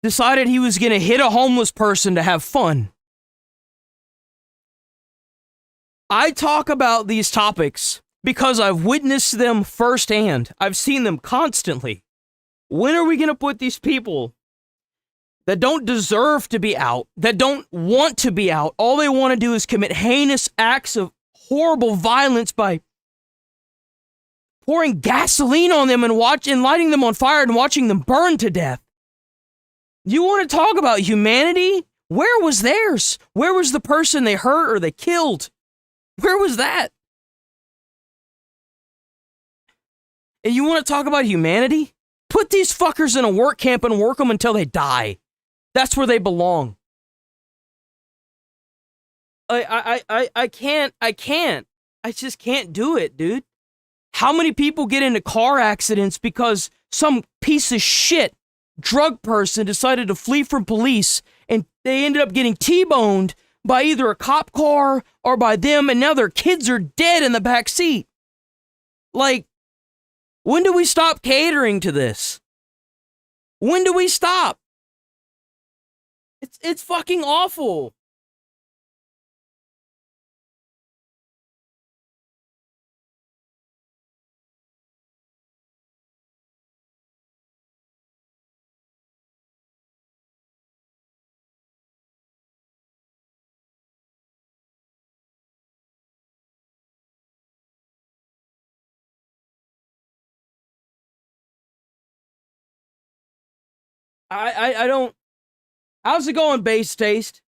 decided he was going to hit a homeless person to have fun. I talk about these topics because I've witnessed them firsthand. I've seen them constantly. When are we going to put these people that don't deserve to be out, that don't want to be out, all they want to do is commit heinous acts of horrible violence by pouring gasoline on them and lighting them on fire and watching them burn to death? You want to talk about humanity? Where was theirs? Where was the person they hurt or they killed? Where was that? And you want to talk about humanity? Put these fuckers in a work camp and work them until they die. That's where they belong. I can't. I just can't do it, dude. How many people get into car accidents because some piece of shit drug person decided to flee from police and they ended up getting T-boned by either a cop car or by them, and now their kids are dead in the back seat? Like, when do we stop catering to this? When do we stop? It's fucking awful. I don't. How's it going, Base Taste?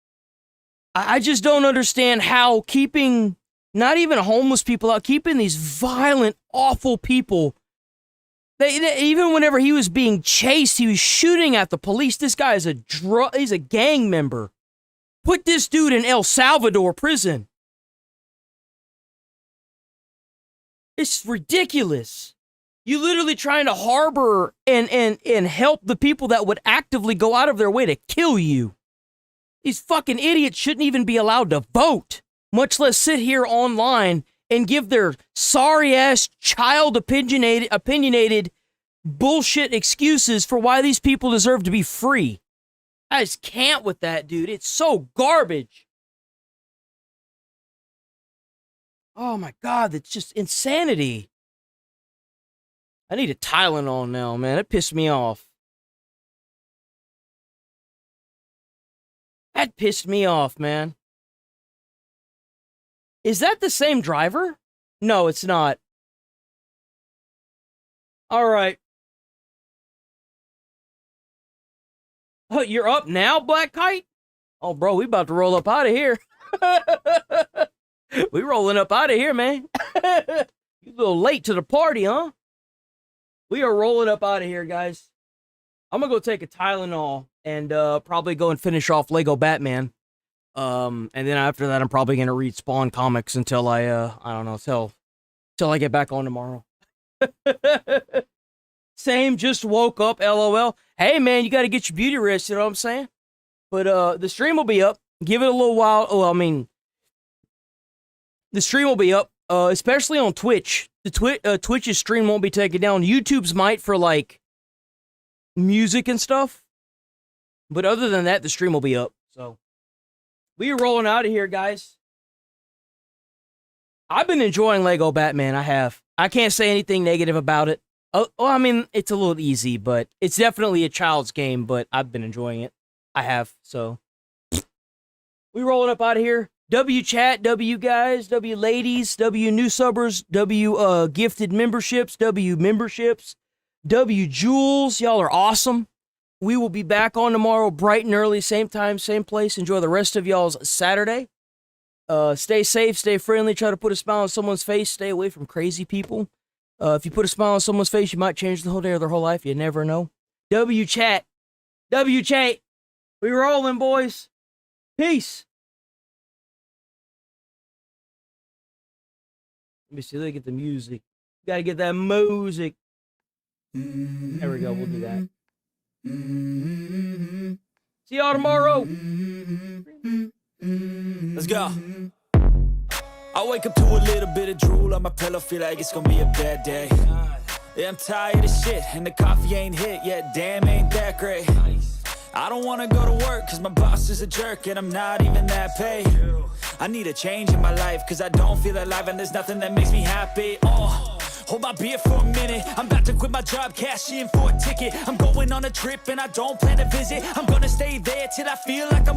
I just don't understand how keeping not even homeless people out, keeping these violent, awful people. Even whenever he was being chased, he was shooting at the police. This guy is he's a gang member. Put this dude in El Salvador prison. It's ridiculous. You literally trying to harbor and help the people that would actively go out of their way to kill you. These fucking idiots shouldn't even be allowed to vote, much less sit here online and give their sorry-ass, opinionated bullshit excuses for why these people deserve to be free. I just can't with that, dude. It's so garbage. Oh my God, that's just insanity. I need a Tylenol now, man. It pissed me off. That pissed me off, man. Is that the same driver? No, it's not. All right. Oh, you're up now, Black Kite? Oh, bro, we about to roll up out of here. We rolling up out of here, man. You a little late to the party, huh? We are rolling up out of here, guys. I'm gonna go take a Tylenol and probably go and finish off Lego Batman. And then after that, I'm probably gonna read Spawn comics until I don't know, till I get back on tomorrow. Same, just woke up, LOL. Hey, man, you got to get your beauty rest, you know what I'm saying? But the stream will be up. Give it a little while. Oh, I mean, the stream will be up, especially on Twitch. The Twitch's stream won't be taken down. YouTube's might for, like, music and stuff. But other than that, the stream will be up. So, we are rolling out of here, guys. I've been enjoying Lego Batman. I have. I can't say anything negative about it. Oh, I mean, it's a little easy, but it's definitely a child's game, but I've been enjoying it. I have, so. We rolling up out of here. W chat, W guys, W ladies, W new subbers, W gifted memberships, W memberships, W jewels. Y'all are awesome. We will be back on tomorrow, bright and early, same time, same place. Enjoy the rest of y'all's Saturday. Stay safe, stay friendly, try to put a smile on someone's face, stay away from crazy people. If you put a smile on someone's face, you might change the whole day or their whole life. You never know. W chat. W chat. We rolling, boys. Peace. Let me see. Let me get the music. Gotta get that music. There we go. We'll do that. See y'all tomorrow. Let's go. I wake up to a little bit of drool on my pillow, feel like it's gonna be a bad day. Yeah, I'm tired of shit, and the coffee ain't hit yet, damn, ain't that great. I don't wanna go to work, cause my boss is a jerk, and I'm not even that paid. I need a change in my life, cause I don't feel alive, and there's nothing that makes me happy. Hold my beer for a minute, I'm about to quit my job, cash in for a ticket. I'm going on a trip, and I don't plan to visit. I'm gonna stay there till I feel like I'm